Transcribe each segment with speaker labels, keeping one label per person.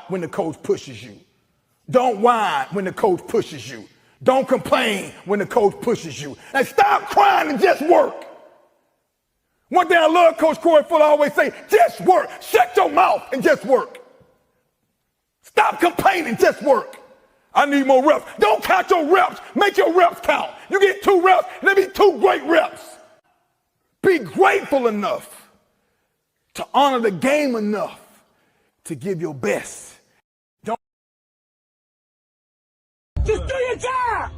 Speaker 1: when the coach pushes you. Don't whine when the coach pushes you. Don't complain when the coach pushes you. And stop crying and just work. One thing I love Coach Corey Fuller always say, just work. Shut your mouth and just work. Stop complaining, just work. I need more reps. Don't count your reps. Make your reps count. You get 2 reps, let me 2 great reps. Be grateful enough to honor the game enough to give your best. Don't
Speaker 2: just do your job.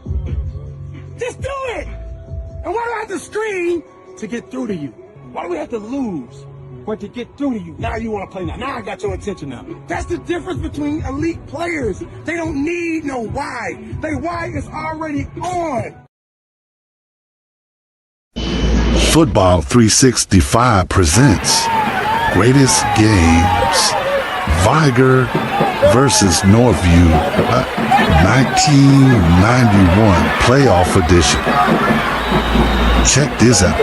Speaker 2: Just do it. And why do I have to scream to get through to you? Why do we have to lose for to get through to you? Now you want to play now. Now I got your attention now. That's the difference between elite players. They don't need no why. Their why is already on.
Speaker 3: Football 365 presents Greatest Games. Viger versus Northview, 1991 playoff edition. Check this out.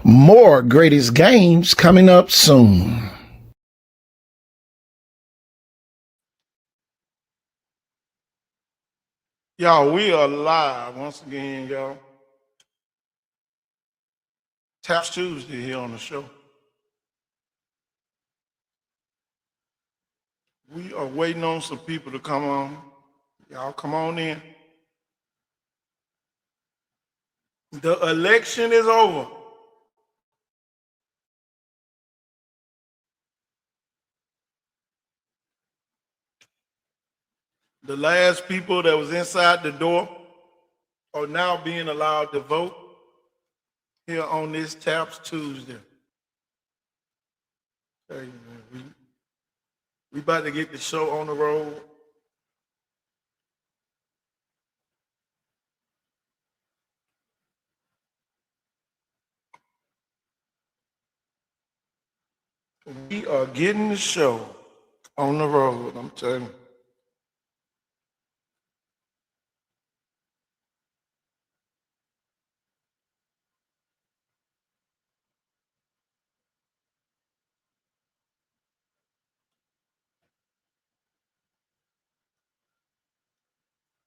Speaker 3: More Greatest Games coming up soon.
Speaker 4: Y'all, we are live once again, y'all. Taps Tuesday here on the show. We are waiting on some people to come on. Y'all come on in. The election is over. The last people that was inside the door are now being allowed to vote here on this Taps Tuesday. Hey, man, we about to get the show on the road. We are getting the show on the road, I'm telling you.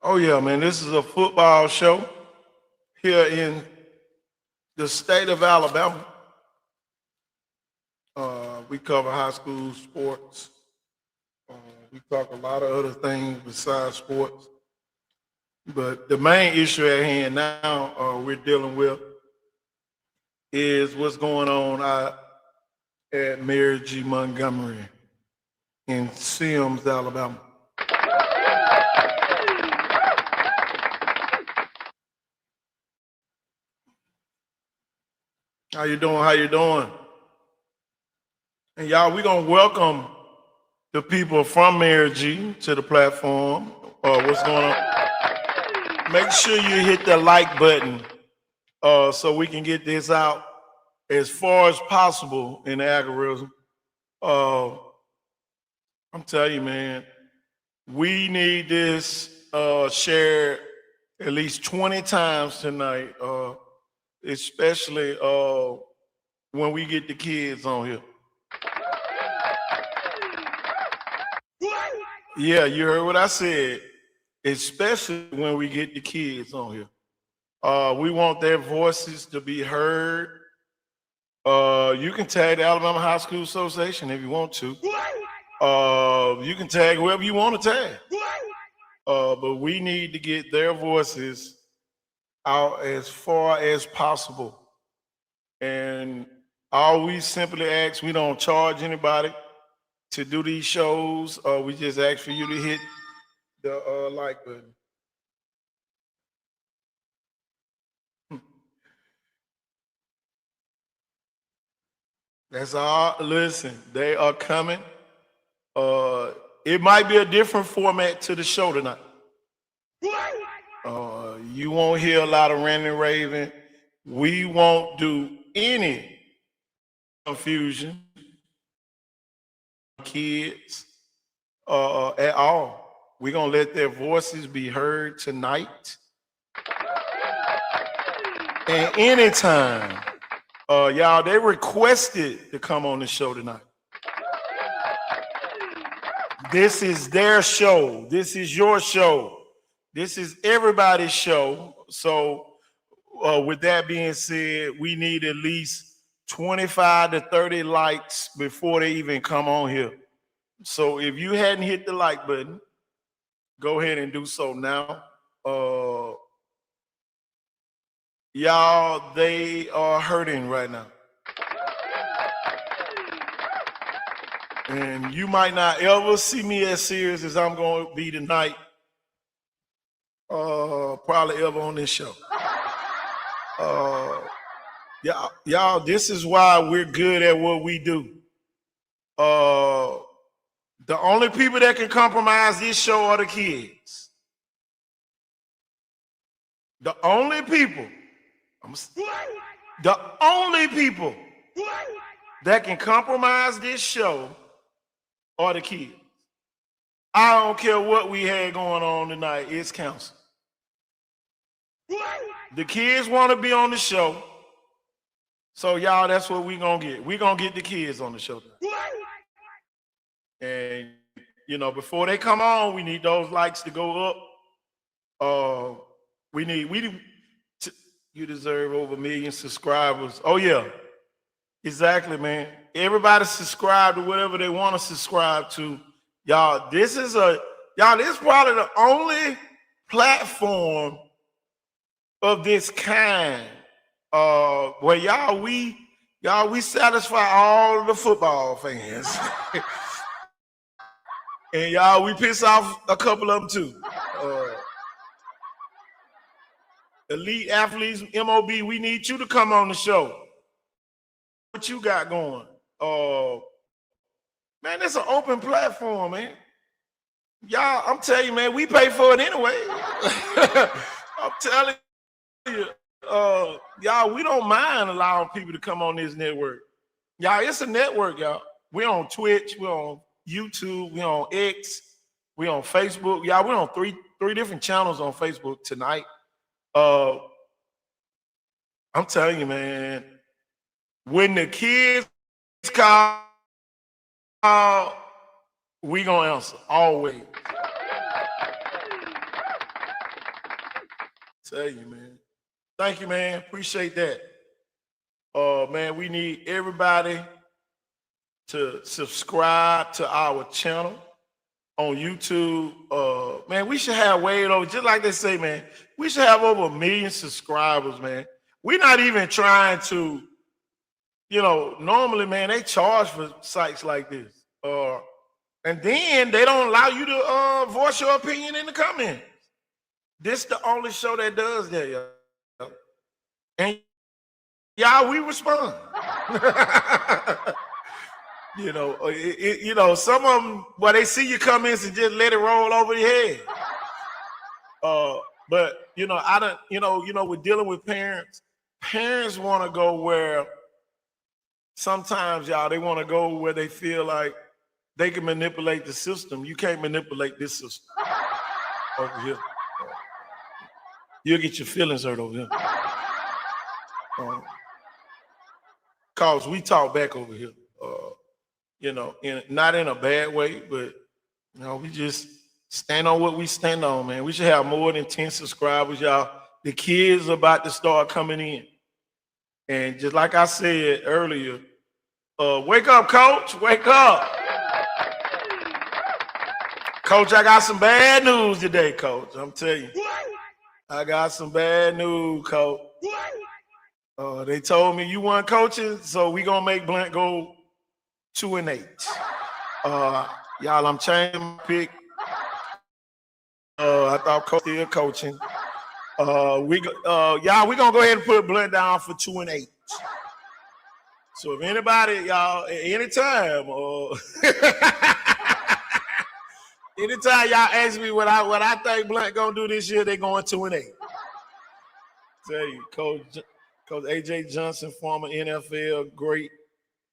Speaker 4: Oh yeah, man, this is a football show here in the state of Alabama. We cover high school sports. We talk a lot of other things besides sports. But the main issue at hand now we're dealing with is what's going on out at MG Montgomery in Sims, Alabama. How you doing? How you doing? And y'all, we're going to welcome the people from MG to the platform. What's going on? Make sure you hit the like button so we can get this out as far as possible in the algorithm. I'm telling you, man, we need this shared at least 20 times tonight, especially when we get the kids on here. Yeah, you heard what I said. Especially when we get the kids on here. We want their voices to be heard. You can tag the Alabama High School Association if you want to. You can tag whoever you want to tag. But we need to get their voices out as far as possible. And all we simply ask, we don't charge anybody to do these shows. We just ask for you to hit the like button. That's all. Listen, they are coming. It might be a different format to the show tonight. You won't hear a lot of ranting and raving. We won't do any confusion, kids, at all. We're gonna let their voices be heard tonight. And anytime, y'all, they requested to come on the show tonight. This is their show. This is your show. This is everybody's show. So with that being said, we need at least 25 to 30 likes before they even come on here. So if you hadn't hit the like button, go ahead and do so now. Y'all, they are hurting right now. And you might not ever see me as serious as I'm going to be tonight. Probably ever on this show. Y'all, this is why we're good at what we do. The only people that can compromise this show are the kids. The only people that can compromise this show are the kids. I don't care what we had going on tonight. It's council. The kids want to be on the show. So y'all, that's what we're going to get. We're going to get the kids on the show tonight. And, you know, before they come on, we need those likes to go up. You deserve over 1 million subscribers. Oh, yeah. Exactly, man. Everybody subscribe to whatever they want to subscribe to. Y'all, this is probably the only platform of this kind where we satisfy all the football fans. And y'all, we piss off a couple of them too. Elite athletes, MOB, we need you to come on the show. What you got going? Man, it's an open platform, man. Y'all, I'm telling you, man, we pay for it anyway. I'm telling you, y'all, we don't mind allowing people to come on this network. Y'all, it's a network, y'all. We're on Twitch, we're on YouTube, we're on X, we're on Facebook. Y'all, we're on three different channels on Facebook tonight. I'm telling you, man, when the kids call, we gonna answer always. Tell you, man. Thank you, man. Appreciate that. Man, we need everybody to subscribe to our channel on YouTube. Man, we should have way over, just like they say, man, we should have over 1 million subscribers, man. We're not even trying to, you know, normally, man, they charge for sites like this. And then they don't allow you to voice your opinion in the comments. This the only show that does that, y'all. And y'all, we respond. You know, some of them, well, they see your comments and just let it roll over your head. But you know, we're dealing with parents. Parents want to go where sometimes, y'all, they want to go where they feel like they can manipulate the system. You can't manipulate this system over here. You'll get your feelings hurt over here. Cause we talk back over here. You know, not in a bad way, but you know, we just stand on what we stand on, man. We should have more than 10 subscribers, y'all. The kids are about to start coming in. And just like I said earlier, wake up, coach, wake up. Coach, I got some bad news today, coach. I'm telling you. I got some bad news, coach. They told me you weren't coaching, so we gonna make Blunt go 2-8. Y'all, I'm changing my pick. I thought coach still coaching. Y'all, we gonna go ahead and put Blunt down for 2-8. So if anybody, y'all, anytime, anytime y'all ask me what I think Blunt gonna do this year, they going 2-8. Tell you, Coach AJ Johnson, former NFL great,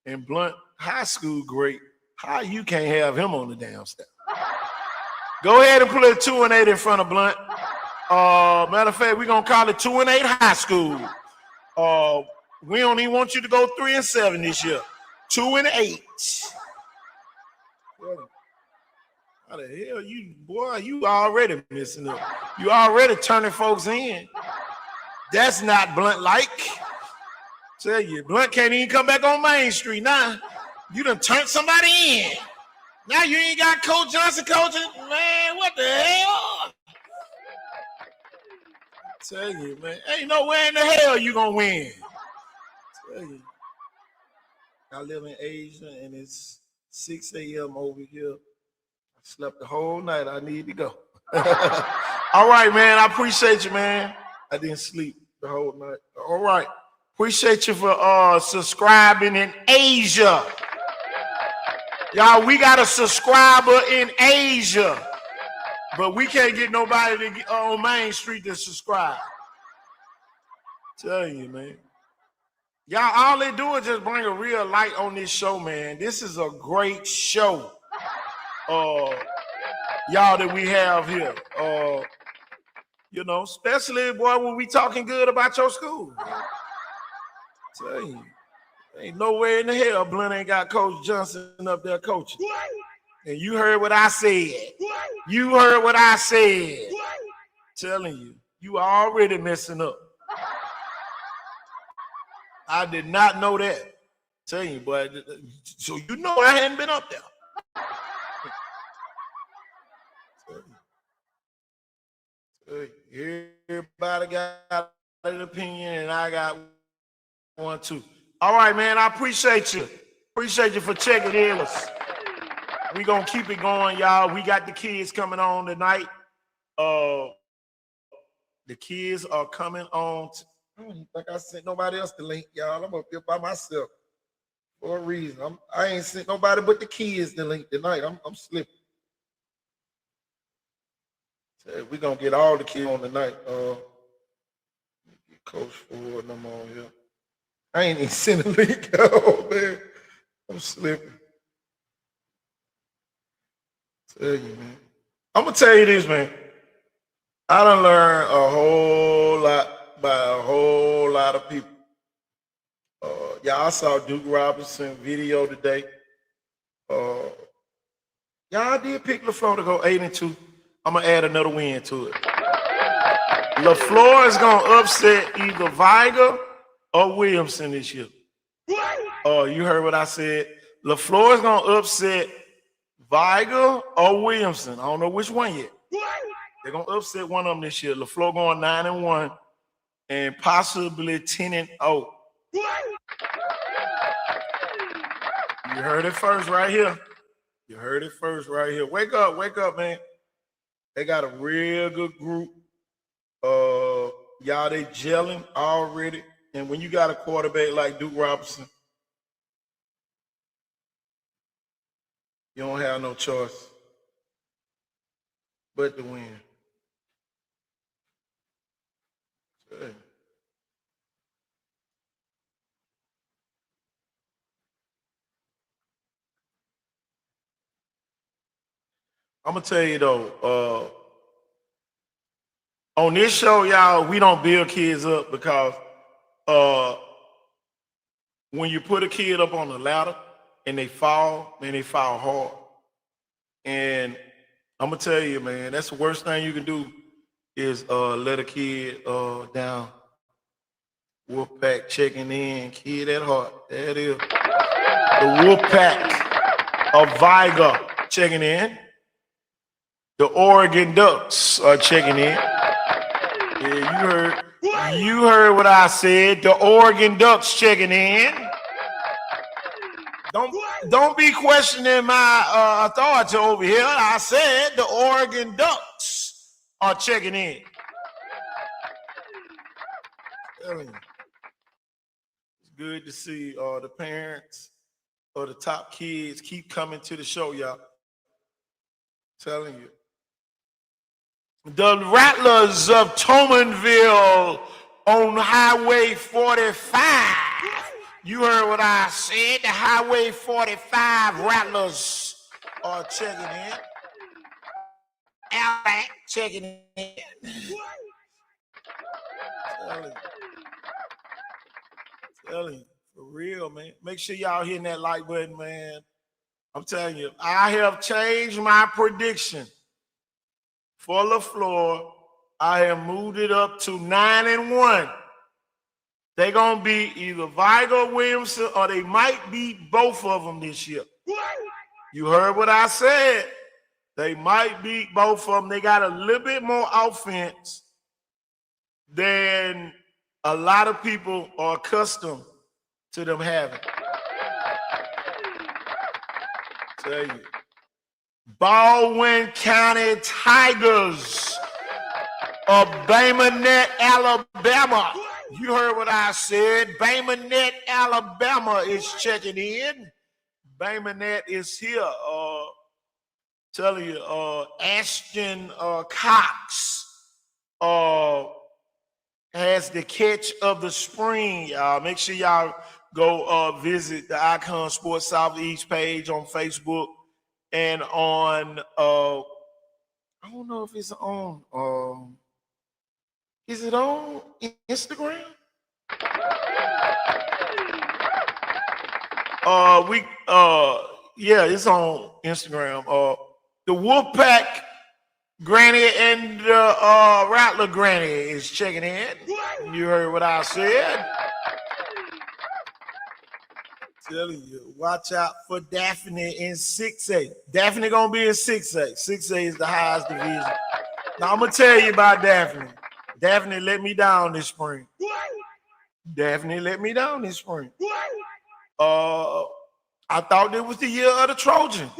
Speaker 4: and Blunt high school great. How you can't have him on the damn staff? Go ahead and put a 2-8 in front of Blunt. Matter of fact, we're gonna call it 2-8 high school. We don't even want you to go 3-7 this year. 2-8. How the hell you already messing up. You already turning folks in. That's not Blunt like. Tell you, Blunt can't even come back on Main Street now. You done turned somebody in. Now you ain't got Coach Johnson coaching. Man, what the hell? Tell you, man, ain't nowhere in the hell you gonna win. Tell you. I live in Asia and it's 6 a.m. over here. I slept the whole night. I need to go. All right, man. I appreciate you, man. I didn't sleep the whole night. All right. Appreciate you for subscribing in Asia. Y'all, we got a subscriber in Asia, but we can't get nobody to get on Main Street to subscribe. Tell you, man. Y'all, all they do is just bring a real light on this show, man. This is a great show, y'all, that we have here. You know, especially, boy, when we talking good about your school. Tell you. Ain't nowhere in the hell Blunt ain't got Coach Johnson up there coaching. And you heard what I said. You heard what I said. Telling you, you already messing up. I did not know that. Tell you, but so you know I hadn't been up there. Everybody got an opinion, and I got one too. All right, man. I appreciate you. Appreciate you for checking in. We gonna keep it going, y'all. We got the kids coming on tonight. The kids are coming on. I don't even think I sent nobody else the link, y'all. I'm up here by myself for a reason. I ain't sent nobody but the kids the link tonight. I'm slipping. So we gonna get all the kids on tonight. Coach Ford and I'm on here. I ain't even sent a link. Oh man, I'm slipping. Tell you, man. I'm gonna tell you this, man. I done learned a whole lot by a whole lot of people. Y'all saw Duke Robinson video today. Y'all did pick LaFleur to go 8-2. I'm gonna add another win to it. LaFleur is gonna upset either Viger or Williamson this year. You heard what I said. LaFleur is gonna upset Viger or Williamson. I don't know which one yet. They're gonna upset one of them this year. LaFleur going 9-1 and possibly 10-0. You heard it first right here. You heard it first right here. Wake up, man. They got a real good group. Y'all, they gelling already. And when you got a quarterback like Duke Robinson, you don't have no choice but to win. Hey. I'm gonna tell you though, on this show, y'all, we don't build kids up because when you put a kid up on a ladder and they fall, man, they fall hard. And I'm gonna tell you, man, that's the worst thing you can do is let a kid down. Wolfpack checking in, kid at heart. There it is. The Wolfpack of Viger checking in. The Oregon Ducks are checking in. Yeah, you heard what I said. The Oregon Ducks checking in. Don't be questioning my authority over here. I said the Oregon Ducks are checking in. It's good to see the parents of the top kids keep coming to the show, y'all. Telling you. The Rattlers of Tomanville on Highway 45. You heard what I said. The Highway 45 Rattlers are checking in. Outback checking in. Telling you, for real, man. Make sure y'all hitting that like button, man. I'm telling you, I have changed my prediction for LaFleur. I have moved it up to 9-1. They're going to be either Viger or Williamson, or they might beat both of them this year. You heard what I said. They might beat both of them. They got a little bit more offense than a lot of people are accustomed to them having. Tell you. Baldwin County Tigers of Baymanet, Alabama. You heard what I said. Baymanet, Alabama is checking in. Baymanet is here. Telling you, Ashton Cox has the catch of the spring. Make sure y'all go visit the Icon Sports Southeast page on Facebook and on I don't know if it's on is it on Instagram? Yeah, it's on Instagram. The Wolfpack Granny and the Rattler Granny is checking in. You heard what I said. Telling you, watch out for Daphne in 6A. Daphne gonna be in 6A. 6A is the highest division. Now I'm gonna tell you about Daphne. Daphne let me down this spring. Daphne let me down this spring. I thought it was the year of the Trojan.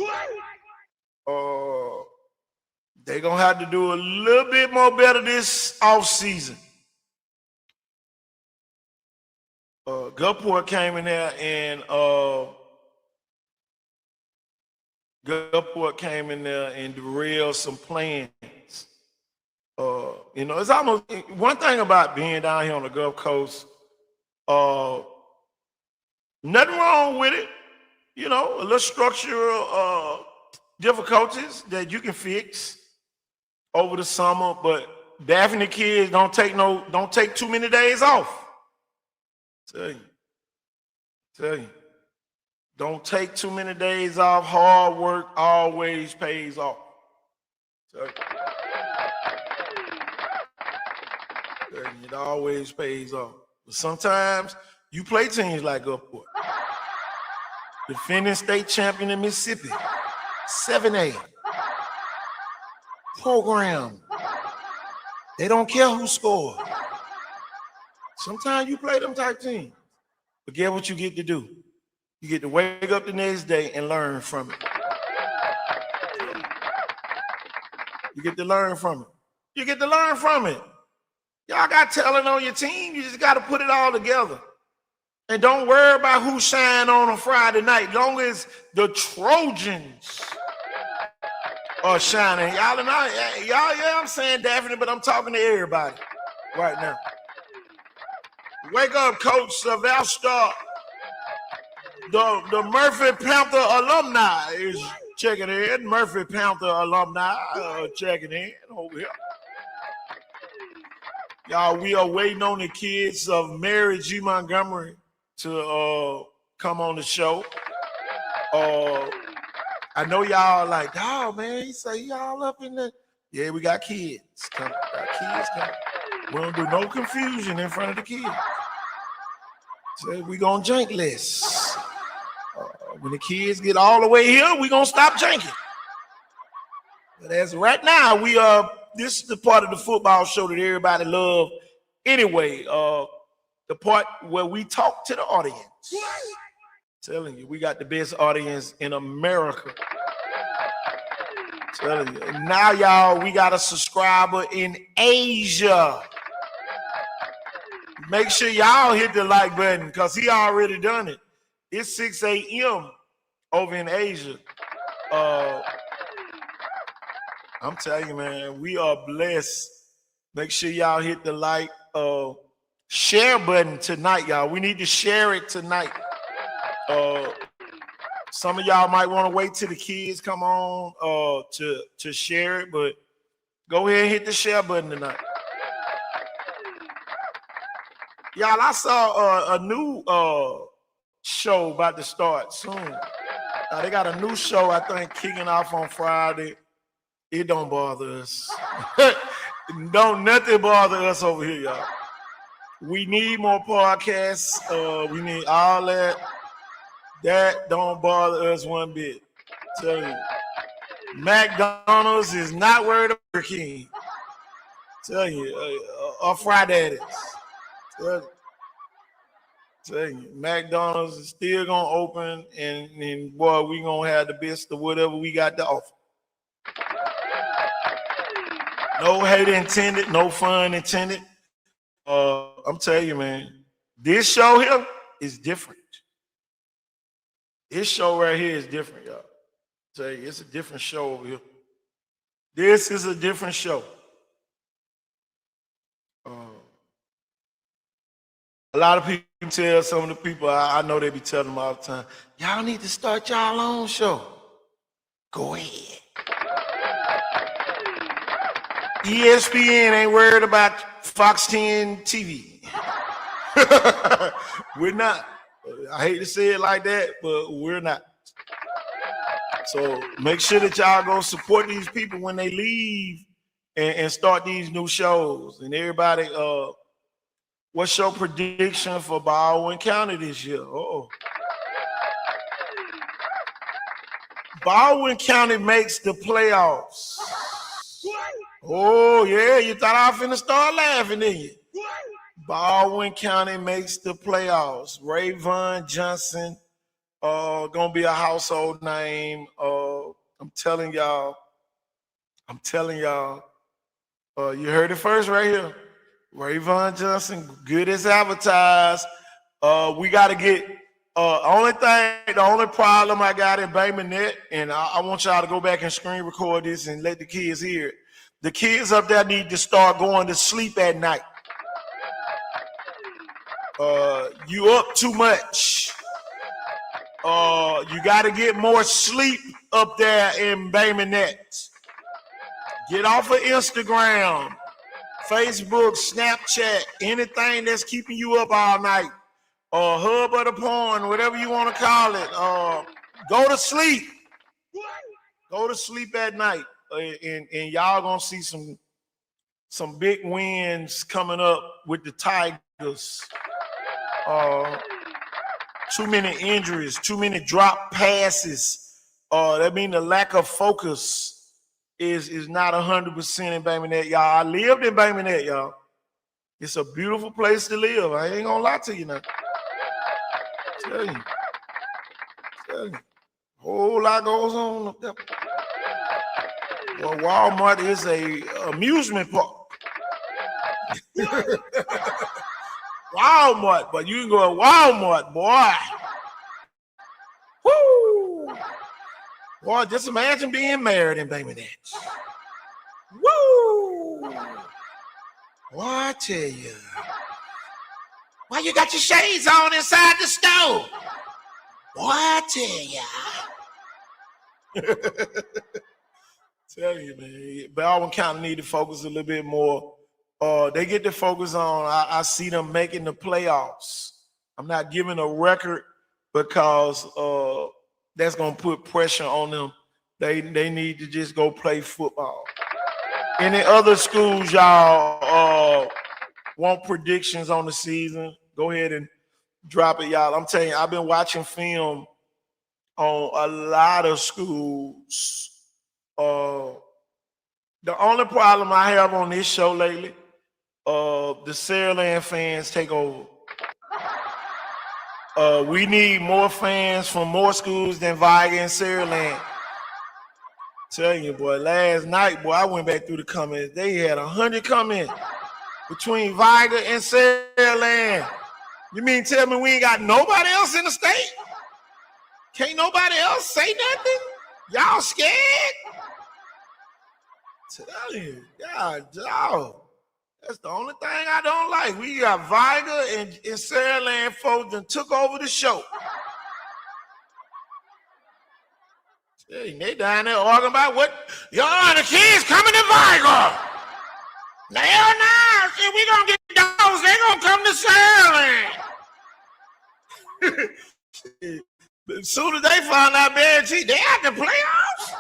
Speaker 4: They're gonna have to do a little bit more better this offseason. Gulfport came in there and derailed some plans. It's almost one thing about being down here on the Gulf Coast. Nothing wrong with it. A little structural difficulties that you can fix over the summer, but Daphne kids don't take too many days off. Tell you. Don't take too many days off. Hard work always pays off. It always pays off. But sometimes you play teams like Gulfport. Defending state champion in Mississippi. 7A. Program. They don't care who scored. Sometimes you play them type teams. But guess what you get to do? You get to wake up the next day and learn from it. You get to learn from it. Y'all got talent on your team. You just got to put it all together. And don't worry about who shine on a Friday night. As long as the Trojans are shining. Y'all, I'm saying Daphne, but I'm talking to everybody right now. Wake up, Coach Sylvester. The Murphy Panther alumni is checking in. Murphy Panther alumni checking in over here. Y'all, we are waiting on the kids of MG Montgomery to come on the show. I know y'all like, oh man, he say y'all up in the. Yeah, we got kids coming. We don't do no confusion in front of the kids. So we gonna jank less. When the kids get all the way here, we gonna stop janking. But as of right now, this is the part of the football show that everybody love. Anyway, the part where we talk to the audience. Telling you, we got the best audience in America. Telling you. And now, y'all, we got a subscriber in Asia. Make sure y'all hit the like button because he already done it. It's 6 a.m. over in Asia. I'm telling you, man, we are blessed. Make sure y'all hit the like, share button tonight, y'all. We need to share it tonight. Some of y'all might want to wait till the kids come on to share it, but go ahead and hit the share button tonight. Y'all, I saw a new show about to start soon. They got a new show, I think, kicking off on Friday. It don't bother us. Don't nothing bother us over here, y'all. We need more podcasts. We need all that. That don't bother us one bit. Tell you, McDonald's is not worried about Burger King. Tell you, or Fried Daddies. Tell you, McDonald's is still gonna open, and boy, we gonna have the best of whatever we got to offer. No hate intended, no fun intended. I'm telling you, man, this show here is different. This show right here is different, y'all. Tell you, it's a different show over here. This is a different show. A lot of people tell some of the people, I know they be telling them all the time, y'all need to start y'all own show. Go ahead. ESPN ain't worried about Fox 10 TV. We're not. I hate to say it like that, but we're not. So make sure that y'all go support these people when they leave and start these new shows. And everybody, what's your prediction for Baldwin County this year? Baldwin County makes the playoffs. Oh, yeah, you thought I was finna start laughing, didn't you? Baldwin County makes the playoffs. Rayvon Johnson, gonna be a household name. I'm telling y'all. You heard it first right here. Rayvon Johnson, good as advertised. We got to get. The only problem I got in Bay Minette, and I want y'all to go back and screen record this and let the kids hear it. The kids up there need to start going to sleep at night. You up too much. You got to get more sleep up there in Bay Minette. Get off of Instagram, Facebook, Snapchat, anything that's keeping you up all night. Hub of the porn, whatever you want to call it. Go to sleep. Go to sleep at night. And y'all gonna see some big wins coming up with the Tigers. Too many injuries, too many drop passes. That means the lack of focus is not 100% in Bay Minette, y'all. I lived in Bay Minette, y'all. It's a beautiful place to live. I ain't gonna lie to you now. Tell you. Whole lot goes on up there. Well, Walmart is a amusement park. Walmart, but you can go to Walmart, boy. Woo! Boy, just imagine being married in Bay Minette. Woo! Boy, I tell you. Why you got your shades on inside the stove? Boy, I tell ya. Tell you, man. Baldwin County need to focus a little bit more. They get to focus on, I see them making the playoffs. I'm not giving a record because that's going to put pressure on them. They need to just go play football. Any other schools, y'all, want predictions on the season? Go ahead and drop it, y'all. I'm telling you, I've been watching film on a lot of schools. The only problem I have on this show lately, the Saraland fans take over. We need more fans from more schools than Viga and Saraland. Tell you, boy, last night, boy, I went back through the comments. They had 100 comments between Viga and Saraland. You mean tell me we ain't got nobody else in the state? Can't nobody else say nothing? Y'all scared? Tell you, God, dog. That's the only thing I don't like. We got Viga and Saraland folks that took over the show. They down there arguing about what? Y'all, the kids coming to Viga. Hell no, see, we gonna get dogs. They gonna come to Saraland. As soon as they found out BNT, they had the playoffs.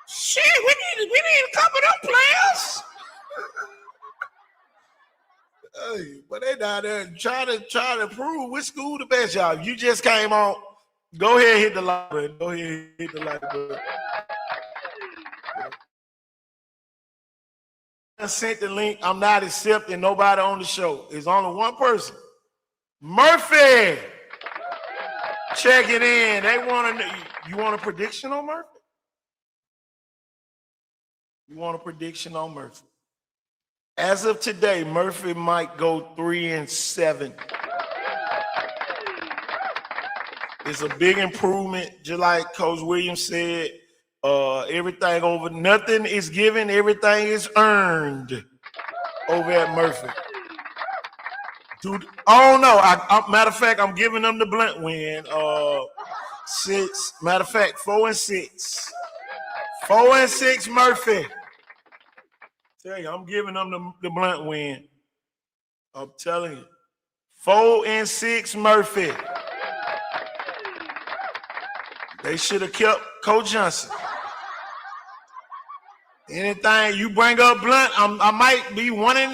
Speaker 4: Shit, we need a couple of them players. Hey, but they down there trying to prove which school the best, y'all. You just came on. Go ahead and hit the like button. Go ahead and hit the like button. I sent the link. I'm not accepting nobody on the show. It's only one person. Murphy. Check it in. They want to. You want a prediction on Murphy? You want a prediction on Murphy? As of today, Murphy might go 3-7. It's a big improvement, just like Coach Williams said. Everything over, nothing is given, everything is earned over at Murphy. Dude, oh no! Matter of fact, I'm giving them the blunt win. 6. Matter of fact, 4-6. 4-6, Murphy. Tell you, I'm giving them the blunt win. I'm telling you, 4-6, Murphy. They should have kept Coach Johnson. Anything you bring up blunt, I might be 1-9.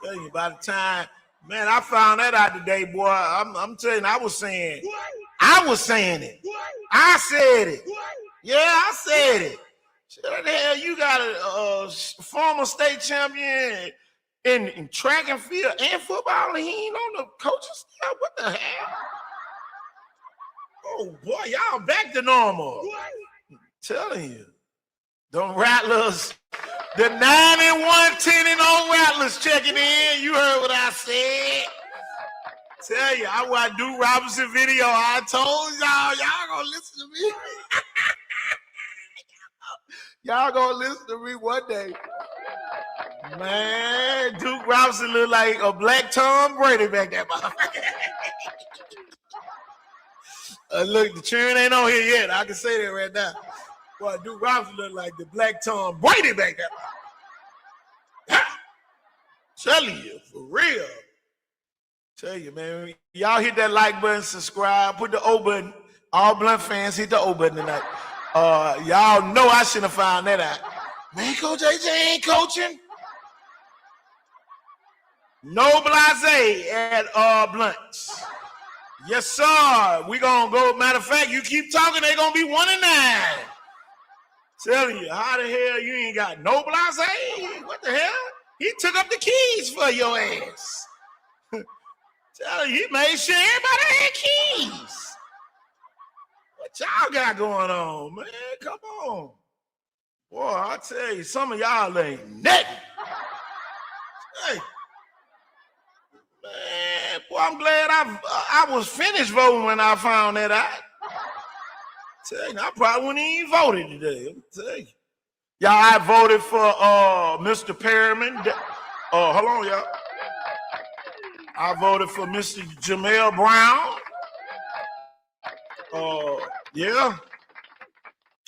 Speaker 4: Tell you, by the time, man, I found that out today, boy. I'm telling you, I was saying it. I said it. Yeah, I said it. What the hell, you got a former state champion in track and field and football, and he ain't on the coaching staff? What the hell? Oh, boy, y'all back to normal. I'm telling you. Them Rattlers, the 9-1, 10-0 Rattlers checking in. You heard what I said. Tell you, I watched Duke Robinson video. I told y'all gonna listen to me. Y'all gonna listen to me one day. Man, Duke Robinson look like a black Tom Brady back there. Look, the churn ain't on here yet. I can say that right now. Boy, Duke Robinson look like the black Tom Brady back there. Telling you, for real. Tell you, man. Y'all hit that like button, subscribe, put the O button. All Blunt fans hit the O button tonight. Y'all know I shouldn't have found that out. Man, Coach AJ ain't coaching. No blase at Blunts. Yes, sir. We gonna go. Matter of fact, you keep talking, they gonna be 1-9. Telling you, how the hell you ain't got no blase? What the hell? He took up the keys for your ass. Telling you, he made sure everybody had keys. What y'all got going on, man? Come on. Boy, I tell you, some of y'all ain't nothing. Hey. Man, boy, I'm glad I was finished voting when I found that out. Tell you, I probably wouldn't even voted today. I'm tell you. Y'all, I voted for Mr. Perriman. Hold on, y'all. I voted for Mr. Jamel Brown. Yeah.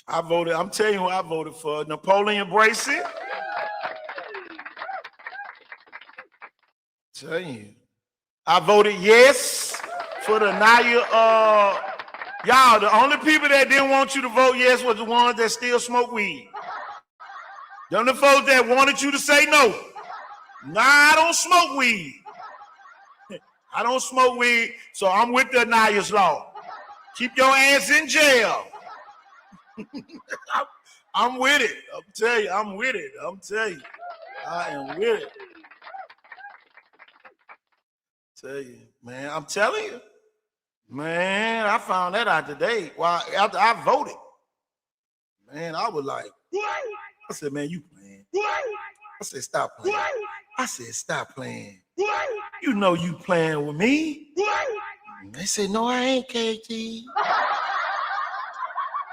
Speaker 4: I voted. I'm telling you who I voted for. Napoleon Bracey. Tell you. I voted yes for the Naya. Y'all, the only people that didn't want you to vote yes was the ones that still smoke weed. Them the folks that wanted you to say no. Nah, I don't smoke weed. I don't smoke weed, so I'm with the Naya's law. Keep your ass in jail. I'm with it. I'm telling you, I'm with it. I'm telling you, I am with it. Tell you, man, I'm telling you, man, I found that out today. Well, after I voted, man, I was like, I said, man, you playing. I said, stop playing. I said, stop playing. You know you playing with me. They said, no, I ain't, KT.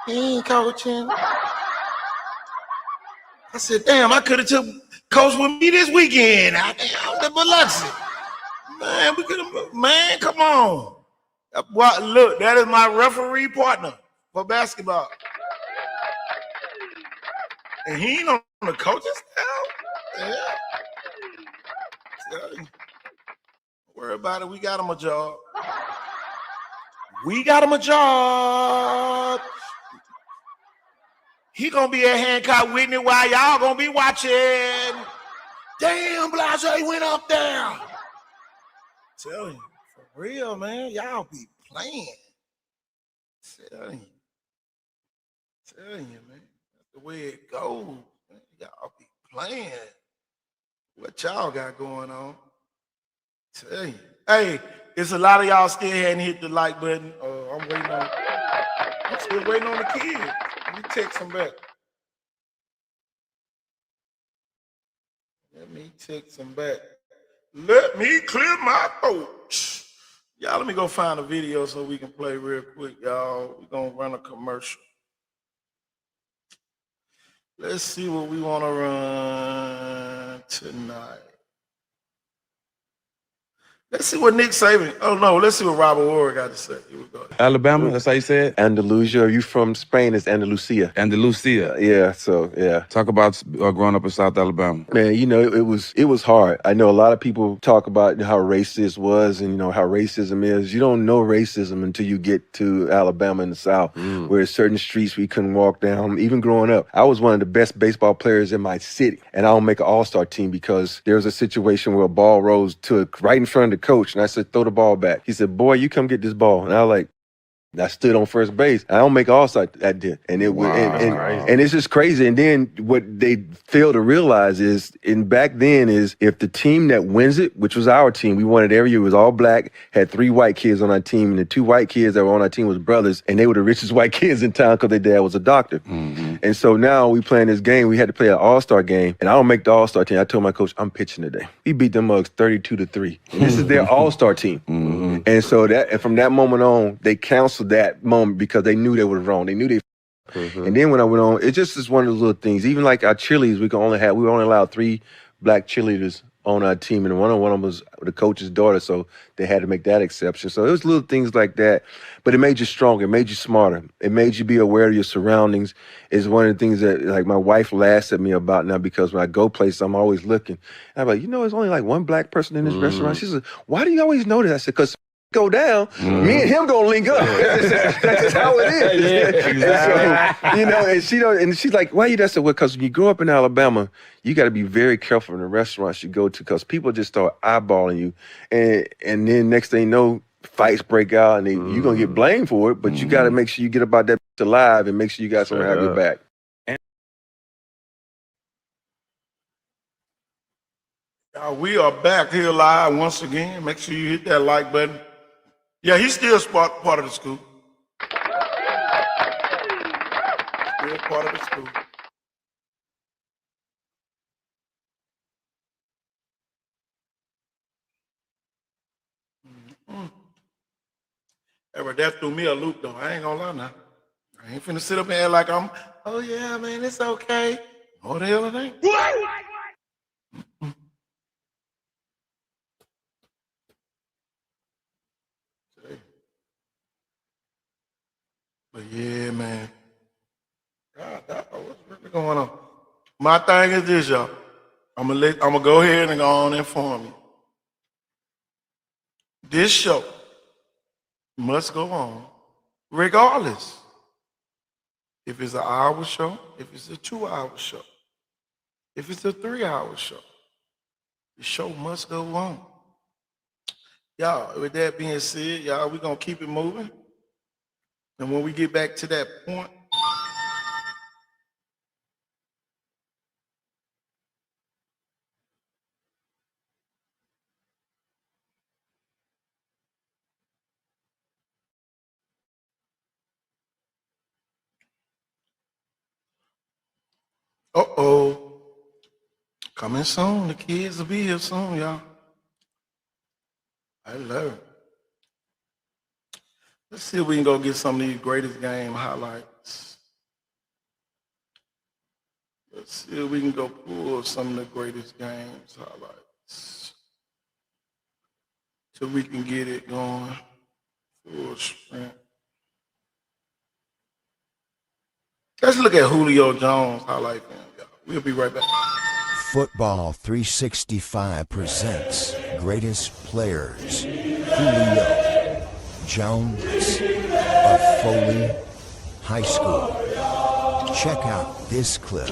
Speaker 4: He ain't coaching. I said, damn, I could have took coach with me this weekend. I'm the Biloxi. Man, we could have, man, come on. Well, look, that is my referee partner for basketball. And he ain't on the coaching staff. Yeah. Don't worry about it. We got him a job. We got him a job. He gonna be at Hancock Whitney while y'all gonna be watching. Damn, Blase went up there. Tell you, for real, man, y'all be playing. Tell you, man, that's the way it goes. Man. Y'all be playing. What y'all got going on? Tell you. Hey, it's a lot of y'all still hadn't hit the like button. I'm still waiting on the kids. Let me text them back. Let me clear my throat. Y'all, let me go find a video so we can play real quick, y'all. We're going to run a commercial. Let's see what we want to run tonight. Let's see what Nick Saban. Oh no, let's see what Robert Ward got to say. Here we go.
Speaker 5: Alabama, that's how you say it?
Speaker 6: Andalusia. Are you from Spain? It's Andalusia.
Speaker 5: Andalusia.
Speaker 6: Yeah, so yeah.
Speaker 5: Talk about growing up in South Alabama.
Speaker 6: Man, you know, it was hard. I know a lot of people talk about how racist was and, you know, how racism is. You don't know racism until you get to Alabama in the South, where there's certain streets we couldn't walk down. Even growing up, I was one of the best baseball players in my city, and I don't make an all-star team because there was a situation where a ball rose to right in front of the coach, and I said, throw the ball back. He said, boy, you come get this ball. And I was like, I stood on first base. I don't make all-star that day. And it was and it's just crazy. And then what they fail to realize is, back then is if the team that wins it, which was our team, we won it every year, it was all black, had 3 white kids on our team, and the 2 white kids that were on our team was brothers, and they were the richest white kids in town because their dad was a doctor. And so now we playing this game, we had to play an all-star game, and I don't make the all-star team. I told my coach, I'm pitching today. We beat them mugs 32-3. And this is their all-star team. And so and from that moment on, they canceled that moment because they knew they were wrong. They knew they And then when I went on, it just is one of those little things. Even like our cheerleaders, we were only allowed 3 black cheerleaders on our team, and one of them was the coach's daughter, so they had to make that exception. So it was little things like that, but it made you stronger, it made you smarter, it made you be aware of your surroundings. Is one of the things that like my wife laughs at me about now, because when I go places, I'm always looking. And I'm like, you know, there's only like 1 black person in this restaurant. She said, why do you always know that? I said, because go down, me and him gonna link up. That's just how it is.
Speaker 5: Yeah, exactly.
Speaker 6: And so, you know, and she's like, why you? I said, well, because when you grow up in Alabama, you got to be very careful in the restaurants you go to, because people just start eyeballing you, and then next thing you know, fights break out, and you're gonna get blamed for it. But you got to make sure you get about that alive, and make sure you got someone to have your back.
Speaker 4: We are back here live once again. Make sure you hit that like button. Yeah, he's still part of the school. Still part of the school. That threw me a loop, though. I ain't gonna lie now. I ain't finna sit up and act like I'm, oh yeah, man, it's okay. Oh, the hell it ain't. But yeah, man. My thing is this, y'all. I'm gonna go ahead and go on and inform you. This show must go on regardless. If it's an hour show, if it's a 2-hour show, if it's a 3-hour show, the show must go on. Y'all, with that being said, y'all, we're gonna keep it moving. And when we get back to that point, coming soon. The kids will be here soon, y'all. I love it. Let's see if we can go get some of these greatest game highlights. Let's see if we can go pull some of the greatest games highlights. So we can get it going full sprint. Let's look at Julio Jones highlight film, y'all. We'll be right back.
Speaker 7: Football 365 presents Greatest Players. Julio Jones of Foley High School. Check out this clip.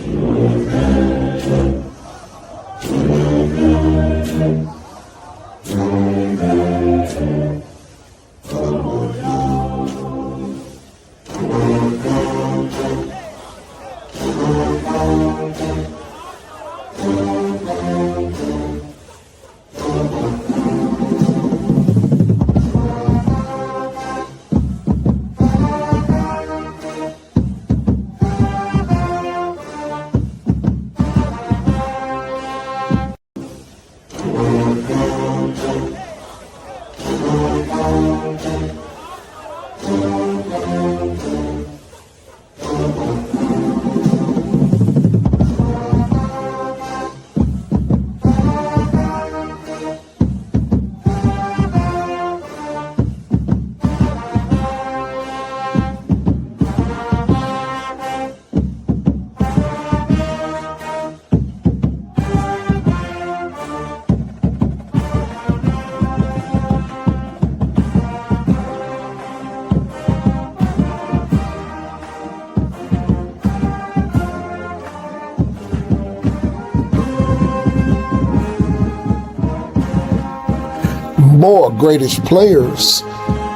Speaker 3: More greatest players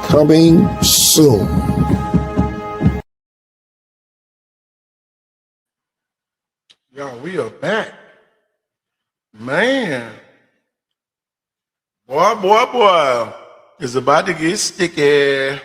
Speaker 3: coming soon.
Speaker 4: Y'all, we are back. Man. Boy. It's about to get sticky.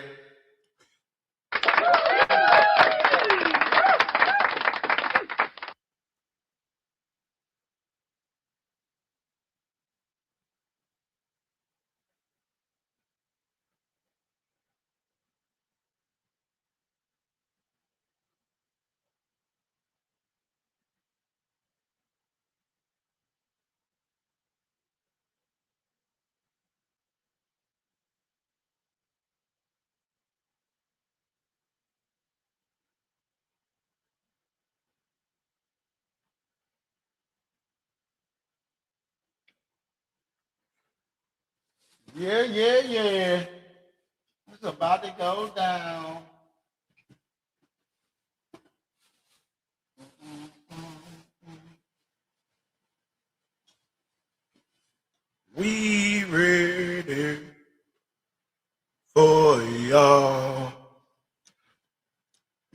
Speaker 4: Yeah. It's about to go down. We ready for y'all.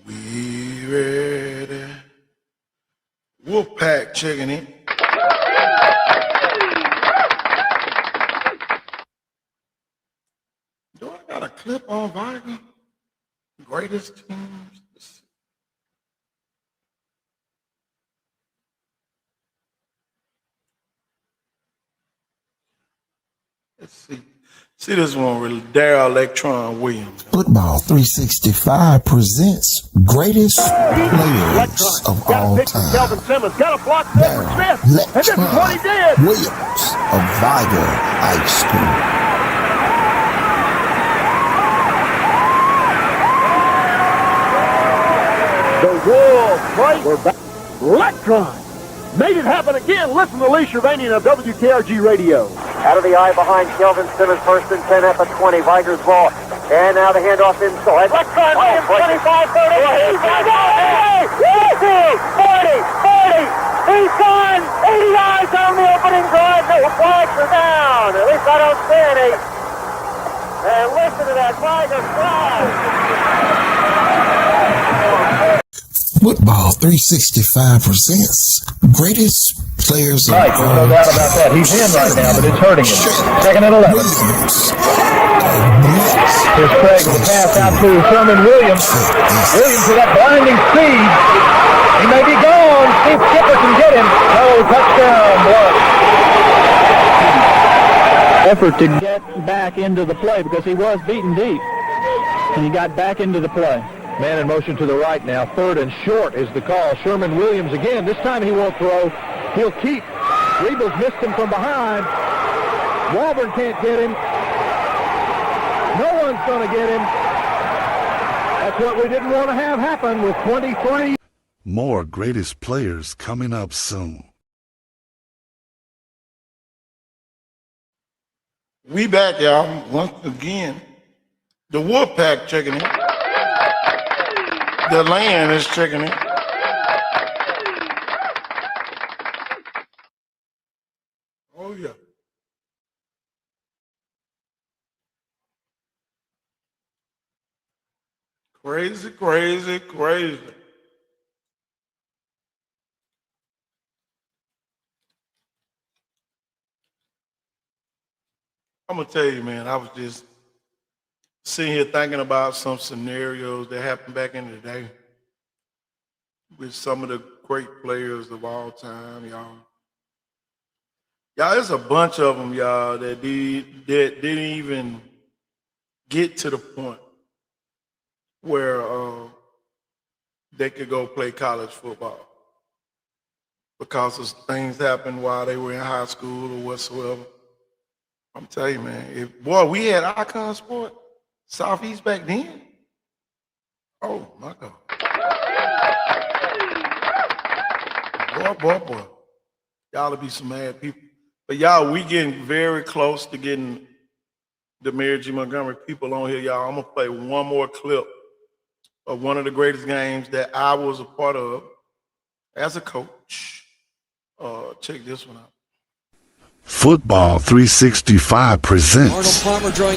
Speaker 4: We ready. Wolfpack checking in. Do I got a clip on Viper? Greatest teams. Let's see. See this one with Darryl Electron Williams.
Speaker 3: Football 365 presents greatest players of all time.
Speaker 2: Kelvin Simmons got a block there for Smith. And this is what he did.
Speaker 3: Williams of Viger High School.
Speaker 2: The Wolves play. We're back. Electron
Speaker 8: Made it happen again. Listen to Lee Shervanian of WKRG Radio.
Speaker 9: Out of the eye behind Kelvin Simmons, first and 10 at the 20. Vikers ball. And now the handoff inside. Left side, 25, 30. He's on 40. He's gone. 80 yards on the opening drive. No flags are down. At least I don't see any. And listen to that Viker flag.
Speaker 3: Football 365 presents greatest players of
Speaker 8: Right, there's no doubt about that. He's in right now, but it's hurting him. Second and 11. Here's Craig with the pass out to Sherman Williams. Williams with that blinding speed. He may be gone. See if Skipper can get him. No, touchdown, Blunt. Effort to get back into the play because he was beaten deep. And he got back into the play. Man in motion to the right now. Third and short is the call. Sherman Williams again. This time he won't throw. He'll keep. Rebels missed him from behind. Walburn can't get him. No one's going to get him. That's what we didn't want to have happen with 23.
Speaker 10: More greatest players coming up soon.
Speaker 4: We back, y'all, once again. The Wolfpack checking in. The land is checking in. Oh, yeah. Crazy, crazy, crazy. I'm going to tell you, man, I was just sitting here thinking about some scenarios that happened back in the day with some of the great players of all time, y'all. Y'all, there's a bunch of them, y'all, that didn't even get to the point where they could go play college football because of things happened while they were in high school or whatsoever. I'm telling you, man, we had Icon Sport, Southeast back then. Oh, my God. Boy. Y'all will be some mad people. But y'all, we getting very close to getting the MG Montgomery people on here, y'all. I'm going to play one more clip of one of the greatest games that I was a part of as a coach. Check this one out.
Speaker 10: Football 365 presents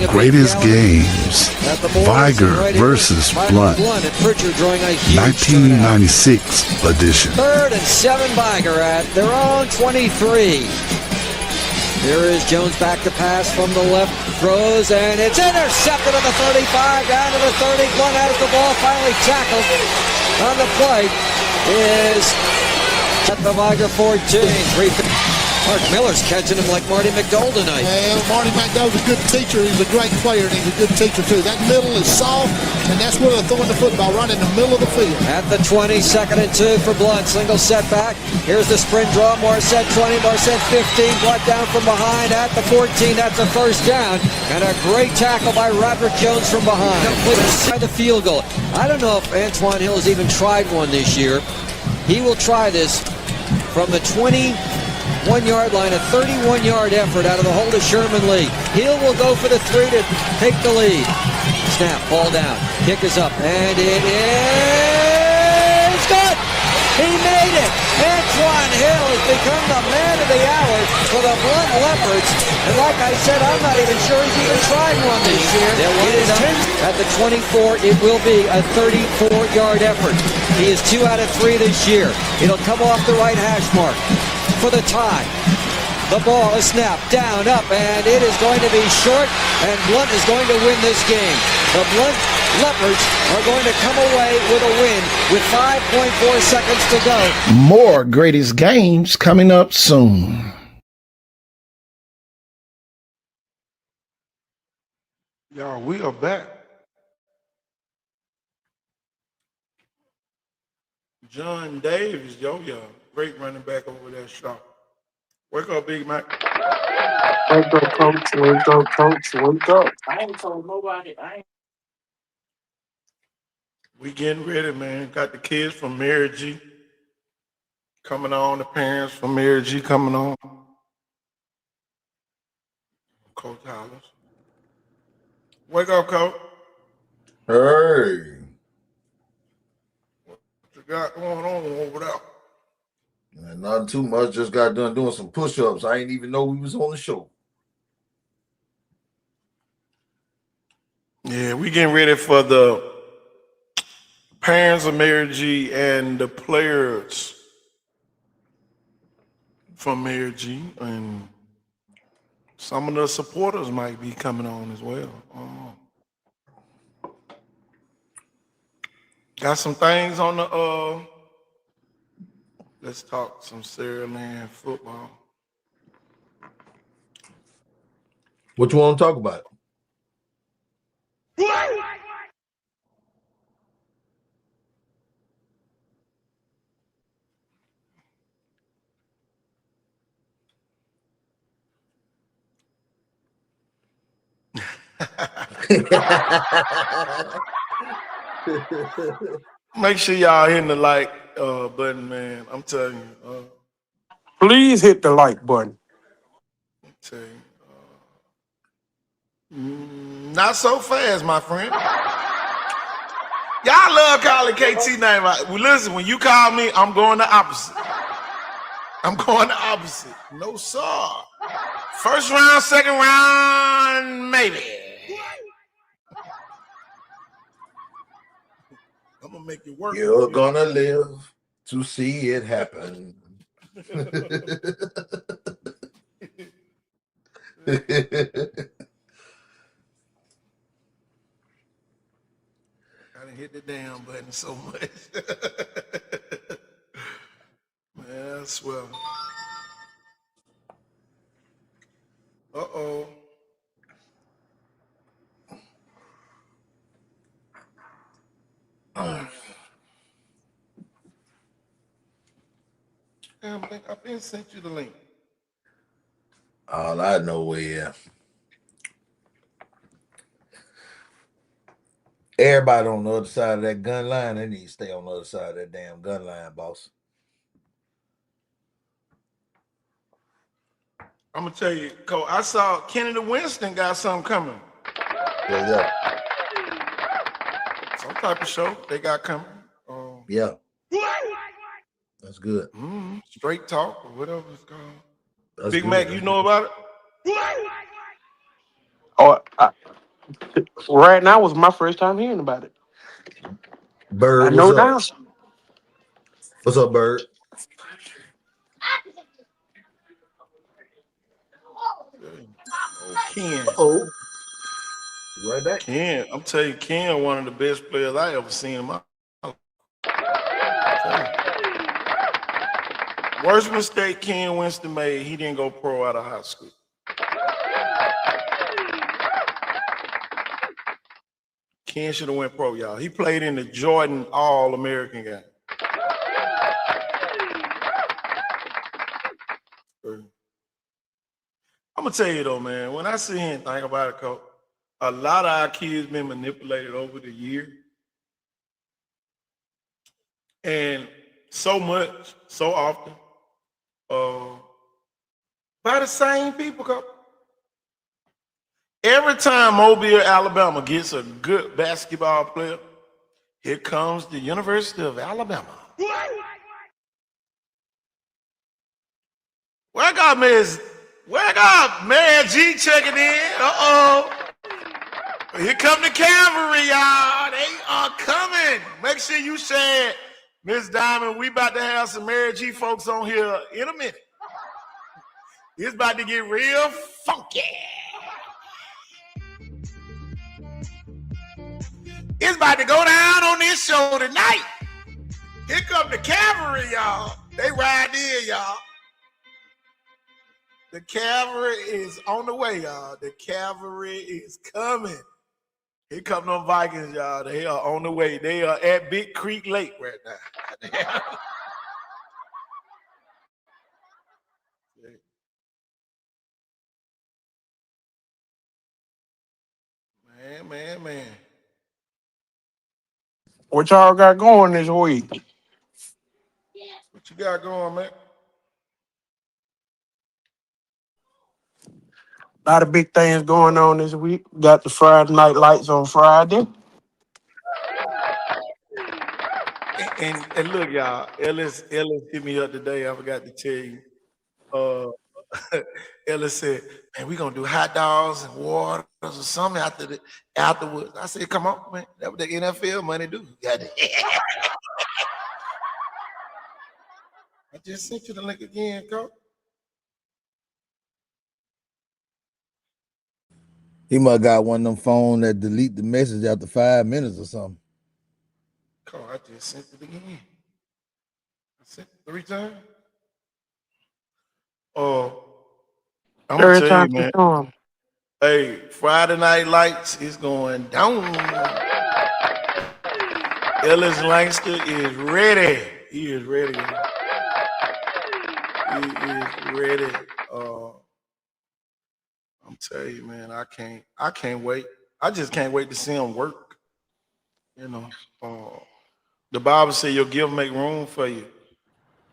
Speaker 10: greatest games. Viger versus Blunt. 1996 edition.
Speaker 11: Third and 7 Viger at their own 23. Here is Jones back to pass from the left, throws, and it's intercepted at the 35, down to the 30. Blunt has the ball, finally tackled on the play. Is at the Viger 14. Mark Miller's catching him like Marty McDowell tonight.
Speaker 12: Well, Marty McDowell's a good teacher. He's a great player, and he's a good teacher, too. That middle is soft, and that's where they're throwing the football, right in the middle of the field.
Speaker 11: At the 20, second and 2 for Blunt. Single setback. Here's the sprint draw. Morissette 20, Morissette 15. Blunt down from behind at the 14. That's a first down. And a great tackle by Roderick Jones from behind. By the field goal. I don't know if Antoine Hill has even tried one this year. He will try this from the 21-yard line, a 31-yard effort out of the hold of Sherman Lee. Hill will go for the 3 to take the lead. Snap, ball down, kick is up, and it is good! He made it! Antoine Hill has become the man of the hour for the Blunt Leopards. And like I said, I'm not even sure he's even tried one this year. It is 10 at the 24. It will be a 34-yard effort. He is 2 out of 3 this year. It'll come off the right hash mark for the tie. The ball is snapped down, up, and it is going to be short, and Blunt is going to win this game. The Blunt Leopards are going to come away with a win with 5.4 seconds to go.
Speaker 3: More greatest games coming up soon.
Speaker 4: Y'all, we are back. John Davis, great running back over there, Sharp. Wake up, Big Mac.
Speaker 13: Wake up, coach. Wake up, coach. Wake up. I ain't told nobody.
Speaker 4: We getting ready, man. Got the kids from Mary G. coming on, the parents from Mary G coming on. Coach Hollis. Wake up, Coach.
Speaker 14: Hey.
Speaker 4: What you got going on over there?
Speaker 14: Man, nothing too much. Just got done doing some push-ups. I ain't even know we was on the show.
Speaker 4: Yeah, we getting ready for the parents of Mary G and the players from Mary G, and some of the supporters might be coming on as well. Got some things on the let's talk some Saraland football.
Speaker 14: What you want to talk about?
Speaker 4: Make sure y'all hitting the like button, man. I'm telling you.
Speaker 2: Please hit the like button.
Speaker 4: Tell you, not so fast, my friend. Y'all love calling KT name out. Well, listen, when you call me, I'm going the opposite. I'm going the opposite. No, sir. First round, second round, maybe. I'm gonna make it work.
Speaker 14: You're gonna live to see it happen.
Speaker 4: I didn't hit the damn button so much. Man, I swear. Uh-oh. Damn, I've been sent you the link.
Speaker 14: All I know is everybody on the other side of that gun line, they need to stay on the other side of that damn gun line, boss.
Speaker 4: I'm gonna tell you, Cole, I saw Kennedy Winston got something coming.
Speaker 14: Yeah.
Speaker 4: Some type of show they got coming.
Speaker 14: Yeah. That's good.
Speaker 4: Straight talk or whatever it's called.
Speaker 14: That's
Speaker 4: Big
Speaker 14: good.
Speaker 4: Mac, you know about it?
Speaker 2: Oh, right now was my first time hearing about it.
Speaker 14: Bird,
Speaker 2: No
Speaker 14: what's up?
Speaker 2: doubt.
Speaker 14: What's up, Bird?
Speaker 4: Ken.
Speaker 14: Oh, right back.
Speaker 4: Ken, I'm telling you, Ken, one of the best players I ever seen in my life. Worst mistake Ken Winston made, he didn't go pro out of high school. Ken should have went pro, y'all. He played in the Jordan All-American game. I'm gonna tell you though, man, when I sit here and think about it, Coach, a lot of our kids been manipulated over the year. And so much, so often, by the same people, Coach. Every time Mobile, Alabama gets a good basketball player, here comes the University of Alabama. Where got Mary G checking in? Here come the cavalry, y'all. They are coming. Make sure you share, Miss Diamond. We about to have some Mary G folks on here in a minute. It's about to get real funky. It's about to go down on this show tonight. Here come the cavalry, y'all. They ride in, y'all. The cavalry is on the way, y'all. The cavalry is coming. Here come them Vikings, y'all. They are on the way. They are at Big Creek Lake right now. Man.
Speaker 2: What y'all got going this week?
Speaker 4: you got going, man?
Speaker 13: A lot of big things going on this week. Got the Friday night lights on Friday.
Speaker 4: And look, y'all, Ellis hit me up today. I forgot to tell you. Ellis said, "Man, we gonna do hot dogs and waters or something afterwards." I said, "Come on, man. That's what the NFL money do." I just sent you the link again, Coach.
Speaker 15: He must got one of them phones that delete the message after 5 minutes or something.
Speaker 4: Coach, I just sent it again. I sent it 3 times. I'm gonna
Speaker 13: Third
Speaker 4: tell
Speaker 13: time
Speaker 4: you, man.
Speaker 13: storm.
Speaker 4: Hey, Friday Night Lights is going down. Ellis Langster is ready. He is ready. He is ready. I'm telling you, man, I can't wait. I just can't wait to see him work. You know, the Bible says your gift make room for you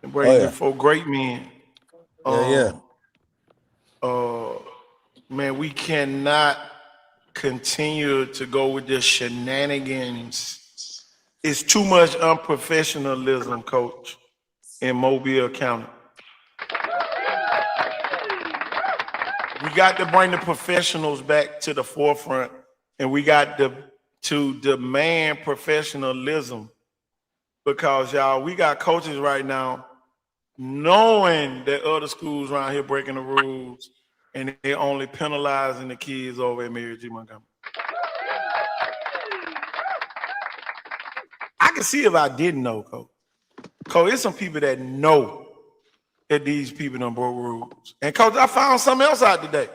Speaker 4: and bring you before great men. Man, we cannot continue to go with this shenanigans. It's too much unprofessionalism, Coach, in Mobile County. We got to bring the professionals back to the forefront, and we got to demand professionalism, because y'all, we got coaches right now knowing that other schools around here breaking the rules, and they're only penalizing the kids over at MG Montgomery. I can see if I didn't know, Coach. Coach, there's some people that know that these people done broke rules. And Coach, I found something else out today.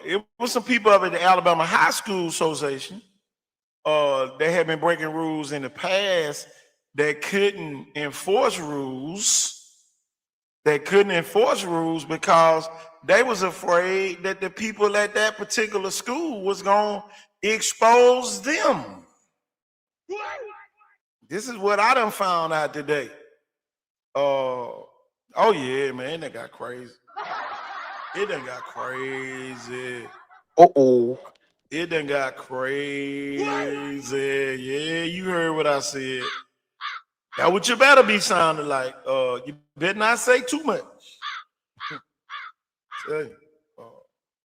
Speaker 4: It was some people up at the Alabama High School Association. They had been breaking rules in the past that couldn't enforce rules. They couldn't enforce rules because they was afraid that the people at that particular school was going to expose them. This is what I done found out today. Oh yeah, man, that got crazy. It done got crazy. It done got crazy. Yeah, you heard what I said. Now what you better be sounding like. You better not say too much.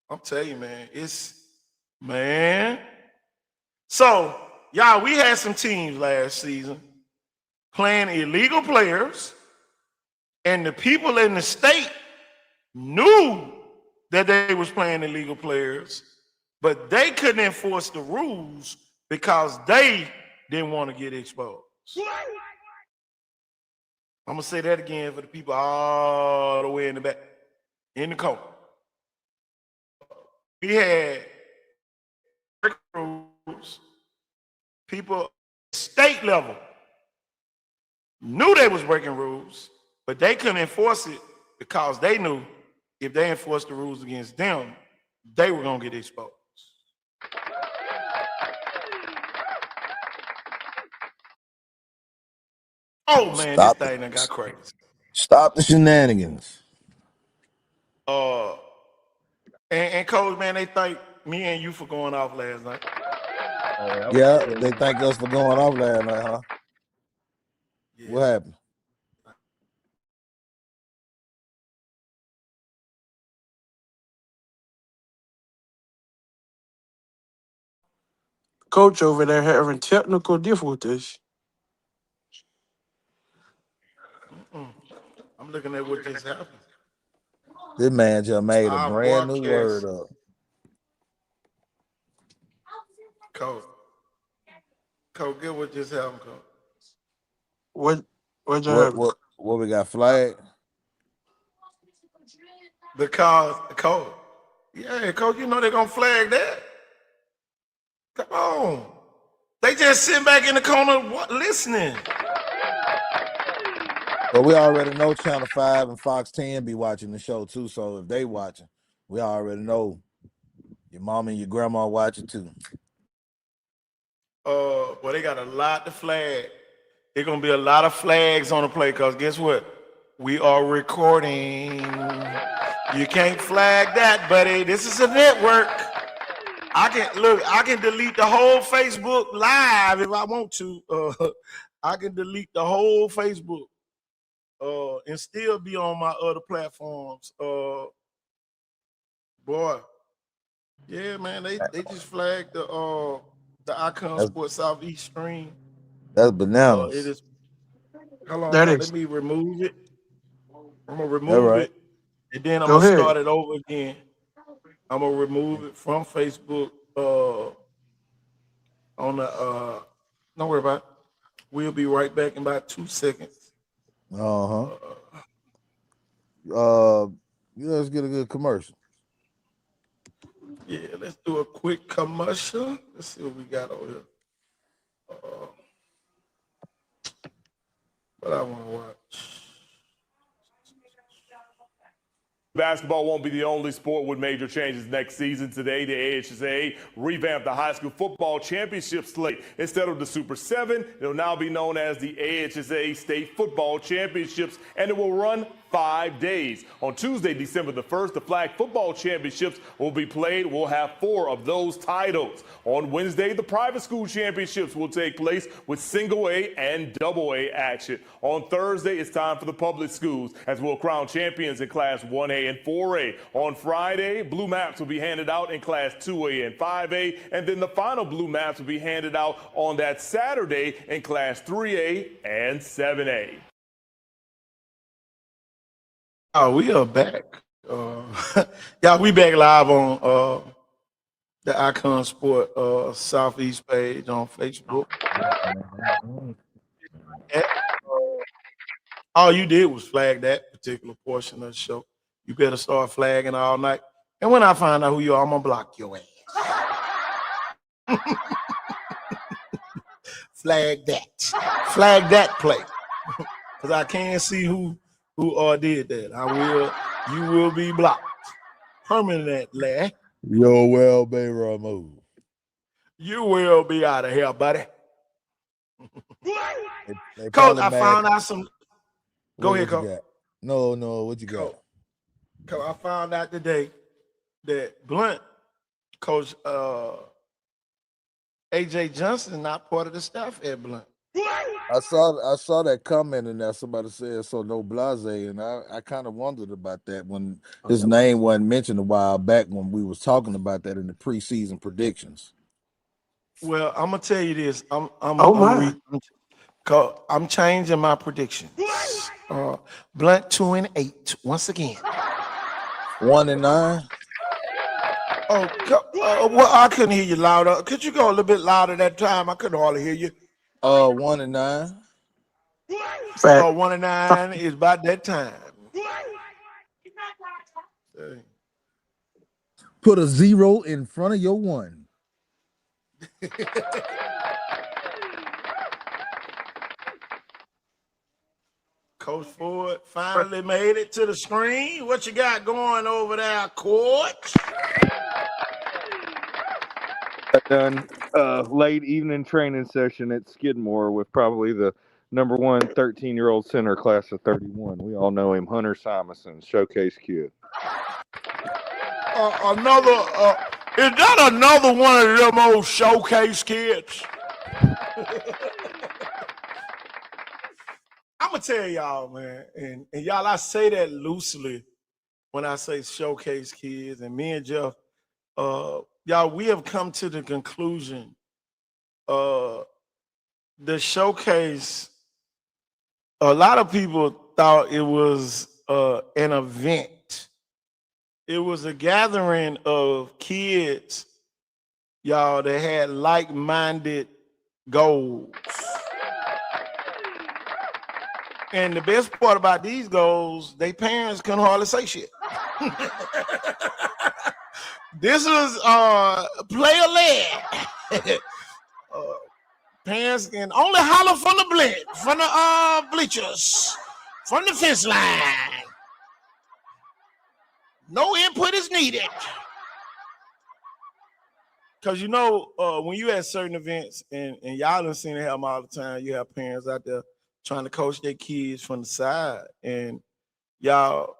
Speaker 4: I'm telling you, man. So, y'all, we had some teams last season playing illegal players, and the people in the state knew that they was playing illegal players, but they couldn't enforce the rules because they didn't want to get exposed. I'm gonna say that again for the people all the way in the back, in the corner. We had rules. People state level knew they was breaking rules, but they couldn't enforce it because they knew if they enforced the rules against them, they were gonna get exposed. Oh man, this thing done got crazy.
Speaker 15: Stop the shenanigans.
Speaker 4: And Coach, man, they thank me and you for going off last night.
Speaker 15: Yeah, they thank us for going off last night, huh? Yeah. What happened?
Speaker 13: Coach over there having technical difficulties.
Speaker 4: I'm looking at what just happened.
Speaker 15: This man just made a brand new word up.
Speaker 4: Coach, get what just happened, Coach.
Speaker 15: What we got flagged?
Speaker 4: Because, Coach, Coach, you know they're gonna flag that. Come on. They just sitting back in the corner listening.
Speaker 15: But we already know Channel 5 and Fox 10 be watching the show too. So if they watching, we already know your mom and your grandma watching too.
Speaker 4: Well, they got a lot to flag. It's gonna be a lot of flags on the play because guess what? We are recording. You can't flag that, buddy. This is a network. I can delete the whole Facebook live if I want to. I can delete the whole Facebook and still be on my other platforms. Boy, yeah, man, they just flagged the Icon Sports Southeast stream.
Speaker 15: That's
Speaker 4: It
Speaker 15: bananas.
Speaker 4: is. Hold
Speaker 13: That
Speaker 4: on,
Speaker 13: is.
Speaker 4: let me remove it. I'm gonna
Speaker 15: All
Speaker 4: remove
Speaker 15: right.
Speaker 4: it, and then I'm
Speaker 13: Go
Speaker 4: gonna
Speaker 13: ahead.
Speaker 4: start it over again. I'm gonna remove it from Facebook. On the don't worry about it. We'll be right back in about 2 seconds.
Speaker 15: Let's get a good commercial.
Speaker 4: Yeah, let's do a quick commercial. Let's see what we got over here. What I want to watch.
Speaker 16: Basketball won't be the only sport with major changes next season. Today, the AHSA revamped the high school football championship slate. Instead of the Super 7, it'll now be known as the AHSA State Football Championships, and it will run 5 days. On Tuesday, December the 1st, the flag football championships will be played. We'll have 4 of those titles. On Wednesday, the private school championships will take place with single A and double A action. On Thursday, it's time for the public schools as we'll crown champions in Class 1A and 4A. On Friday, blue maps will be handed out in Class 2A and 5A, and then the final blue maps will be handed out on that Saturday in Class 3A and 7A.
Speaker 4: Oh, we are back. Yeah, we back live on the Icon Sport Southeast page on Facebook. All you did was flag that particular portion of the show. You better start flagging all night. And when I find out who you are, I'm gonna block your ass. Flag that. Flag that play. Because I can't see who did that. You will be blocked permanently.
Speaker 15: Your will be removed.
Speaker 4: You will be out of here, buddy.
Speaker 15: They
Speaker 4: Coach, I
Speaker 15: mad.
Speaker 4: found out some. Go
Speaker 15: What
Speaker 4: ahead,
Speaker 15: you
Speaker 4: Coach.
Speaker 15: got? No, what you got?
Speaker 4: Coach, I found out today that Blunt, Coach AJ Johnson, is not part of the staff at Blunt.
Speaker 15: I saw that comment in there. Somebody said so no blase, and I kind of wondered about that when his name wasn't mentioned a while back when we was talking about that in the preseason predictions.
Speaker 4: Well, I'm gonna tell you this. I'm changing my predictions. Blunt 2-8 once again.
Speaker 15: 1-9.
Speaker 4: Well, I couldn't hear you louder. Could you go a little bit louder that time? I couldn't hardly hear you.
Speaker 15: 1-9.
Speaker 4: 1-9 is about that time.
Speaker 15: Put a 0 in front of your 1.
Speaker 4: Coach Ford finally made it to the screen. What you got going over there, Coach?
Speaker 17: Done late evening training session at Skidmore with probably the number 1 13-year-old center class of 31. We all know him, Hunter Simonson, showcase kid.
Speaker 4: Is that another one of them old showcase kids? I'm gonna tell y'all, man, and y'all, I say that loosely when I say showcase kids. And me and Jeff, y'all, we have come to the conclusion, the showcase. A lot of people thought it was an event. It was a gathering of kids, y'all, that had like-minded goals. And the best part about these goals, they parents couldn't hardly say shit. This is player-led. Parents can only holler from the bleachers, from the fence line. No input is needed. Cause when you at certain events and y'all done seen it happen all the time, you have parents out there trying to coach their kids from the side. And y'all,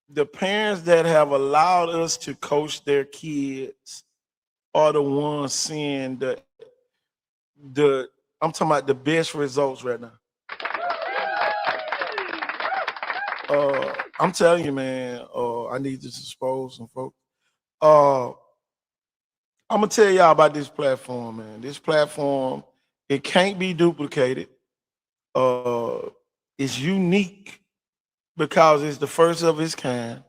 Speaker 4: the parents that have allowed us to coach their kids are the ones seeing the I'm talking about the best results right now. I'm telling you, man, I need to expose some folks. I'm gonna tell y'all about this platform, man. This platform, it can't be duplicated. It's unique because it's the first of its kind,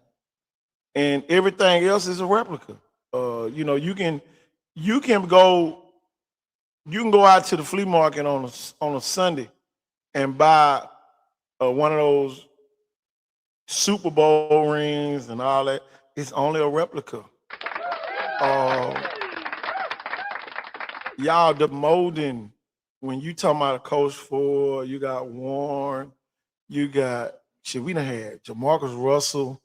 Speaker 4: and everything else is a replica. You can go out to the flea market on a Sunday and buy one of those Super Bowl rings and all that. It's only a replica. Y'all, the molding, when you talking about a Coach Ford, you got Warren, you got we done had Jamarcus Russell,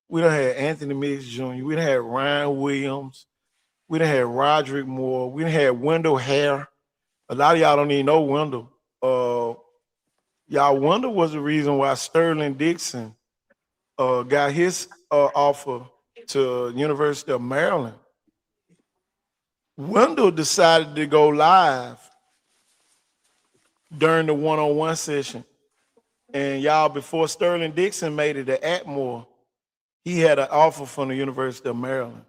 Speaker 4: we done had Anthony Mix Jr., we done had Ryan Williams, we done had Roderick Moore, we done had Wendell Hare. A lot of y'all don't even know Wendell. Wendell was the reason why Sterling Dixon got his offer to University of Maryland. Wendell decided to go live during the one-on-one session. And y'all, before Sterling Dixon made it to Atmore, he had an offer from the University of Maryland.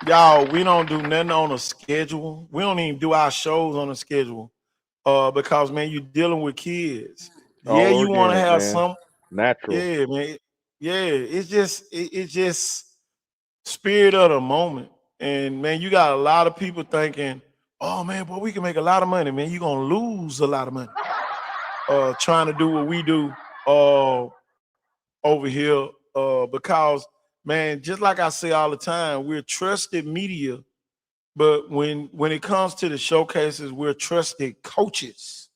Speaker 4: Y'all, we don't do nothing on a schedule. We don't even do our shows on a schedule. Because man, you're dealing with kids.
Speaker 17: All
Speaker 4: Yeah, you want to
Speaker 17: organic,
Speaker 4: have
Speaker 17: man.
Speaker 4: some
Speaker 17: Natural.
Speaker 4: Yeah, man. Yeah, it's just spirit of the moment. And man, you got a lot of people thinking, oh man, boy, we can make a lot of money, man. You're gonna lose a lot of money trying to do what we do over here. Because man, just like I say all the time, we're trusted media, but when it comes to the showcases, we're trusted coaches.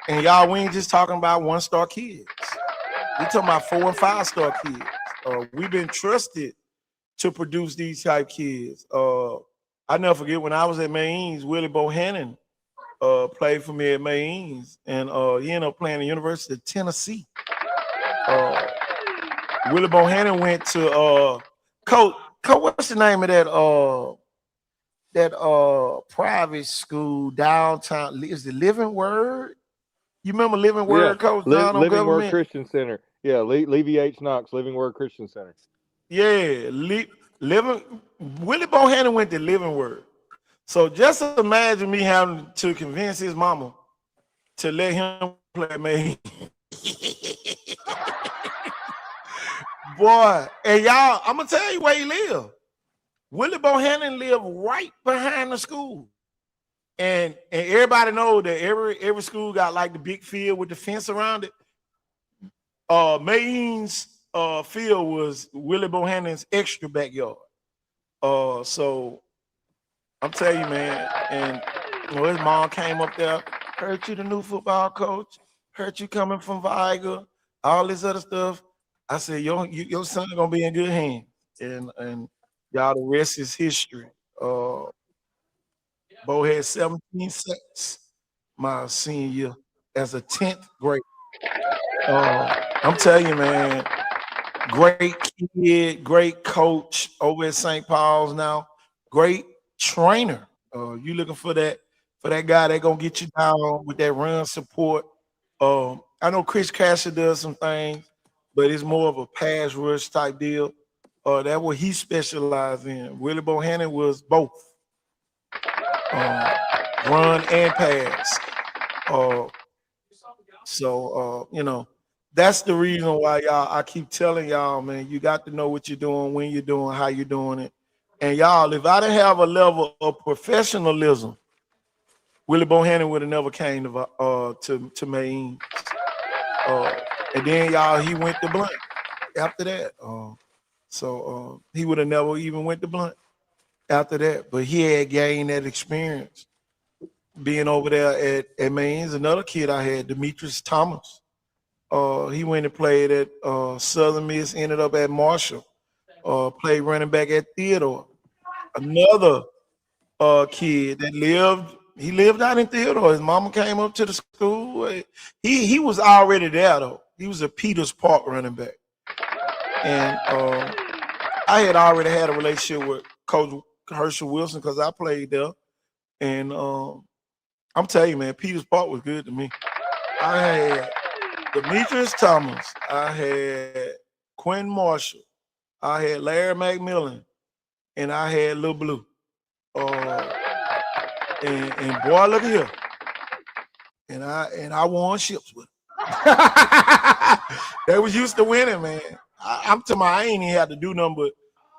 Speaker 4: And y'all, we ain't just talking about 1-star kids. We talking about 4- and 5-star kids. We've been trusted to produce these type kids. I never forget when I was at Maine's, Willie Bohannon played for me at Maine's, and he ended up playing at the University of Tennessee. Willie Bohannon went to Coach, what's the name of that private school downtown? Is it Living Word? You remember Living Word, Coach John on
Speaker 17: Living Word
Speaker 4: government?
Speaker 17: Christian Center. Yeah, Levy H. Knox, Living Word Christian Center.
Speaker 4: Yeah, Living. Willie Bohannon went to Living Word. So just imagine me having to convince his mama to let him play me. Boy, and y'all, I'm gonna tell you where he lived. Willie Bohannon lived right behind the school. And everybody know that every school got like the big field with the fence around it. Maine's field was Willie Bohannon's extra backyard. So I'm telling you, man, and his mom came up there, heard you the new football coach, heard you coming from Viger, all this other stuff. I said, your son gonna be in good hands. And y'all, the rest is history. Bo had 17 sacks my senior year as a 10th grader. I'm telling you, man, great kid, great coach over at St. Paul's now, great trainer. You looking for that guy that gonna get you down with that run support. I know Chris Casher does some things, but it's more of a pass rush type deal. That's what he specialized in. Willie Bohannon was both. Run and pass. That's the reason why I keep telling y'all, man, you got to know what you're doing, when you're doing, how you're doing it. And y'all, if I didn't have a level of professionalism, Willie Bohannon would have never came to Maine. And then y'all, he went to Blunt after that. So he would have never even went to Blunt after that. But he had gained that experience being over there at Maine's. Another kid I had, Demetrius Thomas. He went and played at Southern Miss, ended up at Marshall. played running back at Theodore. Another kid that lived out in Theodore. His mama came up to the school. He was already there though. He was a Peters Park running back, and I had already had a relationship with Coach Herschel Wilson because I played there. And I'm telling you, man, Peters Park was good to me. I had Demetrius Thomas. I had Quinn Marshall. I had Larry McMillan, and I had Lil Blue. And boy, look here. And I won ships with them. They was used to winning, man. I'm telling you, I ain't even had to do nothing but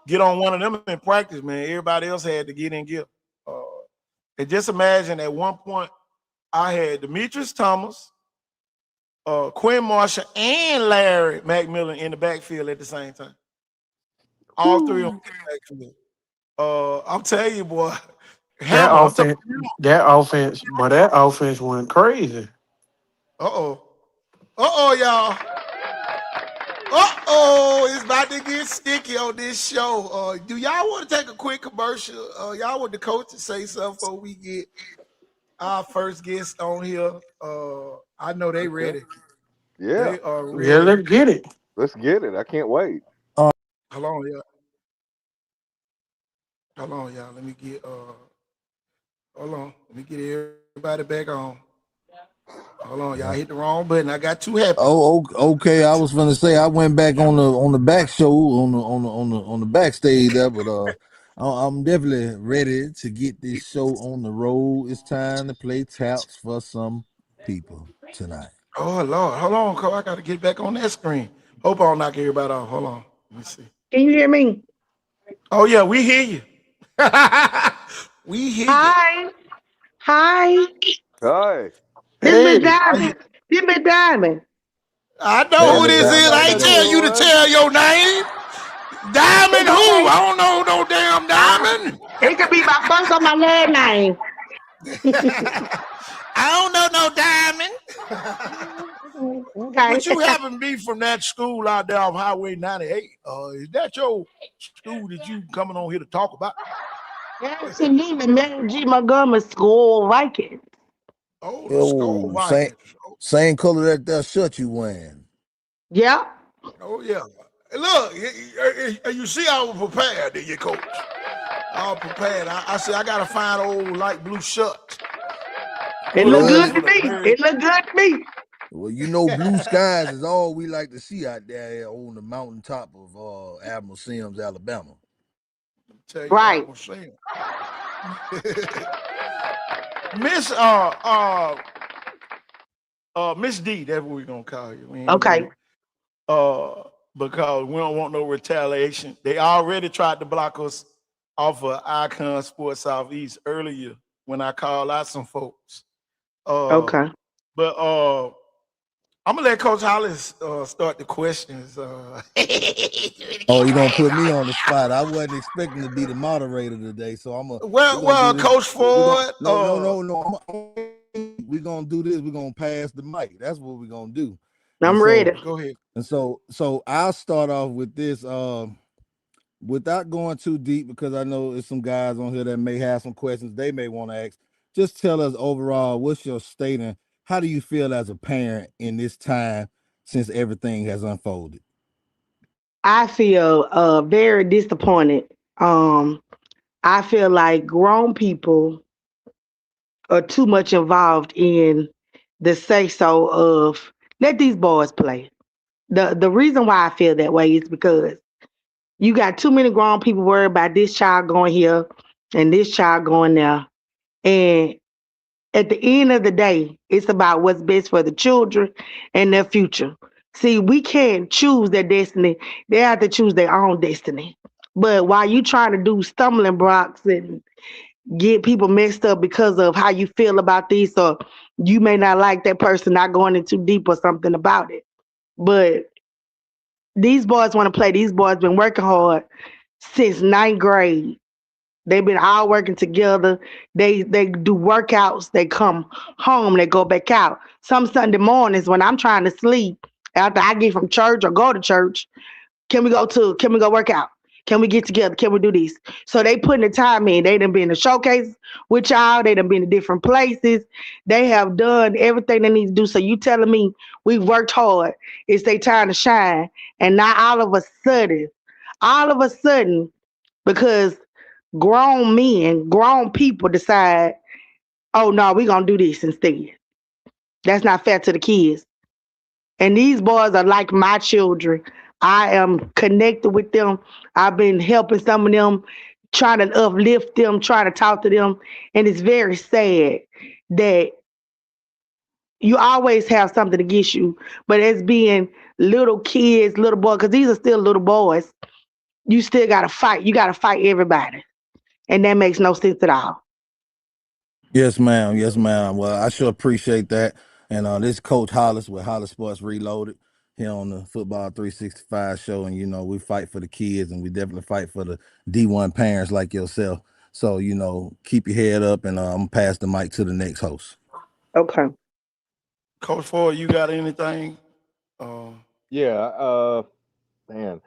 Speaker 4: get on one of them in practice, man. Everybody else had to get in gear. And just imagine at one point I had Demetrius Thomas, Quinn Marshall, and Larry McMillan in the backfield at the same time. All three of them in the backfield. I'm telling you, boy,
Speaker 13: That
Speaker 4: Hammer.
Speaker 13: offense, but that offense went crazy.
Speaker 4: Y'all. It's about to get sticky on this show. Do y'all want to take a quick commercial? Y'all want the coach to say something before we get our first guest on here? I know they ready.
Speaker 17: Yeah.
Speaker 4: They are ready.
Speaker 13: Yeah, let's get it.
Speaker 17: Let's get it. I can't wait.
Speaker 4: Hold on, y'all. Hold on, y'all. Let me get everybody back on. Hold on, y'all hit the wrong button. I got too happy.
Speaker 15: Oh, okay. I was gonna say I went back on the back show on the backstage there, but I'm definitely ready to get this show on the road. It's time to play taps for some people tonight.
Speaker 4: Oh Lord, hold on, Cole. I gotta get back on that screen. Hope I don't knock everybody off. Hold on. Let me see.
Speaker 18: Can you hear me?
Speaker 4: Oh yeah, we hear you. We hear
Speaker 18: you. Hi.
Speaker 17: Hi.
Speaker 18: This been Diamond. This been Diamond.
Speaker 4: I know who this is. I ain't tell you to tell your name. Diamond who? I don't know no damn Diamond.
Speaker 18: It could be my first or my last name.
Speaker 4: I don't know no Diamond.
Speaker 18: Okay.
Speaker 4: But you happen to be from that school out there on Highway 98. Is that your school that you coming on here to talk about?
Speaker 18: Absolutely, MG Montgomery School Vikings.
Speaker 4: Oh, the Skull Vikings.
Speaker 15: Same color that shirt you wearing.
Speaker 18: Yeah.
Speaker 4: Oh yeah. Look, you see, I was prepared, did you, Coach? I was prepared. I said I gotta find old light blue shirt.
Speaker 18: It look good to me. It look good to me.
Speaker 15: Well, you know, blue skies is all we like to see out there on the mountaintop of Admiral Sims, Alabama.
Speaker 4: Tell you,
Speaker 18: right.
Speaker 4: Miss D, that's what we're gonna call you.
Speaker 18: Okay.
Speaker 4: Because we don't want no retaliation. They already tried to block us off of Icon Sports Southeast earlier when I called out some folks.
Speaker 18: Okay.
Speaker 4: But I'm gonna let Coach Hollis start the questions.
Speaker 15: Oh, you gonna put me on the spot? I wasn't expecting to be the moderator today, so I'm a.
Speaker 4: Well, Coach Ford.
Speaker 15: No. We're gonna do this. We're gonna pass the mic. That's what we're gonna do.
Speaker 18: I'm ready.
Speaker 4: Go ahead.
Speaker 15: And so I'll start off with this. Without going too deep, because I know there's some guys on here that may have some questions they may want to ask. Just tell us overall, what's your state and how do you feel as a parent in this time since everything has unfolded?
Speaker 18: I feel very disappointed. I feel like grown people are too much involved in the say-so of let these boys play. The reason why I feel that way is because you got too many grown people worried about this child going here and this child going there. And at the end of the day, it's about what's best for the children and their future. See, we can't choose their destiny. They have to choose their own destiny. But while you trying to do stumbling blocks and get people messed up because of how you feel about this, or you may not like that person, not going in too deep or something about it. But these boys want to play. These boys been working hard since 9th grade. They've been all working together. They do workouts. They come home. They go back out. Some Sunday mornings when I'm trying to sleep after I get from church or go to church, can we go work out? Can we get together? Can we do this? So they putting the time in. They done been to showcase with y'all. They done been to different places. They have done everything they need to do. So you telling me we've worked hard. It's their time to shine. And now all of a sudden, because grown men, grown people decide, oh no, we're gonna do this instead. That's not fair to the kids. And these boys are like my children. I am connected with them. I've been helping some of them, trying to uplift them, trying to talk to them. And it's very sad that you always have something against you, but as being little kids, little boys, because these are still little boys, you still got to fight. You got to fight everybody. And that makes no sense at all.
Speaker 15: Yes, ma'am. Yes, ma'am. Well, I sure appreciate that. And this is Coach Hollis with Hollis Sports Reloaded here on the Football 365 show. And, we fight for the kids, and we definitely fight for the D1 parents like yourself. So, keep your head up, and I'm going to pass the mic to the next host.
Speaker 18: Okay.
Speaker 4: Coach Ford, you got anything?
Speaker 17: Yeah, man,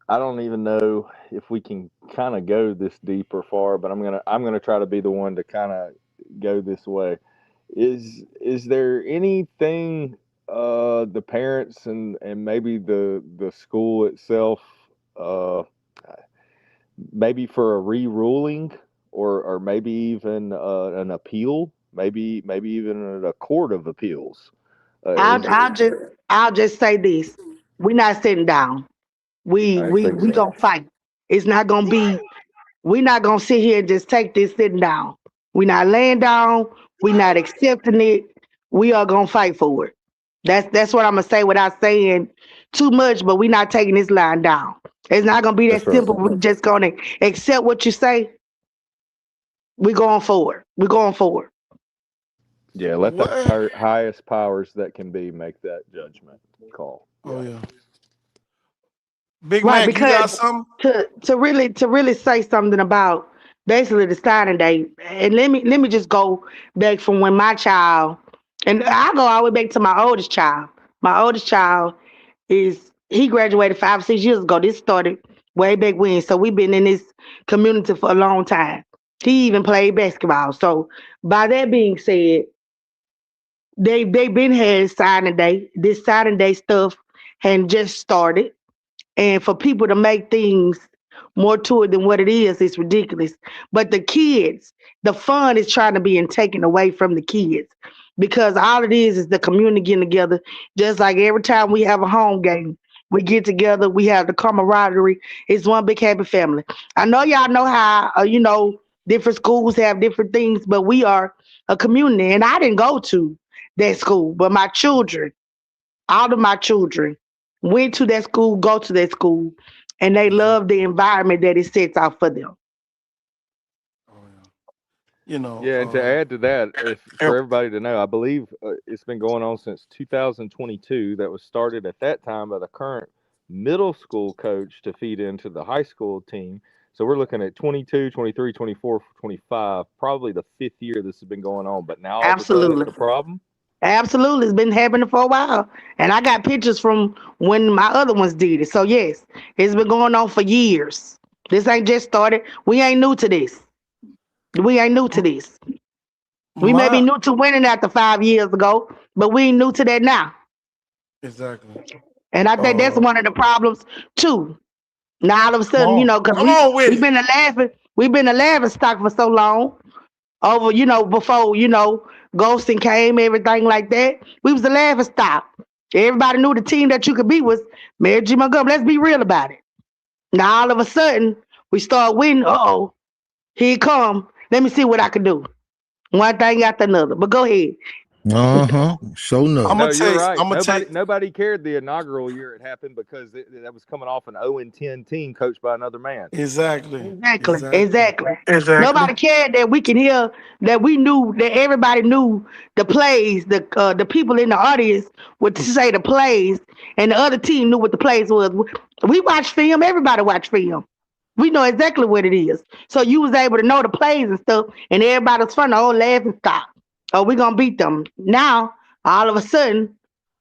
Speaker 17: I don't even know if we can kind of go this deep or far, but I'm gonna try to be the one to kind of go this way. Is there anything the parents and maybe the school itself maybe for a re-ruling or maybe even an appeal, maybe even a court of appeals?
Speaker 18: I'll just say this: we're not sitting down. We
Speaker 17: I didn't
Speaker 18: we
Speaker 17: think
Speaker 18: we
Speaker 17: so.
Speaker 18: gonna fight. It's not gonna be. We're not gonna sit here and just take this sitting down. We're not laying down. We're not accepting it. We are gonna fight for it. That's what I'm gonna say without saying too much. But we're not taking this line down. It's not gonna be that
Speaker 17: That's right.
Speaker 18: simple. We're just gonna accept what you say. We're going forward. We're going forward.
Speaker 17: Yeah, let the highest powers that can be make that judgment call.
Speaker 4: Oh yeah. Big
Speaker 18: Right,
Speaker 4: Mac, you got
Speaker 18: because
Speaker 4: something?
Speaker 18: to really say something about basically the signing day, and let me just go back from when my child, and I go all the way back to my oldest child. My oldest child he graduated 5 or 6 years ago. This started way back when, so we've been in this community for a long time. He even played basketball. So by that being said, they been had signing day. This signing day stuff had just started. And for people to make things more to it than what it is, it's ridiculous. But the kids, the fun is trying to be taken away from the kids because all it is the community getting together. Just like every time we have a home game, we get together, we have the camaraderie. It's one big happy family. I know y'all know how, different schools have different things, but we are a community. And I didn't go to that school, but my children, all of my children went to that school, go to that school, and they love the environment that it sets out for them.
Speaker 17: Yeah, and to add to that, for everybody to know, I believe it's been going on since 2022. That was started at that time by the current middle school coach to feed into the high school team. So we're looking at 22, 23, 24, 25, probably the 5th year this has been going on. But now all of a sudden
Speaker 18: Absolutely.
Speaker 17: it's a problem.
Speaker 18: Absolutely. It's been happening for a while. And I got pictures from when my other ones did it. So, yes, it's been going on for years. This ain't just started. We ain't new to this. We ain't new to this. We may be new to winning after 5 years ago, but we ain't new to that now.
Speaker 4: Exactly.
Speaker 18: And I think that's one of the problems, too. Now, all of a sudden, because we've been a laughing stock for so long. Over, before, ghosting came, everything like that. We was the laughing stock. Everybody knew the team that you could be was MG Montgomery. Let's be real about it. Now all of a sudden, we start winning. Uh-oh, here it come. Let me see what I can do. One thing after another. But go ahead.
Speaker 15: Show enough.
Speaker 17: No, you're right. Nobody cared the inaugural year it happened because that was coming off an 0-10 team coached by another man.
Speaker 4: Exactly.
Speaker 18: Nobody cared that we can hear that we knew that everybody knew the plays. The people in the audience would say the plays, and the other team knew what the plays was. We watch film. Everybody watch film. We know exactly what it is. So you was able to know the plays and stuff, and everybody was fun. Oh, laugh and stop. Oh, we're gonna beat them. Now, all of a sudden,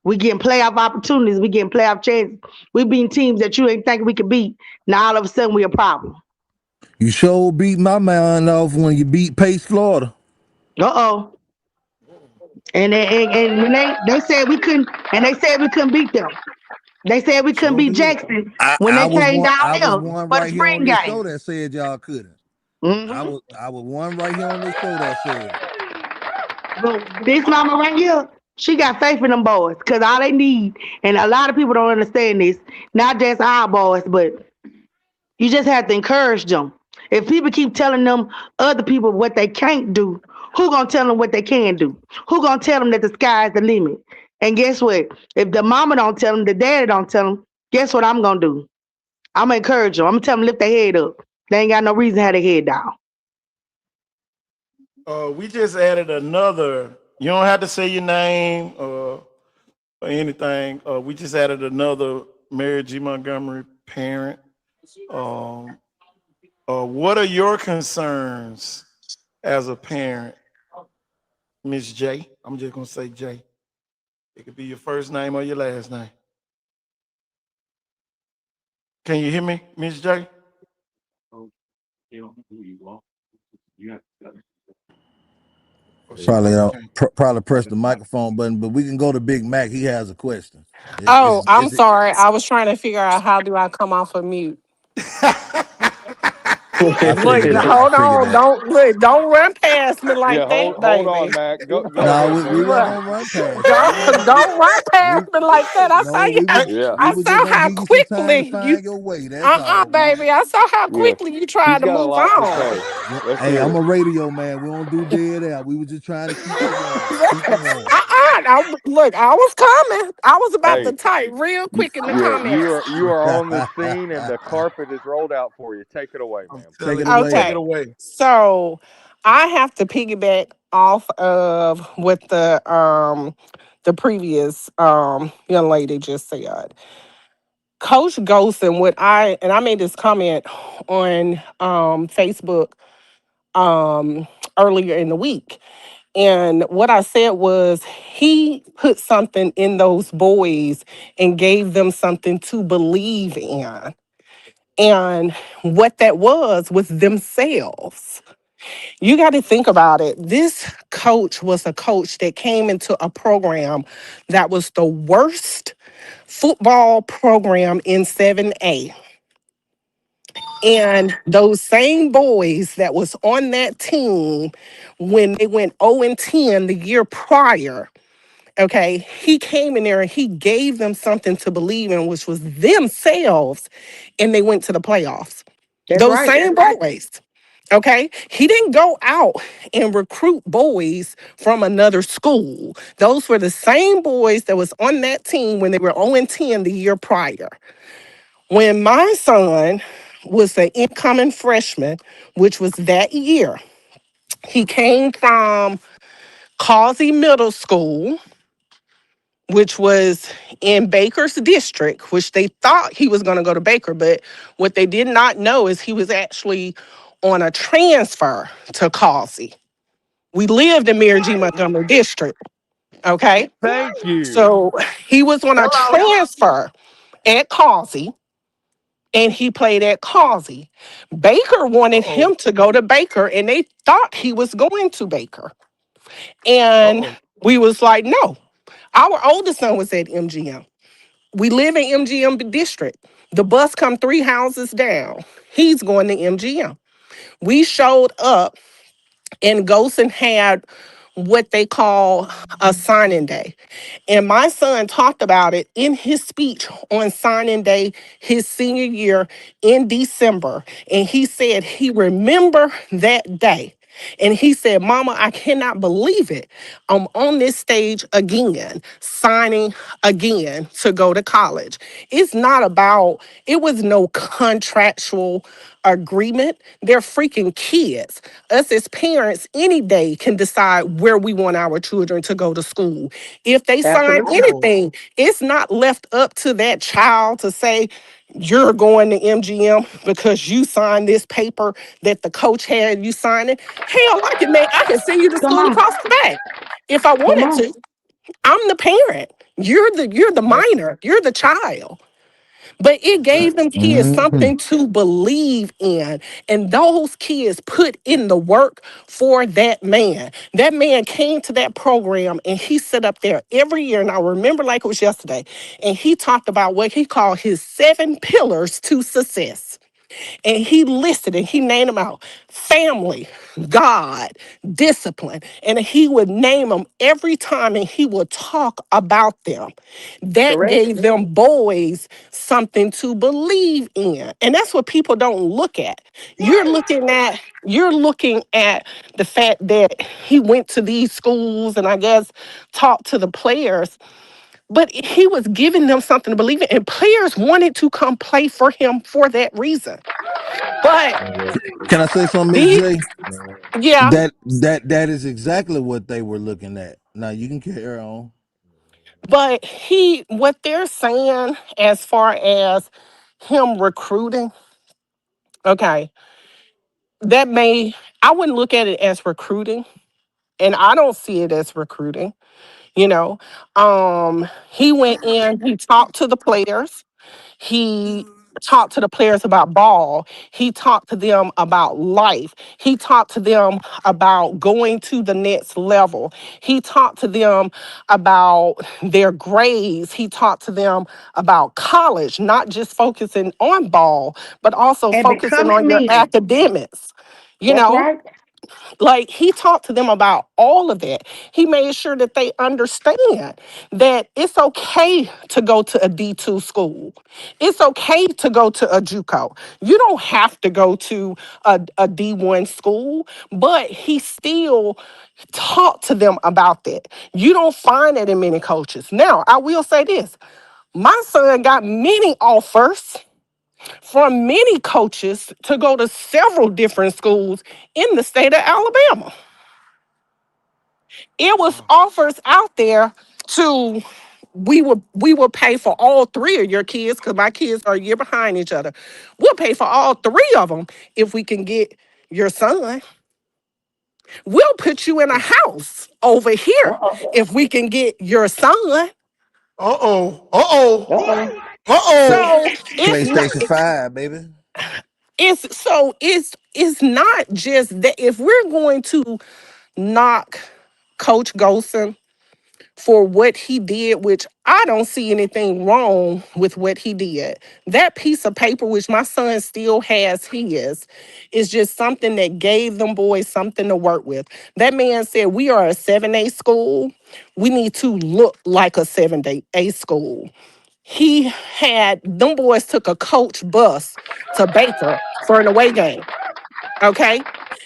Speaker 18: We getting playoff opportunities. We getting playoff chances. We beating teams that you ain't think we could beat. Now all of a sudden we a problem.
Speaker 15: You sure beat my man off when you beat Pace, Florida.
Speaker 18: Uh-oh. And when they said we couldn't, and they said we couldn't beat them. They said we couldn't
Speaker 15: Sure
Speaker 18: beat
Speaker 15: did.
Speaker 18: Jackson when
Speaker 15: I
Speaker 18: they
Speaker 15: was
Speaker 18: came
Speaker 15: one.
Speaker 18: down
Speaker 15: I was
Speaker 18: there
Speaker 15: one
Speaker 18: for the
Speaker 15: right here
Speaker 18: spring
Speaker 15: on this show
Speaker 18: game.
Speaker 15: that said y'all couldn't.
Speaker 18: Mm-hmm.
Speaker 15: I was one right here on this show that said it.
Speaker 18: But this mama right here, she got faith in them boys because all they need, and a lot of people don't understand this, not just our boys, but you just have to encourage them. If people keep telling them other people what they can't do, who gonna tell them what they can do? Who gonna tell them that the sky's the limit? And guess what? If the mama don't tell them, the daddy don't tell them, guess what I'm gonna do? I'm gonna encourage them. I'm gonna tell them lift their head up. They ain't got no reason to have their head down.
Speaker 4: We just added another. You don't have to say your name or anything. We just added another Mary G. Montgomery parent. What are your concerns as a parent, Miss J? I'm just gonna say J. It could be your first name or your last name. Can you hear me, Miss J?
Speaker 15: Probably press the microphone button, but we can go to Big Mac. He has a question.
Speaker 19: I'm sorry. I was trying to figure out how do I come off of mute. Look, hold on. Don't run past me like that,
Speaker 17: hold on,
Speaker 19: baby.
Speaker 17: Mac. Go
Speaker 15: No,
Speaker 17: ahead,
Speaker 15: we
Speaker 17: Mac.
Speaker 15: weren't gonna run past you.
Speaker 19: Don't run past me like that. I saw you.
Speaker 15: We
Speaker 19: I
Speaker 15: were just
Speaker 19: saw
Speaker 15: gonna
Speaker 19: how
Speaker 15: give you some time to
Speaker 19: quickly you.
Speaker 15: find your way. That's all.
Speaker 19: Baby. I saw how
Speaker 17: Yeah.
Speaker 19: quickly you tried
Speaker 17: He's
Speaker 19: to
Speaker 17: got a
Speaker 19: move
Speaker 17: lot to
Speaker 19: on.
Speaker 17: say. Let's
Speaker 15: Hey,
Speaker 17: hear
Speaker 15: I'm
Speaker 17: it.
Speaker 15: a radio man. We don't do dead air. We were just trying to keep it warm. Keep it warm.
Speaker 19: Look, I was coming. I was about to
Speaker 17: Hey,
Speaker 19: type real quick in the
Speaker 17: yeah,
Speaker 19: comments.
Speaker 17: you are on the scene, and the carpet is rolled out for you. Take it away, ma'am.
Speaker 15: Take it away.
Speaker 4: Take it away.
Speaker 19: So I have to piggyback off of what the previous young lady just said. Coach Golson, I made this comment on Facebook earlier in the week. And what I said was he put something in those boys and gave them something to believe in. And what that was themselves. You got to think about it. This coach was a coach that came into a program that was the worst football program in 7A. And those same boys that was on that team when they went 0-10 the year prior, okay, he came in there and he gave them something to believe in, which was themselves, and they went to the playoffs.
Speaker 18: That's
Speaker 19: Those
Speaker 18: right.
Speaker 19: same boys. Okay, he didn't go out and recruit boys from another school. Those were the same boys that was on that team when they were 0-10 the year prior. When my son was an incoming freshman, which was that year, he came from Causey Middle School, which was in Baker's district, which they thought he was going to go to Baker, but what they did not know is he was actually on a transfer to Causey. We lived in Mary G. Montgomery district, okay?
Speaker 17: Thank you.
Speaker 19: So he was on a transfer at Causey, and he played at Causey. Baker wanted him to go to Baker, and they thought he was going to Baker. And we was like, no. Our oldest son was at MGM. We live in MGM district. The bus come 3 houses down. He's going to MGM. We showed up, and Golson had what they call a signing day. And my son talked about it in his speech on signing day his senior year in December. And he said he remembered that day. And he said, Mama, I cannot believe it. I'm on this stage again, signing again to go to college. It's not about, it was no contractual agreement. They're freaking kids. Us as parents, any day can decide where we want our children to go to school. If they sign anything, it's not left up to that child to say, you're going to MGM because you signed this paper that the coach had you signing. Hell, I can send you to
Speaker 18: Come
Speaker 19: school
Speaker 18: on.
Speaker 19: across the back if I
Speaker 18: Come
Speaker 19: wanted
Speaker 18: on.
Speaker 19: to. I'm the parent. You're the minor, you're the child. But it gave them kids
Speaker 15: Mhm.
Speaker 19: something to believe in. And those kids put in the work for that man. That man came to that program and he sat up there every year. And I remember like it was yesterday. And he talked about what he called his 7 pillars to success. And he listed and he named them out: family, God, discipline. And he would name them every time and he would talk about them. That
Speaker 18: Correct.
Speaker 19: gave them boys something to believe in. And that's what people don't look at. You're looking at the fact that he went to these schools and I guess talked to the players, but he was giving them something to believe in. And players wanted to come play for him for that reason. But
Speaker 15: Can I say something, Miss
Speaker 19: these,
Speaker 15: J?
Speaker 19: yeah,
Speaker 15: That is exactly what they were looking at. Now you can carry on.
Speaker 19: but what they're saying as far as him recruiting, okay, I wouldn't look at it as recruiting, and I don't see it as recruiting, you know. He went in, he talked to the players. He talked to the players about ball. He talked to them about life. He talked to them about going to the next level. He talked to them about their grades. He talked to them about college, not just focusing on ball, but also
Speaker 18: And
Speaker 19: focusing on
Speaker 18: becoming
Speaker 19: your
Speaker 18: men.
Speaker 19: academics. You
Speaker 18: That's
Speaker 19: know,
Speaker 18: right.
Speaker 19: like he talked to them about all of that. He made sure that they understand that it's okay to go to a D2 school. It's okay to go to a JUCO. You don't have to go to a D1 school, but he still talked to them about that. You don't find that in many coaches. Now, I will say this. My son got many offers from many coaches to go to several different schools in the state of Alabama. It was offers out there to we will pay for all 3 of your kids because my kids are a year behind each other. We'll pay for all 3 of them if we can get your son. We'll put you in a house over here if we can get your son.
Speaker 4: Uh-oh. Uh-oh.
Speaker 18: Uh-oh.
Speaker 19: So it's not.
Speaker 15: PlayStation 5, baby.
Speaker 19: It's not just that. If we're going to knock Coach Golson for what he did, which I don't see anything wrong with what he did. That piece of paper, which my son still has his, is just something that gave them boys something to work with. That man said, we are a 7A school. We need to look like a 7A school. He had, them boys took a coach bus to Baker for an away game. Okay.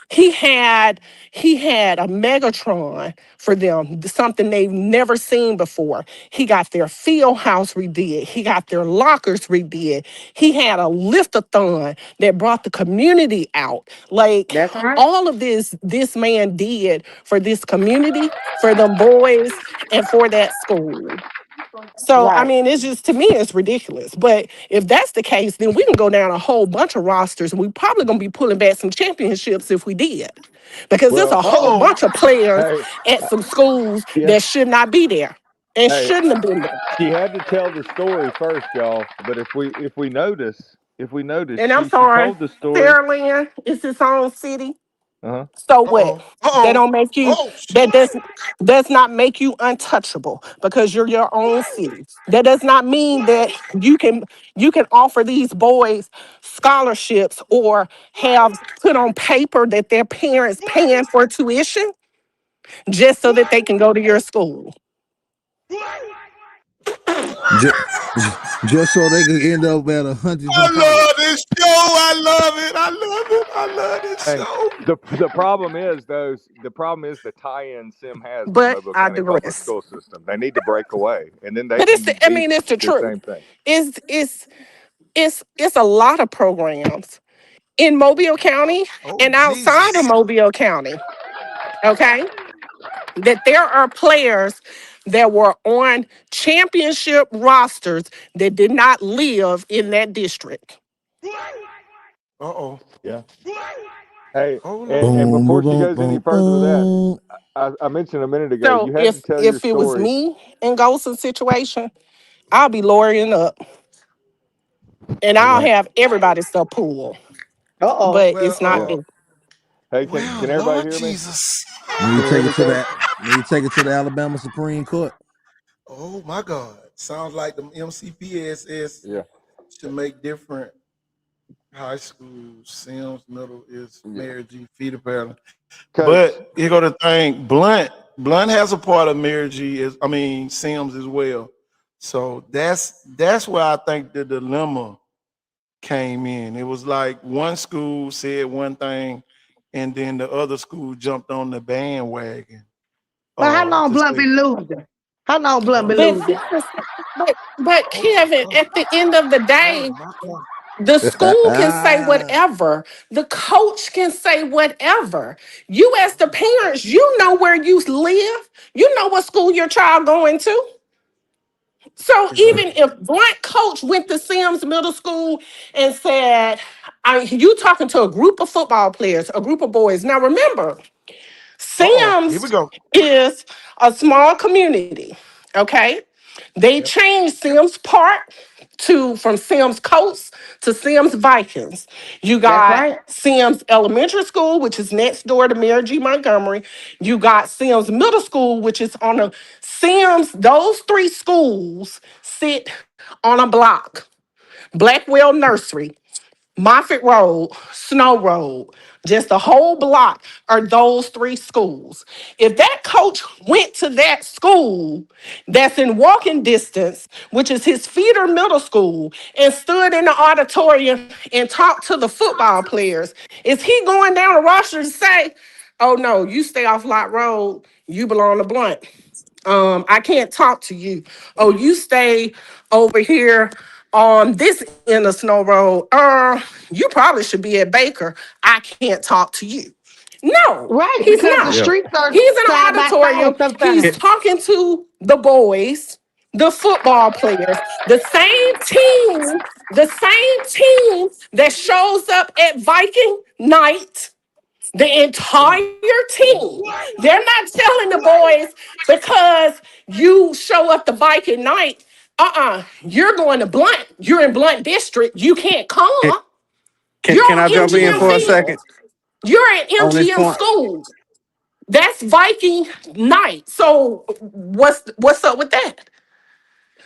Speaker 19: He had a Megatron for them, something they've never seen before. He got their field house redid. He got their lockers redid. He had a lift-a-thon that brought the community out. Like
Speaker 18: That's right.
Speaker 19: all of this man did for this community, for them boys, and for that school. So, I
Speaker 18: Right.
Speaker 19: mean, it's just, to me, it's ridiculous. But if that's the case, then we can go down a whole bunch of rosters and we probably going to be pulling back some championships if we did. Because there's
Speaker 17: Well,
Speaker 19: a whole bunch of players
Speaker 17: hey,
Speaker 19: at some schools
Speaker 17: yeah,
Speaker 19: that should not be there and
Speaker 17: hey,
Speaker 19: shouldn't have been there.
Speaker 17: she had to tell the story first, y'all. But if we notice,
Speaker 19: And I'm
Speaker 17: she
Speaker 19: sorry,
Speaker 17: told the story.
Speaker 19: Pearland is its own city.
Speaker 17: Uh-huh.
Speaker 19: So what?
Speaker 4: Uh-oh.
Speaker 19: That
Speaker 4: Uh-oh.
Speaker 19: don't make you
Speaker 4: Oh,
Speaker 19: that does not make you untouchable because you're your own city. That does not mean that you can offer these boys scholarships or have put on paper that their parents paying for tuition just so that they can go to your school.
Speaker 15: Just, just so they could end up at a
Speaker 4: I
Speaker 15: Huntington College.
Speaker 4: love this show. I love it. I love it. I love this
Speaker 17: Hey,
Speaker 4: show.
Speaker 17: the problem is the tie-in Sim has with
Speaker 19: But
Speaker 17: Mobile
Speaker 19: I
Speaker 17: County Public
Speaker 19: digress.
Speaker 17: School System. They need to break away, and then they
Speaker 19: But
Speaker 17: can be
Speaker 19: it's the
Speaker 17: the
Speaker 19: truth.
Speaker 17: same thing.
Speaker 19: It's a lot of programs in Mobile County
Speaker 4: Oh,
Speaker 19: and outside of
Speaker 4: Jesus.
Speaker 19: Mobile County. Okay, that there are players that were on championship rosters that did not live in that district.
Speaker 4: Uh-oh.
Speaker 17: Yeah. Hey,
Speaker 4: Hold
Speaker 17: and
Speaker 4: on.
Speaker 15: Boom,
Speaker 17: before
Speaker 15: boom,
Speaker 17: she
Speaker 15: boom,
Speaker 17: goes any
Speaker 15: boom,
Speaker 17: further with that,
Speaker 15: boom.
Speaker 17: I mentioned a minute ago,
Speaker 19: So
Speaker 17: you had to
Speaker 19: if
Speaker 17: tell your
Speaker 19: if it was
Speaker 17: story.
Speaker 19: me in Golson's situation, I'll be lawyering up and
Speaker 15: All
Speaker 19: I'll
Speaker 15: right.
Speaker 19: have everybody stuff pulled.
Speaker 18: Uh-oh.
Speaker 19: But
Speaker 4: Well,
Speaker 19: it's not
Speaker 17: Yeah.
Speaker 19: me.
Speaker 17: Hey,
Speaker 4: well,
Speaker 17: can everybody
Speaker 4: Lord
Speaker 17: hear me?
Speaker 4: Jesus.
Speaker 15: When you
Speaker 17: Can you hear
Speaker 15: take
Speaker 17: me,
Speaker 15: it to
Speaker 17: Coach?
Speaker 15: that, when you take it to the Alabama Supreme Court.
Speaker 4: Oh my God. Sounds like the MCPSS
Speaker 17: Yeah.
Speaker 4: should make different high schools. Sims Middle is
Speaker 17: Yeah.
Speaker 4: Mary G. Feeder Parent.
Speaker 17: Coach.
Speaker 4: But you go to think Blunt has a part of Mary G. Sims as well. So that's where I think the dilemma came in. It was like one school said one thing, and then the other school jumped on the bandwagon.
Speaker 18: But how long
Speaker 4: To
Speaker 18: Blunt
Speaker 4: say,
Speaker 18: been losing? How long Blunt been
Speaker 19: But
Speaker 18: losing?
Speaker 19: that was but
Speaker 4: oh my
Speaker 19: Kevin,
Speaker 4: God,
Speaker 19: at the end of the
Speaker 4: oh
Speaker 19: day,
Speaker 4: my God.
Speaker 19: the school can say whatever. The coach can say whatever. You as the parents, you know where you live. You know what school your child going to. So even
Speaker 4: Exactly.
Speaker 19: if Blunt coach went to Sims Middle School and said, you talking to a group of football players, a group of boys. Now remember,
Speaker 4: Here we
Speaker 19: Sims
Speaker 4: go.
Speaker 19: is a small community. Okay. They
Speaker 4: Yep.
Speaker 19: changed Sims Park to from Sims Coast to Sims Vikings. You
Speaker 18: That's
Speaker 19: got
Speaker 18: right.
Speaker 19: Sims Elementary School, which is next door to Mary G. Montgomery. You got Sims Middle School, which is on a Sims, those three schools sit on a block. Blackwell Nursery, Moffett Road, Snow Road, just the whole block are those three schools. If that coach went to that school that's in walking distance, which is his feeder middle school, and stood in the auditorium and talked to the football players, is he going down the roster to say, oh no, you stay off Lot Road, you belong to Blunt? I can't talk to you. Oh, you stay over here on this end of Snow Road. You probably should be at Baker. I can't talk to you. No,
Speaker 18: Right,
Speaker 19: he's
Speaker 18: because the
Speaker 19: not.
Speaker 5: Yeah.
Speaker 18: streets are
Speaker 19: He's in the
Speaker 18: side by side
Speaker 19: auditorium. He's
Speaker 18: sometimes.
Speaker 19: talking to the boys, the football players, the same team that shows up at Viking night, the entire team. They're not telling the boys because you show up to bike at night. You're going to Blunt. You're in Blunt District. You can't
Speaker 5: Can,
Speaker 19: come.
Speaker 5: can
Speaker 19: You're
Speaker 5: can
Speaker 19: on
Speaker 5: I jump in
Speaker 19: MGM
Speaker 5: for a
Speaker 19: field.
Speaker 5: second
Speaker 19: You're at
Speaker 5: on this
Speaker 19: MGM
Speaker 5: point?
Speaker 19: school. That's Viking night. So what's up with that?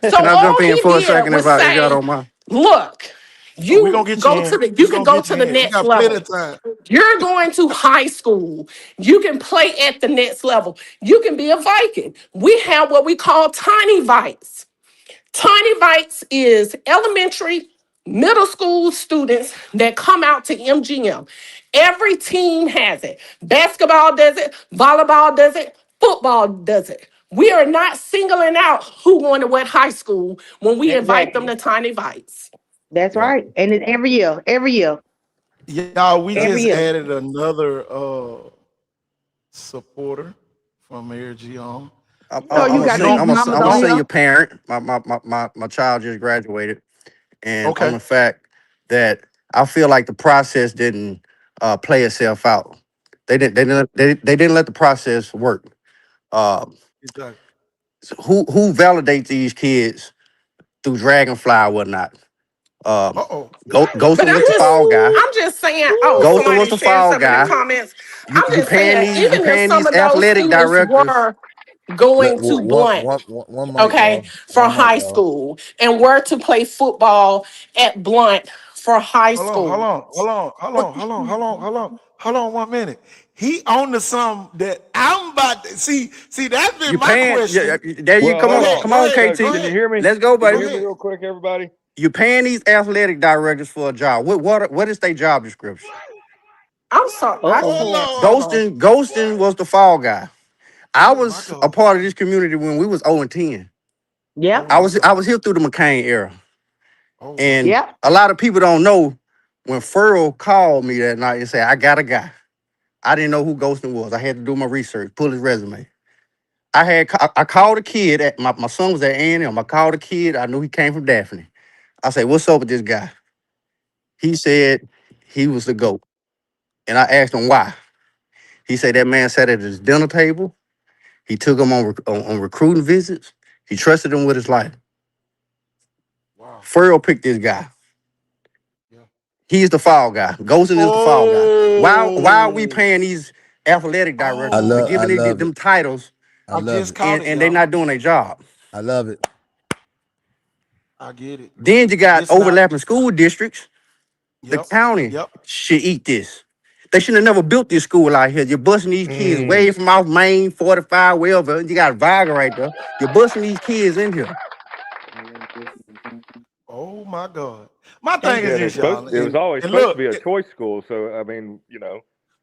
Speaker 19: So
Speaker 5: Can I jump
Speaker 19: all
Speaker 5: in
Speaker 19: he
Speaker 5: for a
Speaker 19: did
Speaker 5: second
Speaker 19: was
Speaker 5: if y'all
Speaker 19: say,
Speaker 5: don't mind?
Speaker 19: look,
Speaker 4: Oh, we're gonna get you in.
Speaker 19: you
Speaker 4: We're
Speaker 19: can
Speaker 4: gonna
Speaker 19: go
Speaker 4: get
Speaker 19: to
Speaker 4: you
Speaker 19: the
Speaker 4: in. We
Speaker 19: next
Speaker 4: got plenty
Speaker 19: level.
Speaker 4: of time.
Speaker 19: You're going to high school. You can play at the next level. You can be a Viking. We have what we call tiny Vikes. Tiny Vikes is elementary, middle school students that come out to MGM. Every team has it. Basketball does it, volleyball does it, football does it. We are not singling out who going to what high school when we invite them
Speaker 18: Exactly.
Speaker 19: to Tiny Vikes.
Speaker 18: That's
Speaker 15: Yeah.
Speaker 18: right. And it's every year,
Speaker 4: Y'all, we
Speaker 18: every
Speaker 4: just
Speaker 18: year.
Speaker 4: added another supporter from Mary G on.
Speaker 5: I'm,
Speaker 18: So
Speaker 5: I'm
Speaker 18: you
Speaker 5: a
Speaker 18: got
Speaker 4: You
Speaker 5: sing,
Speaker 18: these
Speaker 4: don't
Speaker 18: mamas
Speaker 5: I'm a
Speaker 18: on
Speaker 4: don't
Speaker 5: senior
Speaker 18: here.
Speaker 5: parent. My child just graduated, and on
Speaker 4: okay.
Speaker 5: the fact that I feel like the process didn't play itself out. They didn't let the process work. Um,
Speaker 4: Exactly.
Speaker 5: so who validates these kids through Dragonfly or whatnot? Um,
Speaker 4: Uh-oh.
Speaker 19: But
Speaker 5: Ghostin was the fall guy.
Speaker 19: I'm just saying, oh,
Speaker 5: Ghostin was
Speaker 19: somebody
Speaker 5: the
Speaker 19: said
Speaker 5: fall
Speaker 19: something in the
Speaker 5: guy.
Speaker 19: comments.
Speaker 5: You
Speaker 19: I'm
Speaker 5: you
Speaker 19: just
Speaker 5: paying
Speaker 19: saying,
Speaker 5: these you
Speaker 19: even if
Speaker 5: paying
Speaker 19: some
Speaker 5: these
Speaker 19: of those
Speaker 5: athletic
Speaker 19: students
Speaker 5: directors.
Speaker 19: were going to
Speaker 15: One,
Speaker 19: Blunt,
Speaker 15: one, one mic,
Speaker 19: okay,
Speaker 15: y'all.
Speaker 19: for
Speaker 15: One mic,
Speaker 19: high
Speaker 15: y'all.
Speaker 19: school and were to play football at Blunt for high
Speaker 4: Hold on, hold
Speaker 19: school.
Speaker 4: on, hold on, hold on, hold on, hold on, hold on, hold on 1 minute. He on to something that I'm about to see. See, that's been
Speaker 5: You
Speaker 4: my
Speaker 5: paying
Speaker 4: question.
Speaker 5: there you
Speaker 17: Well,
Speaker 5: come
Speaker 4: Go
Speaker 5: on
Speaker 4: ahead,
Speaker 5: come
Speaker 4: go
Speaker 5: on
Speaker 4: ahead,
Speaker 5: KT.
Speaker 4: go
Speaker 17: Can you
Speaker 4: ahead,
Speaker 17: hear me?
Speaker 5: Let's go,
Speaker 17: Can you
Speaker 4: go
Speaker 5: baby.
Speaker 17: hear me
Speaker 4: ahead.
Speaker 17: real quick, everybody?
Speaker 5: You paying these athletic directors for a job. What is their job description?
Speaker 19: I'm sorry, I
Speaker 18: Uh-oh.
Speaker 19: can't.
Speaker 4: Oh
Speaker 19: Hold on.
Speaker 5: Ghostin was the fall guy. I
Speaker 4: Lord. Oh my
Speaker 5: was a
Speaker 4: God.
Speaker 5: part of this community when we was 0 and 10.
Speaker 4: Oh
Speaker 18: Yep.
Speaker 4: my
Speaker 5: I
Speaker 4: God.
Speaker 5: was here through the McCain era.
Speaker 4: Oh my
Speaker 5: And
Speaker 4: God.
Speaker 18: Yep.
Speaker 5: a lot of people don't know when Furl called me that night and said, I got a guy. I didn't know who Ghostin was. I had to do my research, pull his resume. I called a kid at my son was at A&M. I called a kid. I knew he came from Daphne. I said, what's up with this guy? He said he was the GOAT. And I asked him why. He said that man sat at his dinner table. He took him on recruiting visits. He trusted him with his life.
Speaker 4: Wow.
Speaker 5: Furl picked this guy. He's the foul guy. Golson is the foul guy. Why are we paying these athletic directors and
Speaker 15: I
Speaker 5: giving
Speaker 15: love it.
Speaker 5: them titles
Speaker 15: I love it.
Speaker 5: and they're not doing their job?
Speaker 15: I love it.
Speaker 4: I get it.
Speaker 5: Then you got
Speaker 4: This not.
Speaker 5: overlapping school districts. The
Speaker 4: Yep.
Speaker 5: county
Speaker 4: Yep.
Speaker 5: should eat this. They should have never built this school out here. You're busting these kids way from off Main, 45, wherever. You got Viger right there. You're busting these kids in here.
Speaker 4: Oh my God. My thing
Speaker 17: Yeah,
Speaker 4: is
Speaker 17: and
Speaker 4: this, y'all.
Speaker 17: it was always
Speaker 4: And
Speaker 17: supposed
Speaker 4: look,
Speaker 17: to be a choice school. So I mean,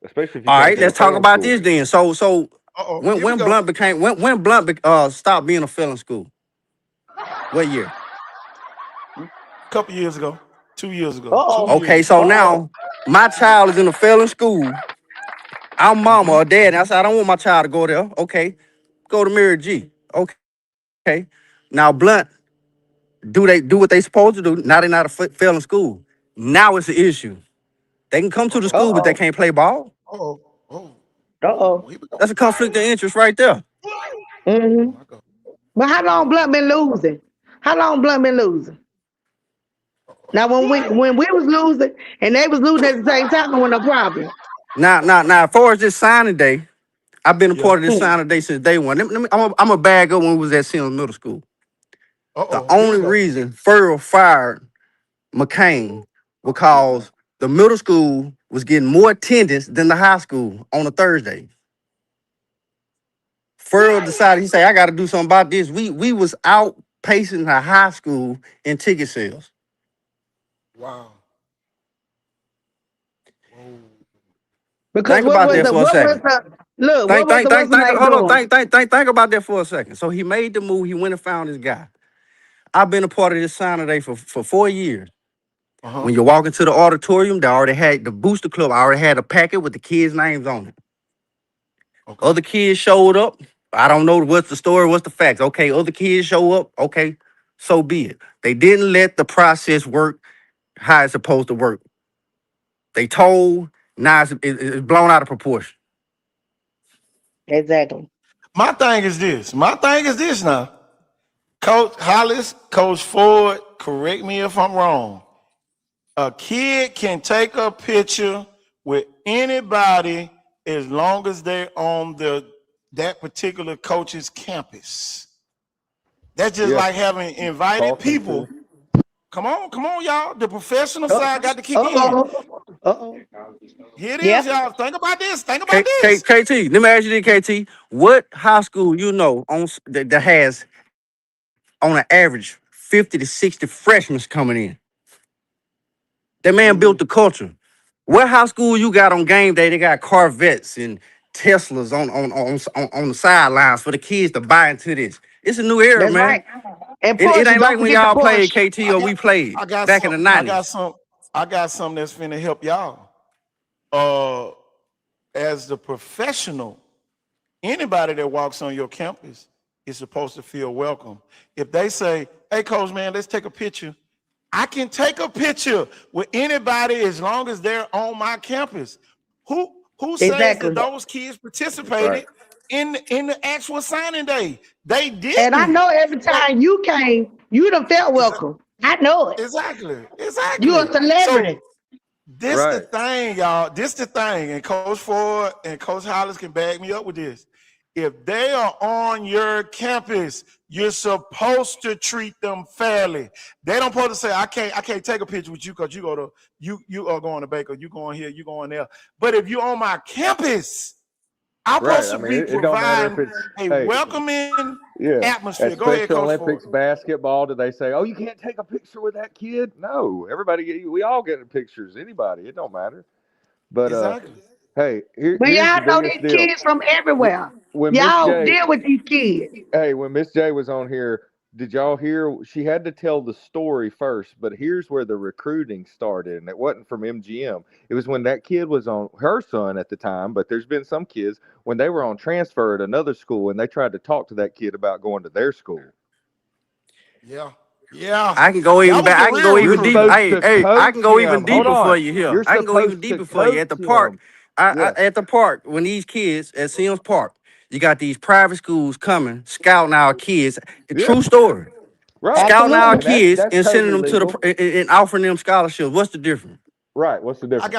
Speaker 17: especially if you
Speaker 5: All
Speaker 17: trying
Speaker 5: right,
Speaker 17: to get a
Speaker 5: let's talk
Speaker 17: felon
Speaker 5: about
Speaker 17: school.
Speaker 5: this then. So
Speaker 4: here we
Speaker 5: when
Speaker 4: go.
Speaker 5: Blunt became when Blunt stopped being a felon school? What year?
Speaker 4: A couple years ago. 2 years ago.
Speaker 18: Uh-oh.
Speaker 4: 2 years
Speaker 5: Okay,
Speaker 4: ago.
Speaker 5: so now my child is in a felon school. I'm mama or dad, and I said I don't want my child to go there. Okay, go to Mary G. Okay. Now Blunt, do what they supposed to do? Now they're not a felon school. Now it's an issue. They can come to the school, but they
Speaker 18: Uh-oh.
Speaker 5: can't play ball.
Speaker 4: Oh, oh,
Speaker 18: Uh-oh.
Speaker 4: here we go.
Speaker 5: That's a conflict of interest right there.
Speaker 18: Mm-hmm. But how long Blunt been losing? How long Blunt been losing? Now when we was losing and they was losing at the same time, it wasn't no problem.
Speaker 5: Now, as far as this signing day, I've been a
Speaker 4: Yeah.
Speaker 5: part of this signing day since day one. I'm a bag up when we was at Sims Middle School. The
Speaker 4: Uh-oh. Here we
Speaker 5: only
Speaker 4: go.
Speaker 5: reason Furl fired McCain because the middle school was getting more attendance than the high school on a Thursday. Furl decided, he said, I got to do something about this. We was outpacing the high school in ticket sales.
Speaker 4: Wow.
Speaker 18: Because
Speaker 5: Think about that for a
Speaker 18: what was
Speaker 5: second.
Speaker 18: the look, what was the what's the name
Speaker 5: Hold on.
Speaker 18: doing?
Speaker 5: Think about that for a second. So he made the move. He went and found this guy. I've been a part of this signing day for 4 years.
Speaker 4: Uh-huh.
Speaker 5: When you walk into the auditorium, they already had the booster club. I already had a packet with the kids' names on it.
Speaker 4: Okay.
Speaker 5: Other kids showed up. I don't know what's the story, what's the facts. Okay, other kids show up. Okay, so be it. They didn't let the process work how it's supposed to work. They told, now it's blown out of proportion.
Speaker 18: Exactly.
Speaker 4: My thing is this. Now. Coach Hollis, Coach Ford, correct me if I'm wrong. A kid can take a picture with anybody as long as they're on that particular coach's campus. That's just like having invited people. Come on, y'all. The professional side got to kick in.
Speaker 18: Uh-oh.
Speaker 4: Here it is, y'all. Think about this.
Speaker 5: KT, let me ask you this, KT. What high school you know that has, on an average, 50 to 60 freshmen coming in? That man built the culture. What high school you got on game day? They got Corvettes and Teslas on the sidelines for the kids to buy into this. It's a new era,
Speaker 18: That's
Speaker 5: man.
Speaker 18: right. And
Speaker 5: It
Speaker 18: Porsche,
Speaker 5: ain't
Speaker 18: don't
Speaker 5: like when
Speaker 18: forget the
Speaker 5: y'all played
Speaker 18: Porsche.
Speaker 5: KT or we played
Speaker 4: I got
Speaker 5: back in the 90s.
Speaker 4: I got something that's finna help y'all. As the professional, anybody that walks on your campus is supposed to feel welcome. If they say, hey, coach, man, let's take a picture. I can take a picture with anybody as long as they're on my campus. Who says
Speaker 18: Exactly.
Speaker 4: that those kids participated in the actual signing day? They didn't.
Speaker 18: And I know every time you came, you done felt welcome. I know it.
Speaker 4: Exactly.
Speaker 18: You a celebrity.
Speaker 4: So this the thing, y'all. This the thing, and Coach Ford and Coach Hollis can back me up with this. If they are on your campus, you're supposed to treat them fairly. They don't supposed to say, I can't take a picture with you because you are going to Baker, you going here, you going there. But if you're on my campus, I'm supposed to be providing a welcoming atmosphere.
Speaker 17: At
Speaker 4: Go ahead,
Speaker 17: Special
Speaker 4: Coach
Speaker 17: Olympics
Speaker 4: Ford.
Speaker 17: basketball, do they say, "Oh, you can't take a picture with that kid"? No, everybody, we all get pictures. Anybody, it don't matter. But
Speaker 4: Exactly.
Speaker 17: hey,
Speaker 18: But
Speaker 17: here's the
Speaker 18: y'all know
Speaker 17: biggest
Speaker 18: these
Speaker 17: deal.
Speaker 18: kids from everywhere.
Speaker 17: When Miss
Speaker 18: Y'all
Speaker 17: J,
Speaker 18: deal with these kids.
Speaker 17: hey, when Miss J was on here, did y'all hear? She had to tell the story first, but here's where the recruiting started, and it wasn't from MGM. It was when that kid was on her son at the time, but there's been some kids when they were on transfer at another school, and they tried to talk to that kid about going to their school.
Speaker 4: Yeah.
Speaker 1: Yeah.
Speaker 5: I can go even
Speaker 1: That was
Speaker 5: back.
Speaker 1: the
Speaker 5: I can go
Speaker 1: real
Speaker 17: You're
Speaker 5: even
Speaker 1: recruit.
Speaker 5: deeper.
Speaker 17: supposed
Speaker 5: Hey,
Speaker 17: to
Speaker 5: hey, I can
Speaker 17: coach
Speaker 5: go even
Speaker 17: him. Hold
Speaker 5: deeper for
Speaker 17: on.
Speaker 5: you here.
Speaker 17: You're
Speaker 5: I can go even
Speaker 17: supposed to
Speaker 5: deeper for you.
Speaker 17: coach
Speaker 5: At the park,
Speaker 17: him.
Speaker 5: I
Speaker 17: Yeah.
Speaker 5: at the park, when these kids at Sims Park, you got these private schools coming, scouting our kids.
Speaker 17: Yeah.
Speaker 5: True story.
Speaker 17: Right.
Speaker 5: Scouting our
Speaker 18: Absolutely.
Speaker 17: And
Speaker 5: kids
Speaker 17: that's
Speaker 5: and sending
Speaker 17: totally
Speaker 5: them to
Speaker 17: legal.
Speaker 5: and offering them scholarships. What's the difference?
Speaker 17: Right. What's the
Speaker 4: I
Speaker 17: difference?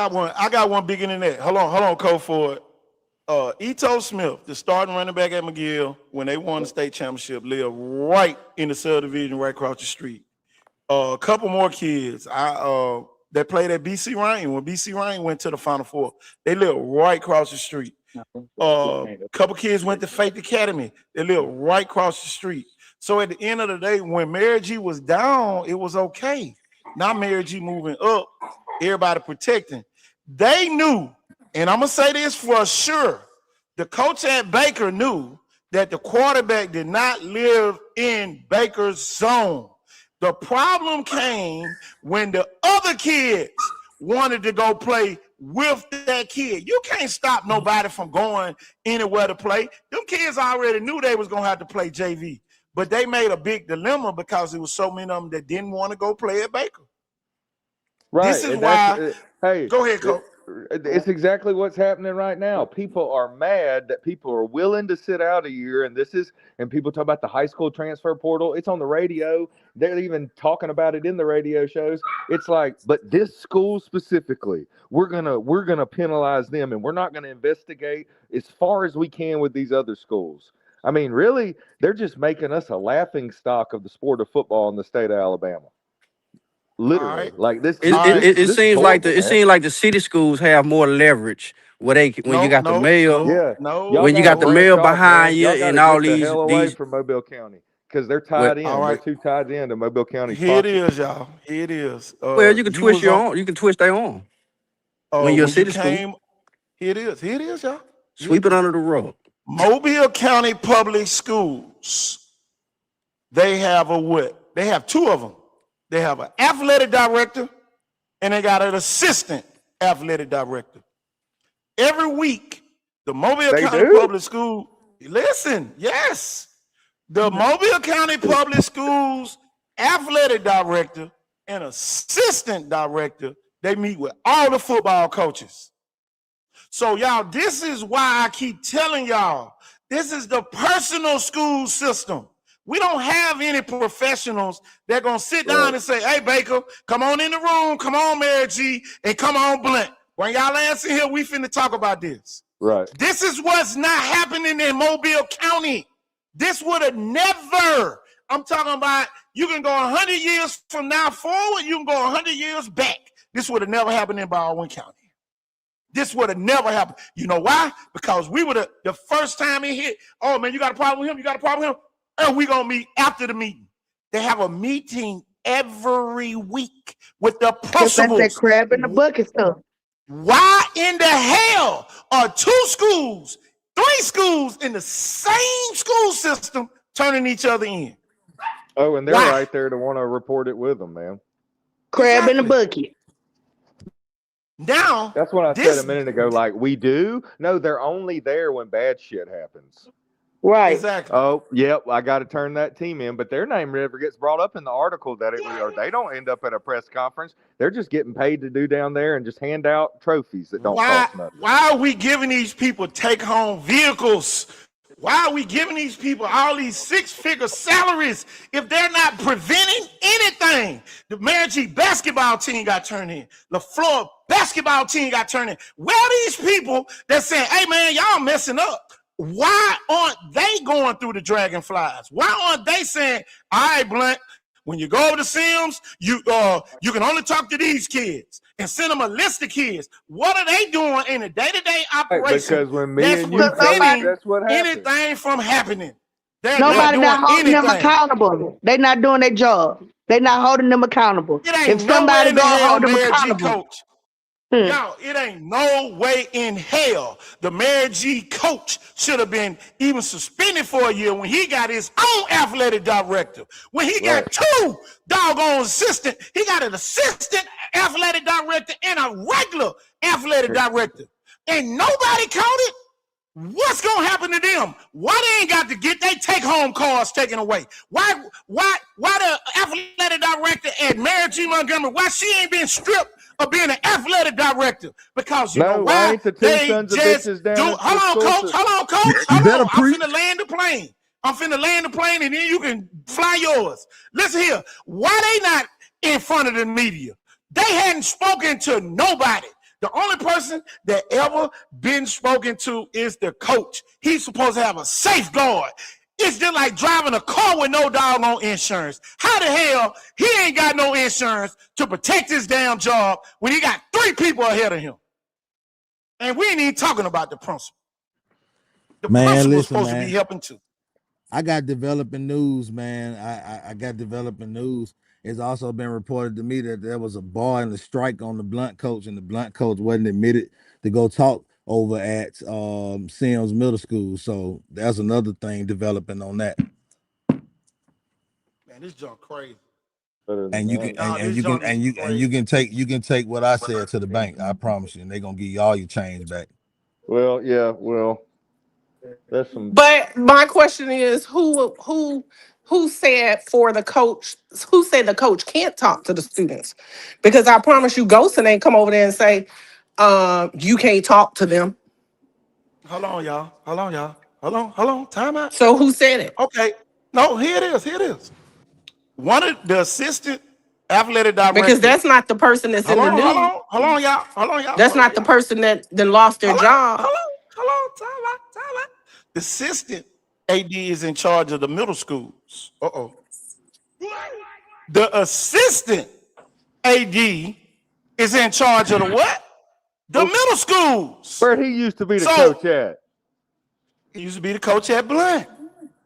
Speaker 4: got one bigger than that. Hold on, Cole Ford. Ito Smith, the starting running back at McGill, when they won the state championship, lived right in the subdivision right across the street. A couple more kids that played at BC Ryan. When BC Ryan went to the Final Four, they lived right across the street. Couple kids went to Faith Academy. They lived right across the street. So at the end of the day, when Mary G was down, it was okay. Now Mary G moving up, everybody protecting. They knew, and I'm gonna say this for sure. The coach at Baker knew that the quarterback did not live in Baker's zone. The problem came when the other kids wanted to go play with that kid. You can't stop nobody from going anywhere to play. Them kids already knew they was going to have to play JV, but they made a big dilemma because there was so many of them that didn't want to go play at Baker.
Speaker 17: Right.
Speaker 4: This is
Speaker 17: And
Speaker 4: why.
Speaker 17: hey,
Speaker 4: Go ahead, Coach.
Speaker 17: it's exactly what's happening right now. People are mad that people are willing to sit out a year, and people talk about the high school transfer portal. It's on the radio. They're even talking about it in the radio shows. It's like, but this school specifically, we're gonna penalize them, and we're not gonna investigate as far as we can with these other schools. I mean, really, they're just making us a laughing stock of the sport of football in the state of Alabama. Literally,
Speaker 4: right.
Speaker 17: like this.
Speaker 5: It
Speaker 17: This is
Speaker 5: seems like
Speaker 17: horrible, man.
Speaker 5: the city schools have more leverage when you got the
Speaker 4: No,
Speaker 5: mayor,
Speaker 4: no,
Speaker 17: Yeah,
Speaker 4: no,
Speaker 17: y'all
Speaker 5: when you
Speaker 17: got to
Speaker 5: got the
Speaker 4: no.
Speaker 5: mayor
Speaker 17: branch off,
Speaker 5: behind
Speaker 17: man.
Speaker 5: you
Speaker 17: Y'all got
Speaker 5: and
Speaker 17: to
Speaker 5: all
Speaker 17: get the hell away
Speaker 5: these
Speaker 17: from Mobile County because they're
Speaker 5: well,
Speaker 17: tied in.
Speaker 4: All
Speaker 17: They're
Speaker 4: right.
Speaker 17: too tied in to Mobile County's
Speaker 4: Here it
Speaker 17: pocket.
Speaker 4: is, y'all. Here it is.
Speaker 5: well, you can
Speaker 4: You
Speaker 5: twist
Speaker 4: was on.
Speaker 5: you can twist their arm when you're a
Speaker 4: When you
Speaker 5: city school.
Speaker 4: came. Here it is. Here it is, y'all. Here
Speaker 5: Sweep
Speaker 4: it
Speaker 5: it
Speaker 4: is.
Speaker 5: under the rug.
Speaker 4: Mobile County Public Schools, they have a what? They have two of them. They have an athletic director and they got an assistant athletic director. Every week, the Mobile
Speaker 17: They
Speaker 4: County
Speaker 17: do?
Speaker 4: Public School, listen, yes. The Mobile County Public Schools athletic director and assistant director, they meet with all the football coaches. So y'all, this is why I keep telling y'all, this is the personal school system. We don't have any professionals that gonna sit down and say, hey, Baker, come on in the room, come on, Mary G, and come on, Blunt. When y'all ass in here, we finna talk about this.
Speaker 17: Right.
Speaker 4: This is what's not happening in Mobile County. This would have never, I'm talking about, you can go 100 years from now forward, you can go 100 years back. This would have never happened in Baldwin County. This would have never happened. You know why? Because we would have, the first time it hit, oh man, you got a problem with him? You got a problem with him? And we gonna meet after the meeting. They have a meeting every week with the
Speaker 18: That's that
Speaker 4: principals.
Speaker 18: crab in the bucket stuff.
Speaker 4: Why in the hell are two schools, three schools in the same school system turning each other in?
Speaker 17: Oh, and they're
Speaker 4: Why?
Speaker 17: right there to want to report it with them, man.
Speaker 18: Crab in the bucket.
Speaker 4: Now,
Speaker 17: That's what I said a minute ago. Like, we do? No, they're only there when bad shit happens.
Speaker 18: Right.
Speaker 4: Exactly.
Speaker 17: Oh, yep, I got to turn that team in, but their name never gets brought up in the article or they don't end up at a press conference. They're just getting paid to do down there and just hand out trophies that don't cost nothing.
Speaker 4: Why are we giving these people take-home vehicles? Why are we giving these people all these six-figure salaries if they're not preventing anything? The Mary G basketball team got turned in. The Florida basketball team got turned in. Where are these people that saying, hey, man, y'all messing up? Why aren't they going through the dragonflies? Why aren't they saying, all right, Blunt, when you go over to Sims, you can only talk to these kids and send them a list of kids. What are they doing in a day-to-day operation
Speaker 17: Because when me
Speaker 4: that's
Speaker 17: and you
Speaker 4: preventing
Speaker 17: that's what happens.
Speaker 4: anything from happening? They're
Speaker 18: Nobody
Speaker 4: not
Speaker 18: not
Speaker 4: doing
Speaker 18: holding them
Speaker 4: anything.
Speaker 18: accountable. They not doing their job. They not holding them accountable.
Speaker 4: It ain't
Speaker 18: If
Speaker 4: no way
Speaker 18: somebody
Speaker 4: in the
Speaker 18: gonna
Speaker 4: hell,
Speaker 18: hold them
Speaker 4: Mayor G
Speaker 18: accountable.
Speaker 4: coach. Y'all, it ain't no way in hell the Mayor G coach should have been even suspended for a year when he got his own athletic director. When he got two doggone assistant, he got an assistant athletic director and a regular athletic director. And nobody caught it.
Speaker 2: What's gonna happen to them? Why they ain't got to get their take-home cars taken away? Why the athletic director at MG Montgomery, why she ain't been stripped of being an athletic director? Because you know
Speaker 17: No,
Speaker 2: why?
Speaker 17: I ain't the two
Speaker 2: They
Speaker 17: sons of
Speaker 2: just
Speaker 17: bitches down
Speaker 2: do.
Speaker 17: at
Speaker 2: Hold
Speaker 17: the
Speaker 2: on,
Speaker 17: school
Speaker 2: coach.
Speaker 17: system.
Speaker 2: Hold on, coach.
Speaker 15: You
Speaker 2: Hold
Speaker 15: better
Speaker 2: on. I'm
Speaker 15: preach.
Speaker 2: finna land the plane. I'm finna land the plane, and then you can fly yours. Listen here. Why they not in front of the media? They hadn't spoken to nobody. The only person that ever been spoken to is the coach. He's supposed to have a safeguard. It's just like driving a car with no doggone insurance. How the hell he ain't got no insurance to protect his damn job when he got 3 people ahead of him? And we ain't even talking about the principal. The principal's
Speaker 15: Listen,
Speaker 2: supposed to be
Speaker 15: man.
Speaker 2: helping too.
Speaker 15: I got developing news, man. I got developing news. It's also been reported to me that there was a bar and a strike on the blunt coach, and the blunt coach wasn't admitted to go talk over at Sims Middle School. So that's another thing developing on that.
Speaker 2: Man, this junk crazy.
Speaker 15: And you can
Speaker 2: Nah,
Speaker 15: and
Speaker 2: this
Speaker 15: you can
Speaker 2: junk is
Speaker 15: and
Speaker 2: crazy.
Speaker 15: you can take what I said to the bank. I promise you, and they're gonna give you all your change back.
Speaker 17: Well, yeah, well, that's some.
Speaker 19: But my question is, who said for the coach? Who said the coach can't talk to the students? Because I promise you, Ghostin ain't come over there and say, you can't talk to them.
Speaker 2: Hold on, y'all. Hold on, y'all. Hold on. Time out.
Speaker 19: So who said it?
Speaker 2: Okay. No, here it is. Here it is. One of the assistant athletic
Speaker 19: Because
Speaker 2: director.
Speaker 19: that's not the person that's in the news.
Speaker 2: Hold on, y'all. Hold on, y'all.
Speaker 19: That's
Speaker 2: Hold on,
Speaker 19: not the
Speaker 2: y'all.
Speaker 19: person that then lost their job.
Speaker 2: Hold on. Time out. The assistant AD is in charge of the middle schools. The assistant AD is in charge of the what? The middle schools.
Speaker 17: Where he used to be the
Speaker 2: So-
Speaker 17: coach at.
Speaker 2: He used to be the coach at Blunt.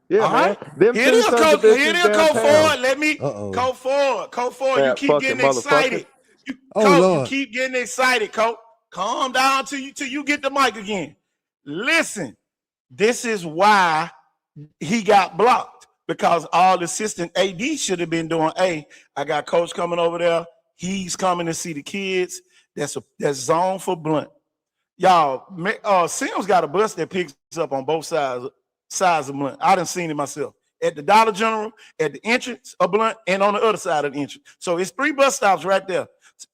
Speaker 17: Yeah,
Speaker 2: All
Speaker 17: man.
Speaker 2: right.
Speaker 17: Them
Speaker 2: Here it
Speaker 17: two
Speaker 2: is,
Speaker 17: sons
Speaker 2: coach.
Speaker 17: of
Speaker 2: Here it
Speaker 17: bitches
Speaker 2: is, Coach
Speaker 17: downtown.
Speaker 2: Ford. Let me go forward. Coach Ford, you
Speaker 17: Fat
Speaker 2: keep
Speaker 17: fucking
Speaker 2: getting excited. Coach, you
Speaker 15: Lord.
Speaker 2: keep getting excited, Coach. Calm down till you get the mic again. Listen, this is why he got blocked, because all the assistant AD should have been doing, hey, I got coach coming over there. He's coming to see the kids. That's zone for Blunt. Y'all, Sims got a bus that picks up on both sides of Blunt. I done seen it myself. At the Dollar General, at the entrance of Blunt, and on the other side of the entrance. So it's 3 bus stops right there.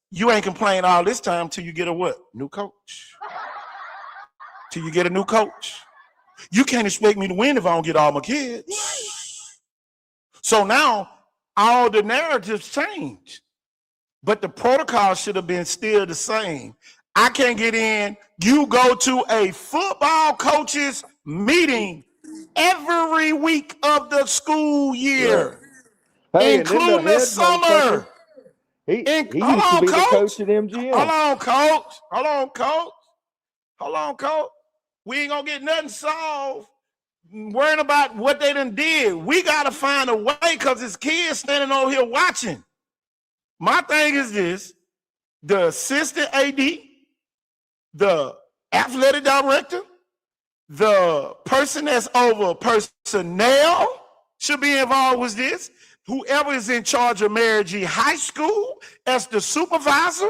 Speaker 2: You ain't complaining all this time till you get a what? New coach. Till you get a new coach. You can't expect me to win if I don't get all my kids. So now all the narratives change, but the protocol should have been still the same. I can't get in. You go to a football coaches meeting every week of the school year,
Speaker 17: Hey, and then the
Speaker 2: including the
Speaker 17: head motherfucker,
Speaker 2: summer.
Speaker 17: he
Speaker 2: Hold
Speaker 17: used to
Speaker 2: on,
Speaker 17: be the
Speaker 2: coach.
Speaker 17: coach at MGM.
Speaker 2: Hold on, coach. Hold on, coach. Hold on, coach. We ain't gonna get nothing solved worrying about what they done did. We gotta find a way, because his kids standing over here watching. My thing is this: the assistant AD, the athletic director, the person that's over personnel should be involved with this. Whoever is in charge of Mary G High School as the supervisor,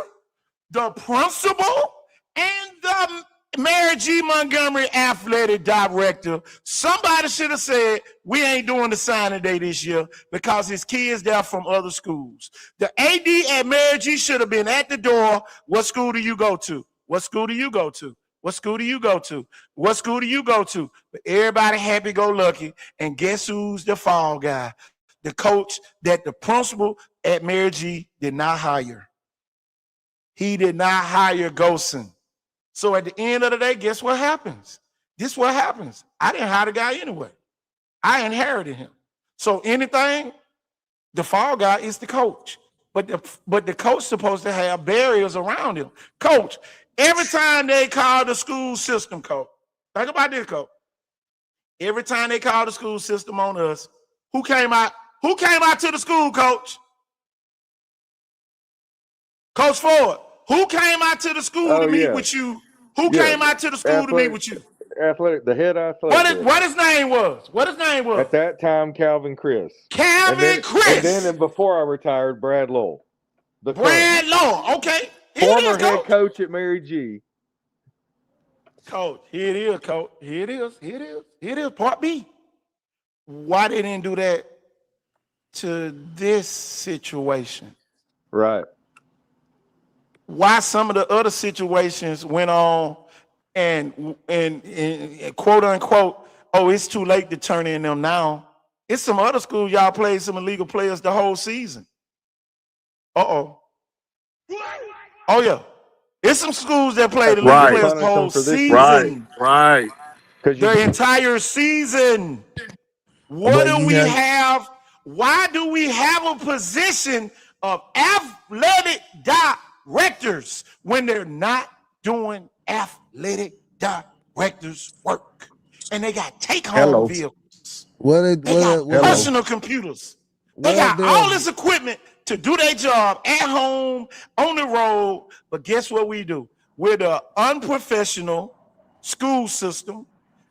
Speaker 2: the principal, and the Mary G Montgomery athletic director. Somebody should have said, we ain't doing the signing day this year because his kids there from other schools. The AD at Mary G should have been at the door. What school do you go to? What school do you go to? What school do you go to? What school do you go to? But everybody happy-go-lucky, and guess who's the fall guy? The coach that the principal at Mary G did not hire. He did not hire Gosen. So at the end of the day, guess what happens? This is what happens. I didn't hire the guy anyway. I inherited him. So anything, the fall guy is the coach. But the coach supposed to have barriers around him. Coach, every time they call the school system, coach, think about this, coach. Every time they call the school system on us, who came out to the school, coach? Coach Ford, who came out to the school to meet with you? Who came out to the school to meet with you?
Speaker 17: The head athletic.
Speaker 2: What his name was? What his name was?
Speaker 17: At that time, Calvin Chris.
Speaker 2: Chris.
Speaker 17: And then before I retired, Brad Lowell.
Speaker 2: Brad Lowell, okay.
Speaker 17: Former head coach at Mary G.
Speaker 4: Coach, here it is, Coach. Here it is. Here it is. Here it is. Part B. Why they didn't do that to this situation?
Speaker 17: Right.
Speaker 4: Why some of the other situations went on and quote unquote, oh, it's too late to turn in them now. It's some other schools y'all played some illegal players the whole season. Oh yeah. It's some schools that played
Speaker 17: That's what
Speaker 4: illegal
Speaker 17: they
Speaker 4: players the
Speaker 17: punish them
Speaker 4: whole
Speaker 17: for this year.
Speaker 4: season.
Speaker 13: Right.
Speaker 17: Because
Speaker 4: The entire season. What
Speaker 15: But
Speaker 4: do
Speaker 15: you
Speaker 4: we
Speaker 15: have
Speaker 4: have? Why do we have a position of athletic directors when they're not doing athletic directors work? And they got take-home
Speaker 5: Hello.
Speaker 4: vehicles.
Speaker 15: what
Speaker 4: They got
Speaker 5: Hello.
Speaker 4: personal computers. They
Speaker 15: well
Speaker 4: got all
Speaker 15: there's
Speaker 4: this equipment to do their job at home, on the road. But guess what we do? We're the unprofessional school system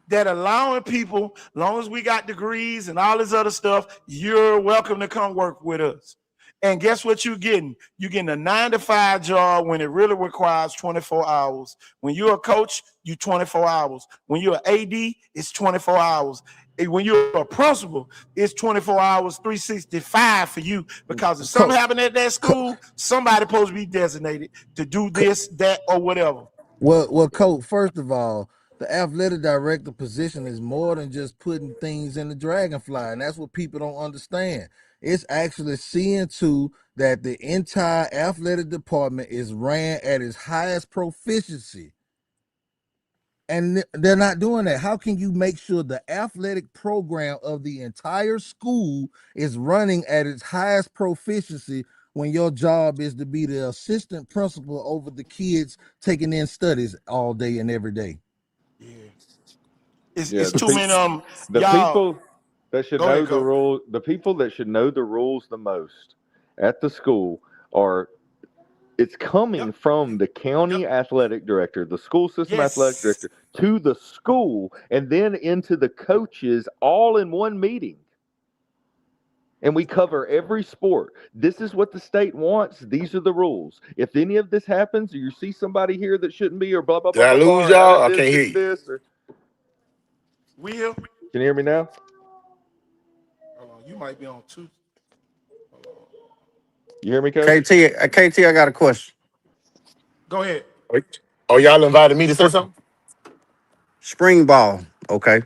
Speaker 4: that allowing people, as long as we got degrees and all this other stuff, you're welcome to come work with us. And guess what you're getting? You're getting a 9 to 5 job when it really requires 24 hours. When you're a coach, you 24 hours. When you're an AD, it's 24 hours. And when you're a principal, it's 24 hours, 365 for you. Because if something happened at that school, somebody supposed to be designated to do this, that, or whatever.
Speaker 15: well, Coach, first of all, the athletic director position is more than just putting things in the dragonfly, and that's what people don't understand. It's actually seeing to that the entire athletic department is ran at its highest proficiency. And they're not doing that. How can you make sure the athletic program of the entire school is running at its highest proficiency when your job is to be the assistant principal over the kids taking in studies all day and every day?
Speaker 4: It's too many
Speaker 17: the
Speaker 4: y'all.
Speaker 17: people that should
Speaker 4: Go ahead,
Speaker 17: know the
Speaker 4: Coach.
Speaker 17: rule, the people that should know the rules the most at the school are it's coming from the county athletic director, the school system athletic
Speaker 4: Yes.
Speaker 17: director, to the school, and then into the coaches all in one meeting. And we cover every sport. This is what the state wants. These are the rules. If any of this happens, or you see somebody here that shouldn't be, or blah blah
Speaker 13: Did
Speaker 17: blah
Speaker 13: I
Speaker 17: blah blah,
Speaker 13: lose
Speaker 17: or
Speaker 13: y'all?
Speaker 17: added
Speaker 13: I
Speaker 17: this,
Speaker 13: can't hear
Speaker 17: did
Speaker 13: you.
Speaker 17: this, or
Speaker 4: Will,
Speaker 17: can you hear me now?
Speaker 4: hold on, you might be on two.
Speaker 17: You hear me, Coach?
Speaker 5: KT, I got a question.
Speaker 4: Go ahead.
Speaker 13: Oh, y'all invited me to say something?
Speaker 5: Spring ball, okay.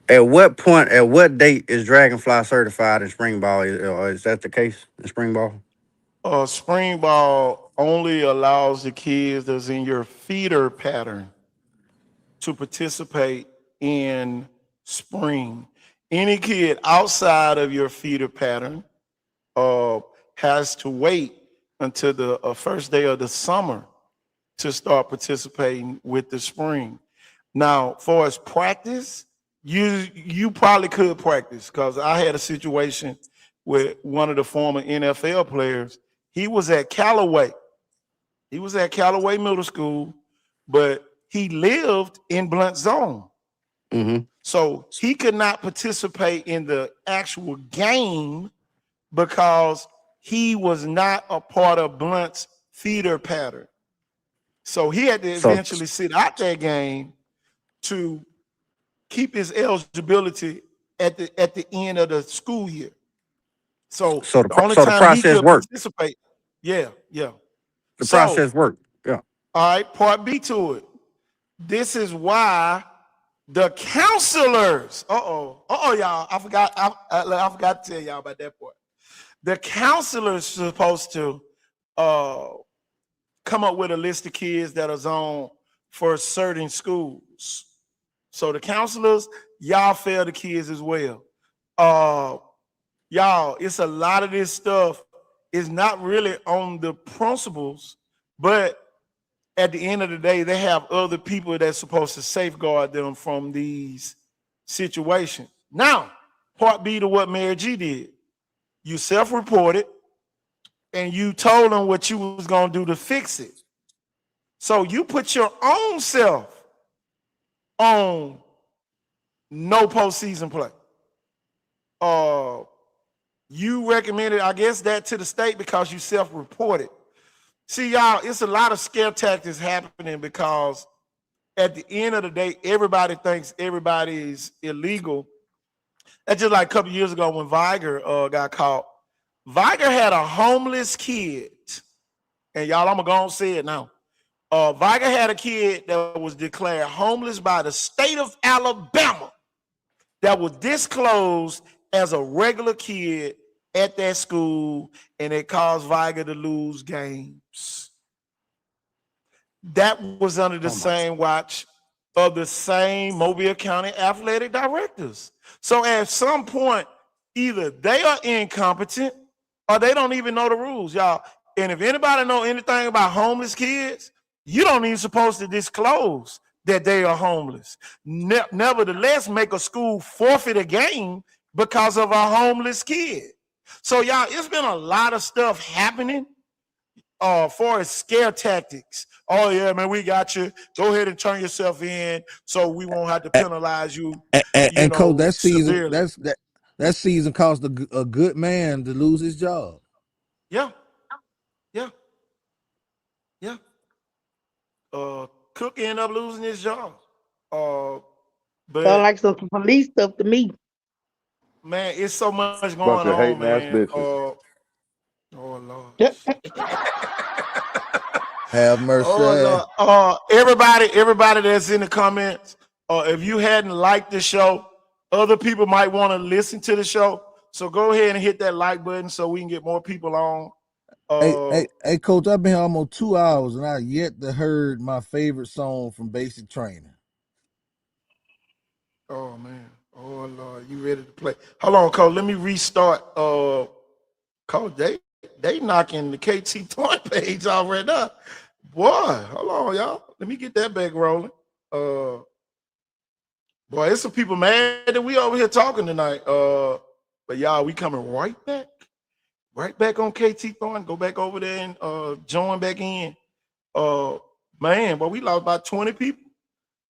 Speaker 5: At what date is Dragonfly certified in spring ball? Is that the case in spring ball?
Speaker 4: Spring ball only allows the kids that's in your feeder pattern to participate in spring. Any kid outside of your feeder pattern has to wait until the first day of the summer to start participating with the spring. Now, for as practice, you probably could practice because I had a situation with one of the former NFL players. He was at Callaway. He was at Callaway Middle School, but he lived in Blunt Zone.
Speaker 5: Mm-hmm.
Speaker 4: So he could not participate in the actual game because he was not a part of Blunt's feeder pattern. So he had to eventually sit out that game to keep his eligibility at the end of the school year. So the only
Speaker 5: So the
Speaker 4: time he
Speaker 5: process
Speaker 4: could
Speaker 5: worked.
Speaker 4: participate, yeah.
Speaker 5: The
Speaker 4: So,
Speaker 5: process worked. Yeah.
Speaker 4: all right, part B to it. This is why the counselors, y'all, I forgot to tell y'all about that part. The counselors supposed to come up with a list of kids that are zoned for certain schools. So the counselors, y'all fail the kids as well. Y'all, it's a lot of this stuff is not really on the principals, but at the end of the day, they have other people that's supposed to safeguard them from these situations. Now, part B to what Mary G did. You self-reported and you told them what you was going to do to fix it. So you put your own self on no postseason play. You recommended, I guess, that to the state because you self-reported. See, y'all, it's a lot of scare tactics happening because at the end of the day, everybody thinks everybody is illegal. That's just like a couple years ago when Viger got caught. Viger had a homeless kid, and y'all, I'm gonna go and say it now. Viger had a kid that was declared homeless by the state of Alabama that was disclosed as a regular kid at that school, and it caused Viger to lose games. That was under the same watch of the same Mobile County athletic directors. So at some point, either they are incompetent or they don't even know the rules, y'all. And if anybody know anything about homeless kids, you don't even supposed to disclose that they are homeless. Nevertheless, make a school forfeit a game because of a homeless kid. So y'all, it's been a lot of stuff happening for scare tactics. Oh yeah, man, we got you. Go ahead and turn yourself in, so we won't have to penalize you.
Speaker 15: And coach, that season,
Speaker 4: severely.
Speaker 15: that season caused a good man to lose his job.
Speaker 4: Yeah. Cook ended up losing his job. But
Speaker 18: Sound like some police stuff to me.
Speaker 4: man, it's so much
Speaker 17: Bunch
Speaker 4: going
Speaker 17: of
Speaker 4: on,
Speaker 17: hating ass
Speaker 4: man.
Speaker 17: bitches.
Speaker 4: Oh Lord.
Speaker 15: Have mercy.
Speaker 4: Oh Lord. Everybody that's in the comments, if you hadn't liked the show, other people might want to listen to the show. So go ahead and hit that like button so we can get more people on.
Speaker 15: Hey, coach, I've been here almost 2 hours and I yet to heard my favorite song from Basic Training.
Speaker 4: Oh man. Oh Lord, you ready to play? Hold on, Cole. Let me restart. Cole, they knocking the KT Toy page already now. Boy, hold on, y'all. Let me get that back rolling. Boy, it's some people mad that we over here talking tonight. But y'all, we coming right back on KT Thorn. Go back over there and join back in. Man, but we lost about 20 people.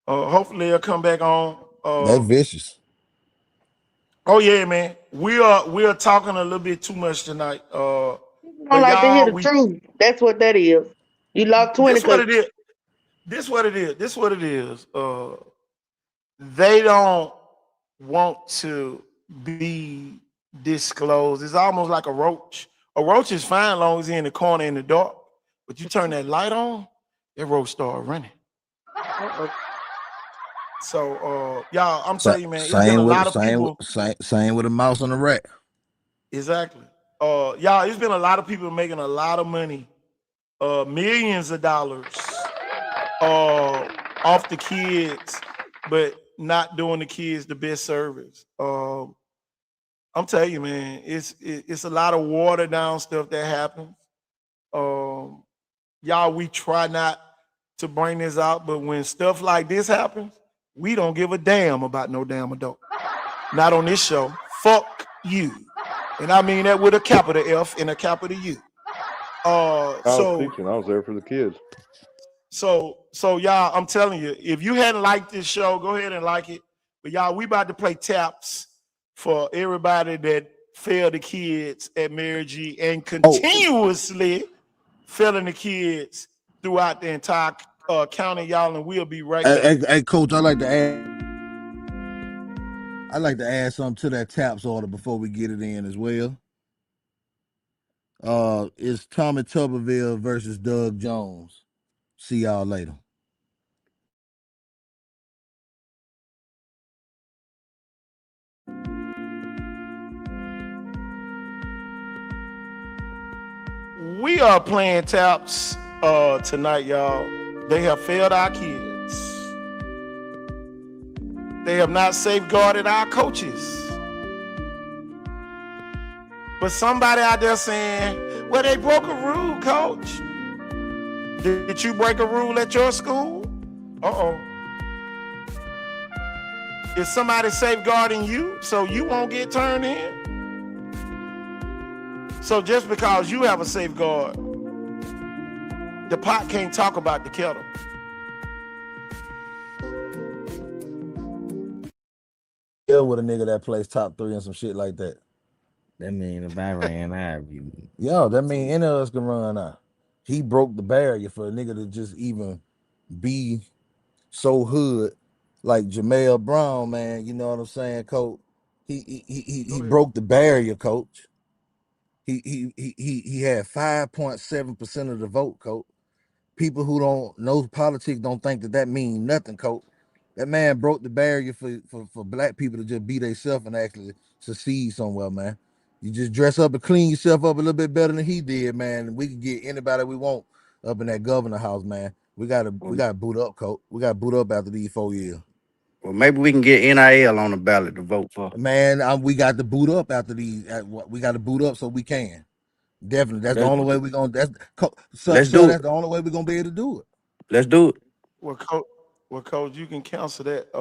Speaker 4: Hopefully they'll come back on.
Speaker 15: That's vicious.
Speaker 4: Oh yeah, man. We are talking a little bit too much tonight.
Speaker 18: I don't like to hear the truth. That's what that is. You lost 20
Speaker 4: This what it is. This what it is. They don't want to be disclosed. It's almost like a roach. A roach is fine as long as he's in the corner in the dark. But you turn that light on, that roach start running. So y'all, I'm telling you, man, it's been a lot of people.
Speaker 15: Same with a mouse on the rat.
Speaker 4: Exactly. Y'all, it's been a lot of people making a lot of money, millions of dollars off the kids, but not doing the kids the best service. I'm telling you, man, it's a lot of watered down stuff that happens. Y'all, we try not to bring this out, but when stuff like this happens, we don't give a damn about no damn adult. Not on this show. Fuck you. And I mean that with a capital F and a capital U.
Speaker 17: I was teaching. I was there for the kids.
Speaker 4: So y'all, I'm telling you, if you hadn't liked this show, go ahead and like it. But y'all, we about to play taps for everybody that failed the kids at Mary G and continuously failing the kids throughout the entire county, y'all, and we'll be right back.
Speaker 15: Hey, coach, I'd like to add something to that taps order before we get it in as well. It's Tommy Tuberville versus Doug Jones. See y'all later.
Speaker 4: We are playing taps tonight, y'all. They have failed our kids. They have not safeguarded our coaches. But somebody out there saying, well, they broke a rule, coach. Did you break a rule at your school? Uh-oh. Is somebody safeguarding you so you won't get turned in? So just because you have a safeguard, the pot can't talk about the kettle.
Speaker 15: Yeah, with a nigga that plays top 3 and some shit like that.
Speaker 20: That mean if I ran out,
Speaker 15: That mean any of us can run out. He broke the barrier for a nigga to just even be so hood, like Jamel Brown, man. You know what I'm saying, Coach? He broke the barrier, Coach. He had 5.7% of the vote, Coach. People who don't know politics don't think that means nothing, Coach. That man broke the barrier for black people to just be themselves and actually succeed somewhere, man. You just dress up and clean yourself up a little bit better than he did, man. And we can get anybody we want up in that governor house, man. We gotta boot up, Coach. We gotta boot up after these 4 years.
Speaker 5: Well, maybe we can get NIL on the ballot to vote for.
Speaker 15: Man, we got to boot up after these. We got to boot up so we can. Definitely, that's the only way we're gonna.
Speaker 5: Let's do
Speaker 15: That's
Speaker 5: it.
Speaker 15: the only way we're gonna be able to do it.
Speaker 5: Let's do it.
Speaker 4: Well, Coach, you can cancel that.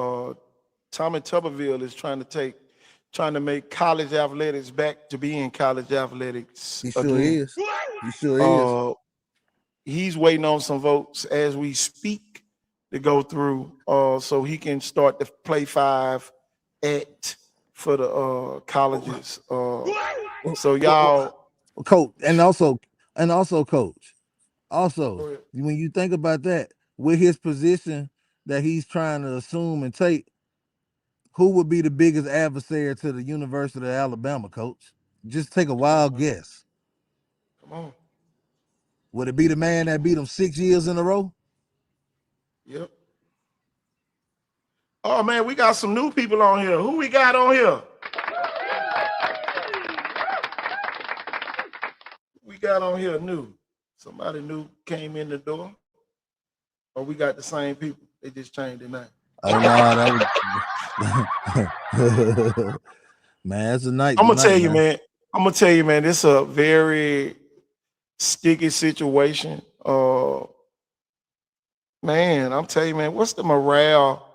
Speaker 4: Tommy Tuberville is trying to make college athletics back to being college athletics
Speaker 15: He sure
Speaker 4: again.
Speaker 15: is. He sure is.
Speaker 4: He's waiting on some votes as we speak to go through, so he can start to play 5 for the colleges. So y'all,
Speaker 15: Coach, and also, Coach. Also, when you think about that, with his position that he's trying to assume and take, who would be the biggest adversary to the University of Alabama, Coach? Just take a wild guess.
Speaker 4: Come on.
Speaker 15: Would it be the man that beat him 6 years in a row?
Speaker 4: Yep. Oh man, we got some new people on here. Who we got on here? We got on here new. Somebody new came in the door. Or we got the same people. They just changed their name.
Speaker 15: Oh no, that was man, it's a night.
Speaker 4: I'm gonna tell you, man. This is a very sticky situation. Man, I'm telling you, man. What's the morale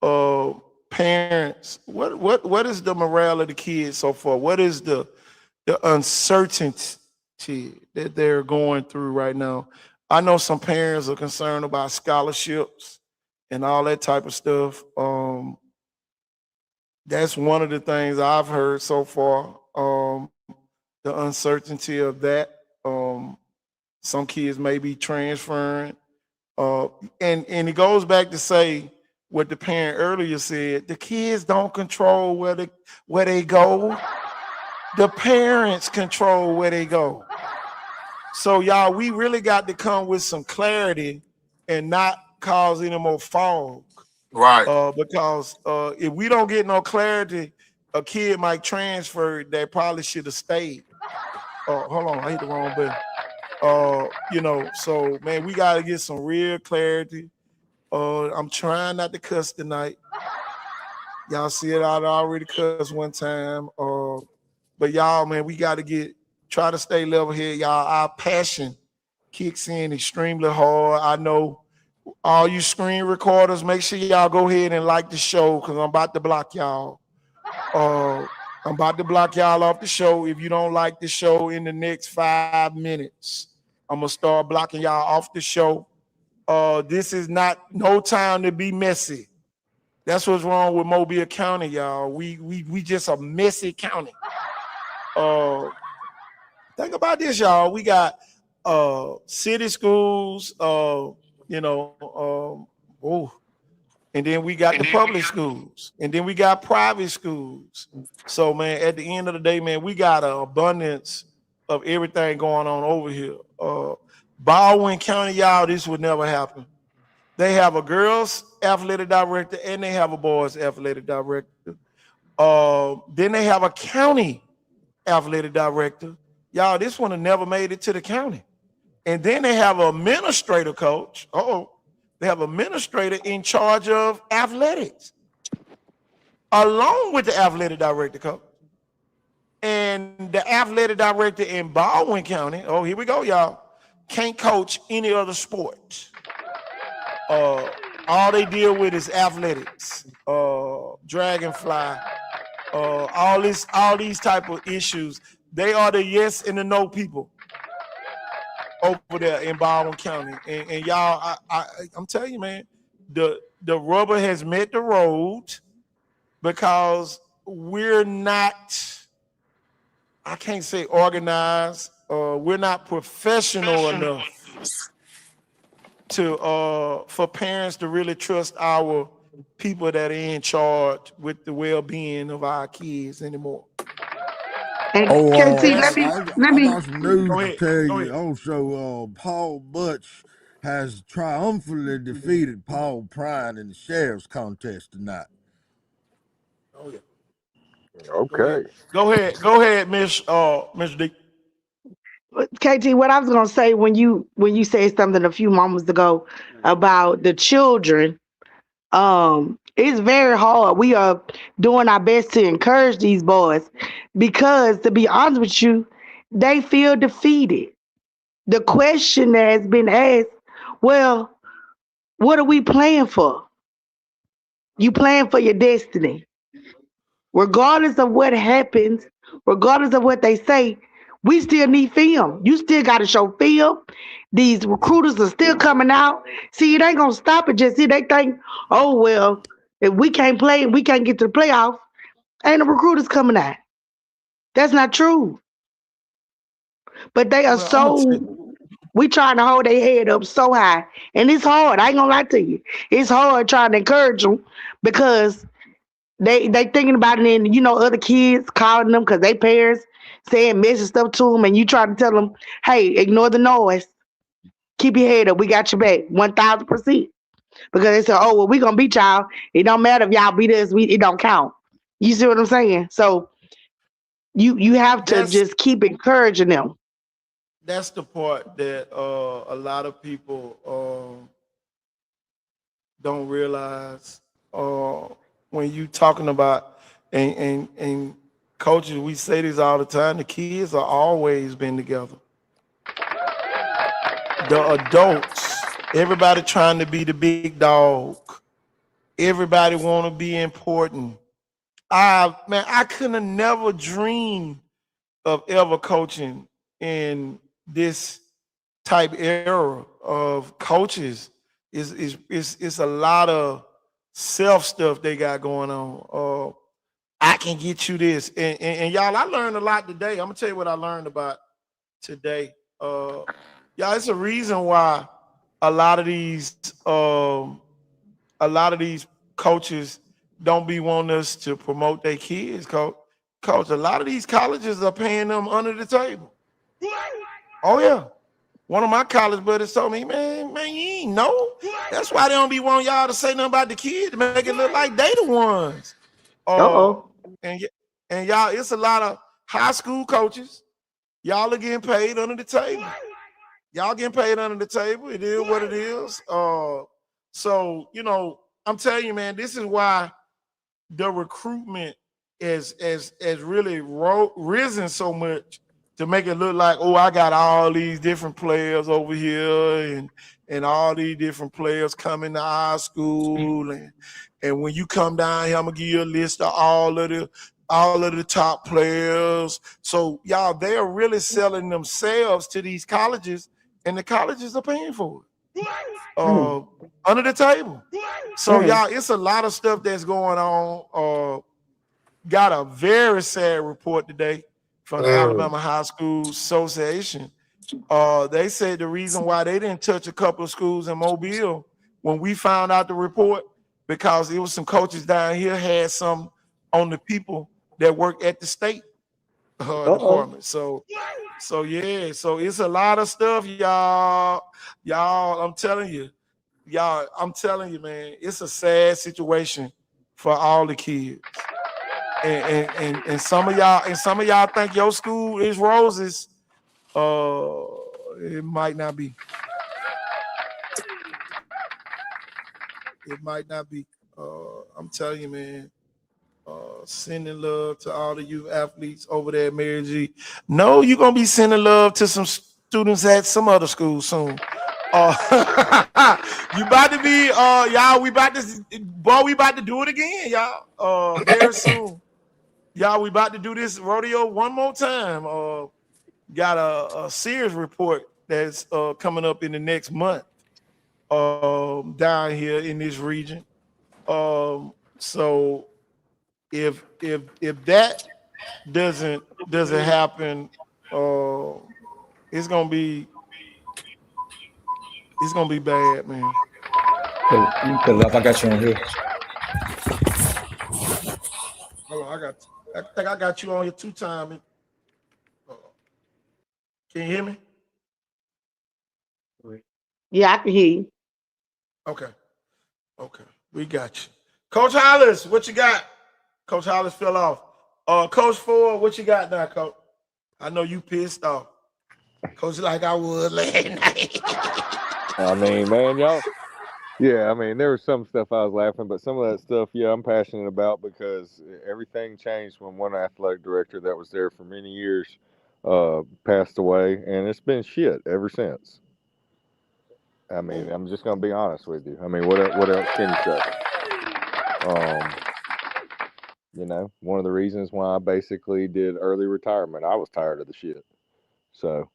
Speaker 4: of parents? What is the morale of the kids so far? What is the uncertainty that they're going through right now? I know some parents are concerned about scholarships and all that type of stuff. That's one of the things I've heard so far. The uncertainty of that. Some kids may be transferring. And it goes back to say what the parent earlier said: the kids don't control where they go. The parents control where they go. So y'all, we really got to come with some clarity and not cause any more fog.
Speaker 14: Right.
Speaker 4: Because if we don't get no clarity, a kid might transfer that probably should have stayed. Hold on, I hit the wrong button. So man, we got to get some real clarity. I'm trying not to cuss tonight. Y'all see it, I already cussed one time. But y'all, man, we got to try to stay level here. Y'all, our passion kicks in extremely hard. I know all you screen recorders, make sure y'all go ahead and like the show, because I'm about to block y'all. I'm about to block y'all off the show. If you don't like the show in the next 5 minutes, I'm gonna start blocking y'all off the show. This is not no time to be messy. That's what's wrong with Mobile County, y'all. We just a messy county. Think about this, y'all. We got city schools, and then we got the public schools, and then we got private schools. So, man, at the end of the day, man, we got an abundance of everything going on over here. Baldwin County, y'all, this would never happen. They have a girls athletic director and they have a boys athletic director. Then they have a county athletic director. Y'all, this one have never made it to the county. And then they have an administrator coach. They have an administrator in charge of athletics, along with the athletic director coach. And the athletic director in Baldwin County, here we go, y'all, can't coach any other sport. All they deal with is athletics, dragonfly, all these type of issues. They are the yes and the no people over there in Baldwin County. And y'all, I'm telling you, man, the rubber has met the road, because we're not, I can't say organized, we're not professional enough for parents to really trust our people that are in charge with the well-being of our kids anymore.
Speaker 18: And
Speaker 15: Oh,
Speaker 18: KT,
Speaker 4: That's
Speaker 18: let
Speaker 15: I
Speaker 18: me
Speaker 15: got some news
Speaker 4: go
Speaker 15: to
Speaker 4: ahead.
Speaker 15: tell
Speaker 4: Go
Speaker 15: you.
Speaker 4: ahead.
Speaker 15: Also, Paul Butch has triumphantly defeated Paul Prine in the sheriff's contest tonight.
Speaker 4: Oh yeah.
Speaker 17: Okay.
Speaker 4: Go ahead, Miss D.
Speaker 18: KT, what I was gonna say when you said something a few moments ago about the children, it's very hard. We are doing our best to encourage these boys because, to be honest with you, they feel defeated. The question that has been asked, well, what are we playing for? You playing for your destiny. Regardless of what happens, regardless of what they say, we still need film. You still got to show film. These recruiters are still coming out. See, it ain't gonna stop it. Just see, they think, oh well, if we can't play, we can't get to the playoff. Ain't the recruiters coming out? That's not true. But they are
Speaker 4: Well, I'm gonna tell
Speaker 18: so. We trying to hold their head up so high, and it's hard. I ain't gonna lie to you. It's hard trying to encourage them because they thinking about it, and other kids calling them because they parents saying message stuff to them, and you try to tell them, hey, ignore the noise, keep your head up, we got your back 1,000%. Because they say, oh well, we gonna beat y'all. It don't matter if y'all beat us, it don't count. You see what I'm saying? So you have to
Speaker 4: that's
Speaker 18: just keep encouraging them.
Speaker 4: that's the part that a lot of people don't realize when you talking about and coaches, we say this all the time, the kids are always been together. The adults, everybody trying to be the big dog, everybody want to be important. I couldn't have never dreamed of ever coaching in this type era of coaches. It's a lot of self stuff they got going on. I can get you this, and y'all, I learned a lot today. I'm gonna tell you what I learned about today. Y'all, it's a reason why a lot of these um, a lot of these coaches don't be wanting us to promote their kids. Coach, a lot of these colleges are paying them under the table. Oh yeah. One of my college buddies told me, man, you ain't know. That's why they don't be wanting y'all to say nothing about the kid to make it look like they the ones. Uh,
Speaker 18: Uh-oh.
Speaker 4: and and y'all, it's a lot of high school coaches. Y'all are getting paid under the table. Y'all getting paid under the table. It is what it is. So I'm telling you, man, this is why the recruitment has really risen so much to make it look like, oh, I got all these different players over here and all these different players coming to our school and when you come down here, I'm gonna give you a list of all of the top players. So y'all, they are really selling themselves to these colleges, and the colleges are paying for it under the table. So y'all, it's a lot of stuff that's going on. Got a very sad report today from the Alabama High School Association. They said the reason why they didn't touch a couple of schools in Mobile when we found out the report, because it was some coaches down here had some on the people that work at the state department. So yeah, so it's a lot of stuff, y'all. I'm telling you, man, it's a sad situation for all the kids. And some of y'all think your school is roses. It might not be. It might not be. I'm telling you, man. Sending love to all the youth athletes over there at Mary G. No, you're gonna be sending love to some students at some other school soon. You about to be y'all, we about to do it again, y'all. Very soon. Y'all, we about to do this rodeo one more time. Got a serious report that's coming up in the next month down here in this region. So if that doesn't happen, it's gonna be It's gonna be bad, man.
Speaker 21: You can put it up. I got you on here.
Speaker 4: Hold on, I think I got you on here 2 times. Can you hear me?
Speaker 18: Yeah, I can hear you.
Speaker 4: Okay. Okay. We got you. Coach Hollis, what you got? Coach Hollis fell off. Coach Ford, what you got now, Coach? I know you pissed off. Coach, like I was last night.
Speaker 17: I mean, man, y'all. Yeah, I mean, there was some stuff I was laughing, but some of that stuff, yeah, I'm passionate about because everything changed when one athletic director that was there for many years passed away, and it's been shit ever since. I mean, I'm just gonna be honest with you. I mean, what else can you say? One of the reasons why I basically did early retirement, I was tired of the shit. So,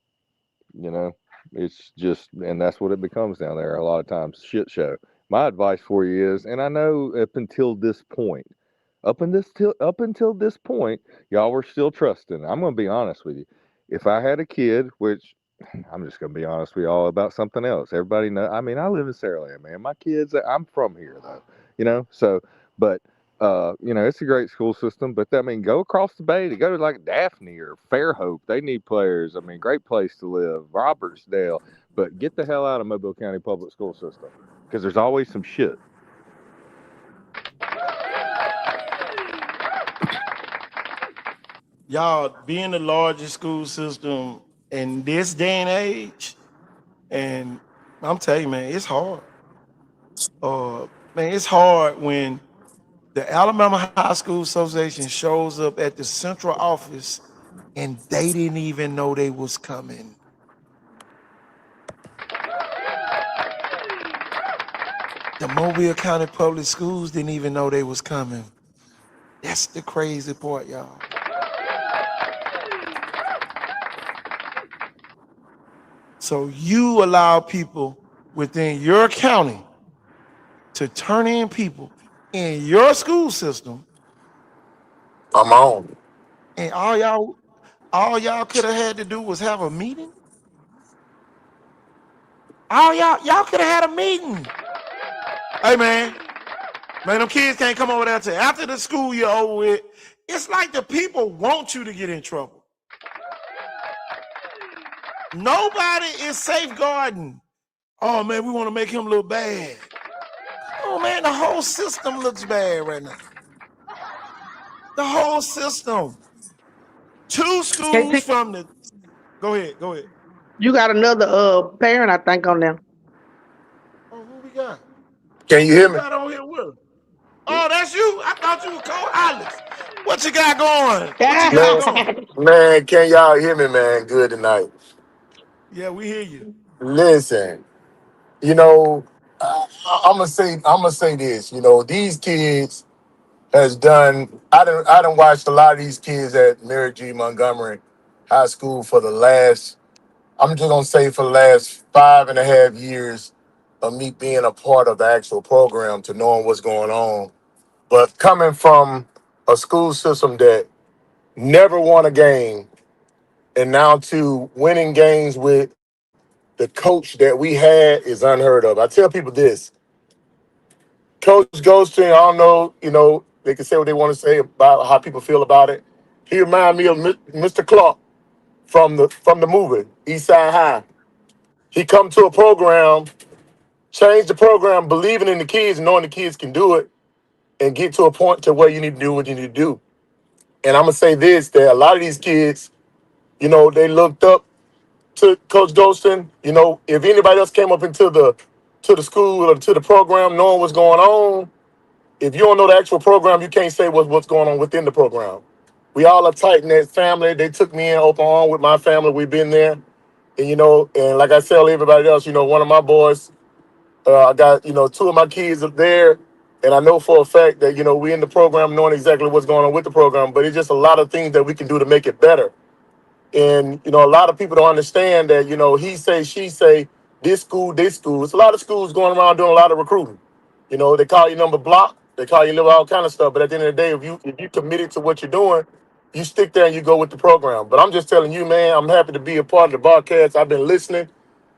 Speaker 17: you know, it's just, and that's what it becomes down there a lot of times, shit show. My advice for you is, and I know up until this point, y'all were still trusting. I'm gonna be honest with you. If I had a kid, which I'm just gonna be honest with y'all about something else. Everybody know. I mean, I live in Saraland, man. My kids, I'm from here though. So, but it's a great school system. But I mean, go across the bay to go to like Daphne or Fairhope. They need players. I mean, great place to live. Robertsdale, but get the hell out of Mobile County Public School System because there's always some shit.
Speaker 4: Y'all being the largest school system in this day and age, and I'm telling you, man, it's hard. Man, it's hard when the Alabama High School Association shows up at the central office and they didn't even know they was coming. The Mobile County Public Schools didn't even know they was coming. That's the crazy part, y'all. So you allow people within your county to turn in people in your school system,
Speaker 13: I'm on.
Speaker 4: and all y'all could have had to do was have a meeting. Y'all could have had a meeting. Hey man, them kids can't come over there till after the school year over with. It's like the people want you to get in trouble. Nobody is safeguarding. Oh man, we want to make him look bad. Oh man, the whole system looks bad right now. The whole system. 2 schools from the. Go ahead.
Speaker 18: You got another parent, I think, on there.
Speaker 4: Oh, who we got?
Speaker 13: Can you hear me?
Speaker 4: Got on here with him? Oh, that's you? I thought you were Cole Hollis. What you got going?
Speaker 13: Man, can y'all hear me, man? Good tonight.
Speaker 4: Yeah, we hear you.
Speaker 13: Listen, I'm gonna say this. These kids has done. I done watched a lot of these kids at MG Montgomery High School for the last. I'm just gonna say for the last 5.5 years of me being a part of the actual program to knowing what's going on. But coming from a school system that never won a game and now to winning games with the coach that we had is unheard of. I tell people this. Coach Ghosting, I don't know, they can say what they want to say about how people feel about it. He reminded me of Mr. Clark from the movie, East Side High. He come to a program, change the program, believing in the kids, knowing the kids can do it, and get to a point to where you need to do what you need to do. And I'm going to say this, that a lot of these kids, they looked up to Coach Golston. If anybody else came up into the school or to the program knowing what's going on, if you don't know the actual program, you can't say what's going on within the program. We all are tight in that family. They took me in open arm with my family. We've been there. And like I tell everybody else, one of my boys, I got, 2 of my kids up there. And I know for a fact that, we in the program knowing exactly what's going on with the program, but it's just a lot of things that we can do to make it better. And, a lot of people don't understand that, he say, she say, this school, this school. It's a lot of schools going around doing a lot of recruiting. They call you number block. They call you all kind of stuff. But at the end of the day, if you committed to what you're doing, you stick there and you go with the program. But I'm just telling you, man, I'm happy to be a part of the broadcast. I've been listening,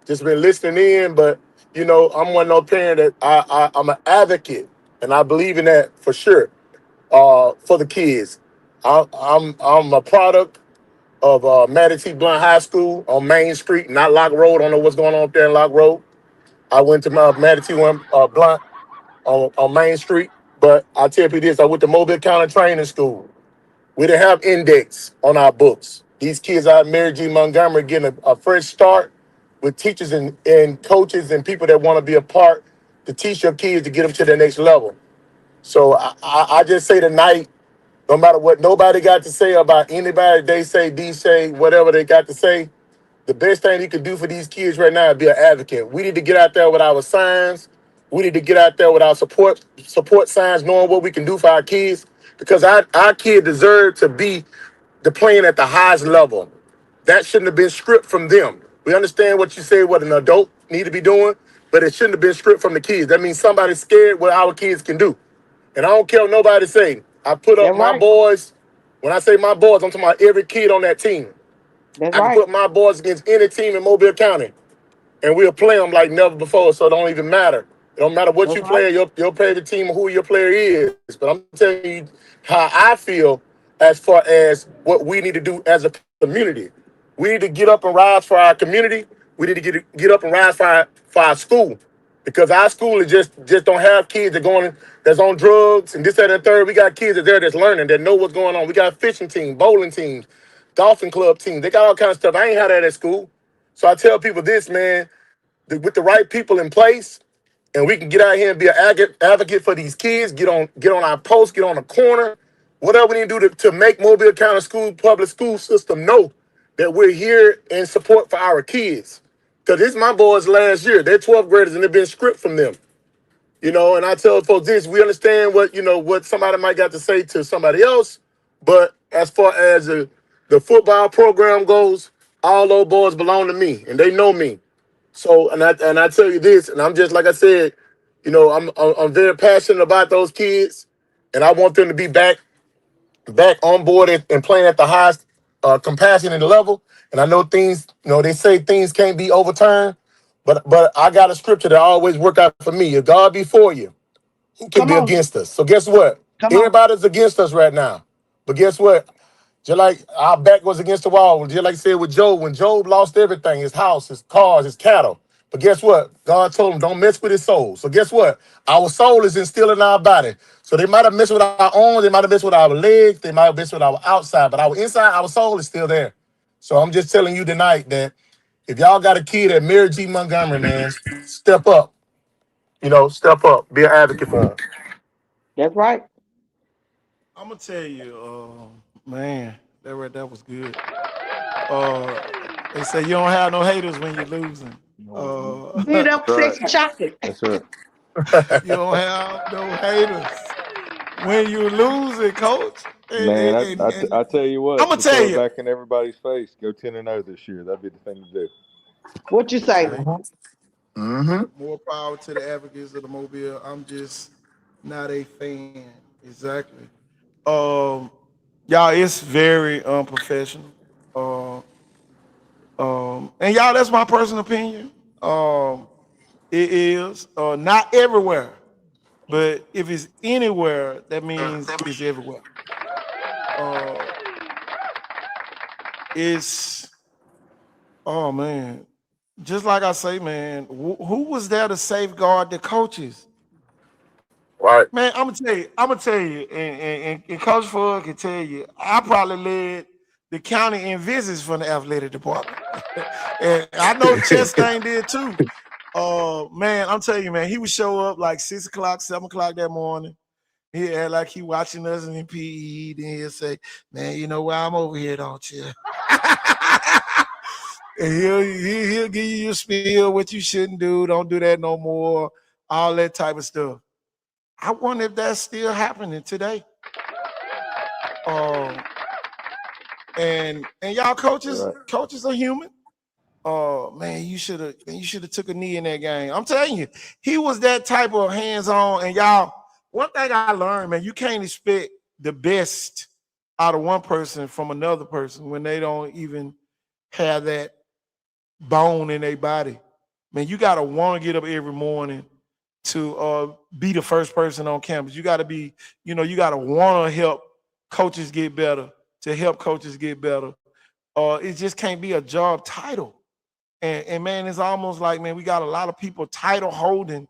Speaker 13: just been listening in. But you know, I'm one of those parents that I'm an advocate, and I believe in that for sure. For the kids, I'm a product of Mattie T. Blunt High School on Main Street, not Lock Road. I don't know what's going on up there in Lock Road. I went to my Mattie T. Blunt on Main Street, but I tell you this: I went to Mobile County Training School. We didn't have index on our books. These kids out of Mary G. Montgomery getting a fresh start with teachers and coaches and people that want to be a part to teach your kids to get them to the next level. So I just say tonight, no matter what nobody got to say about anybody, they say, D say, whatever they got to say, the best thing you can do for these kids right now is be an advocate. We need to get out there with our signs. We need to get out there with our support signs, knowing what we can do for our kids, because our kids deserve to be playing at the highest level. That shouldn't have been stripped from them. We understand what you say, what an adult need to be doing, but it shouldn't have been stripped from the kids. That means somebody's scared what our kids can do. And I don't care what nobody say. I put up
Speaker 18: That's
Speaker 13: my
Speaker 18: right.
Speaker 13: boys. When I say my boys, I'm talking about every kid on that team.
Speaker 18: That's
Speaker 13: I can
Speaker 18: right.
Speaker 13: put my boys against any team in Mobile County, and we'll play them like never before, so it don't even matter. It don't matter what
Speaker 18: That's
Speaker 13: you
Speaker 18: right.
Speaker 13: play, your favorite team, or who your player is. But I'm telling you how I feel as far as what we need to do as a community. We need to get up and rise for our community. We need to get up and rise for our school. Because our school is just don't have kids that's on drugs and this, that, and the third. We got kids that's learning, that know what's going on. We got fishing teams, bowling teams, golfing club teams. They got all kinds of stuff. I ain't had that at school. So I tell people this, man, with the right people in place, and we can get out here and be an advocate for these kids, get on our post, get on the corner, whatever we need to do to make Mobile County public school system know that we're here in support for our kids. Because this is my boys last year. They're 12th graders and they've been stripped from them. You know, and I tell folks this, we understand what somebody might got to say to somebody else, but as far as the football program goes, all those boys belong to me and they know me. So, and I tell you this, and I'm just like I said, I'm very passionate about those kids, and I want them to be back on board and playing at the highest compassionate level. And I know things, they say things can't be overturned, but I got a scripture that always work out for me. If God be for you, who can
Speaker 18: Come
Speaker 13: be
Speaker 18: on.
Speaker 13: against us? So guess what?
Speaker 18: Come on.
Speaker 13: Everybody's against us right now. But guess what? Just like our back was against the wall, just like I said with Job, when Job lost everything, his house, his cars, his cattle. But guess what? God told him, don't mess with his soul. So guess what? Our soul is instilled in our body. So they might have messed with our arms, they might have messed with our legs, they might have messed with our outside, but our inside, our soul is still there. So I'm just telling you tonight that if y'all got a kid at Mary G. Montgomery, man, step up. Step up. Be an advocate for them.
Speaker 18: That's right.
Speaker 4: I'm gonna tell you, man, that was good. They say you don't have no haters when you're losing.
Speaker 18: Beat up
Speaker 17: That's right.
Speaker 18: sexy chocolate.
Speaker 17: That's right.
Speaker 4: You don't have no haters when you losing, coach.
Speaker 17: Man,
Speaker 4: And
Speaker 17: I tell you what,
Speaker 4: I'm gonna
Speaker 17: to
Speaker 4: tell
Speaker 17: throw it
Speaker 4: you,
Speaker 17: back in everybody's face, go 10-0 this year. That'd be the thing to do.
Speaker 18: What you say?
Speaker 4: more power to the advocates of the Mobile. I'm just not a fan. Exactly. Y'all, it's very unprofessional. And y'all, that's my personal opinion. It is not everywhere, but if it's anywhere, that means it's everywhere. It's oh man, just like I say, man, who was there to safeguard the coaches?
Speaker 13: Right.
Speaker 4: Man, I'm gonna tell you, and Coach Ford can tell you, I probably led the county in visits from the athletic department. And I know Chastain did too. Man, I'm telling you, man, he would show up like 6 o'clock, 7 o'clock that morning. He act like he watching us in PE. Then he'll say, man, you know why I'm over here, don't you? And he'll give you your spiel, what you shouldn't do, don't do that no more, all that type of stuff. I wonder if that's still happening today. And y'all coaches are human. Oh man, you should have took a knee in that game. I'm telling you, he was that type of hands-on. And y'all, one thing I learned, man, you can't expect the best out of one person from another person when they don't even have that bone in their body. Man, you got to want to get up every morning to be the first person on campus. You got to be, you got to want to help coaches get better, to help coaches get better. It just can't be a job title. And man, it's almost like, man, we got a lot of people title holding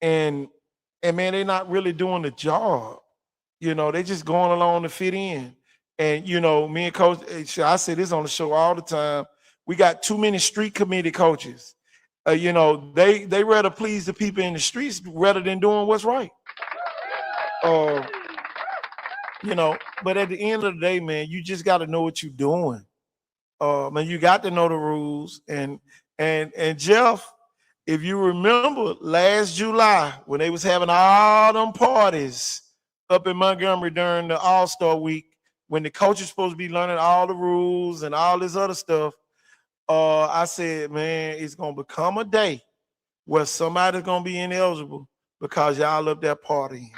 Speaker 4: and man, they're not really doing the job. They just going along to fit in. And me and Coach, I say this on the show all the time. We got too many street committee coaches. They rather please the people in the streets rather than doing what's right. But at the end of the day, man, you just got to know what you're doing. Man, you got to know the rules. And Jeff, if you remember last July when they was having all them parties up in Montgomery during the All-Star week, when the coach is supposed to be learning all the rules and all this other stuff, I said, man, it's going to become a day where somebody's going to be ineligible because y'all up there partying.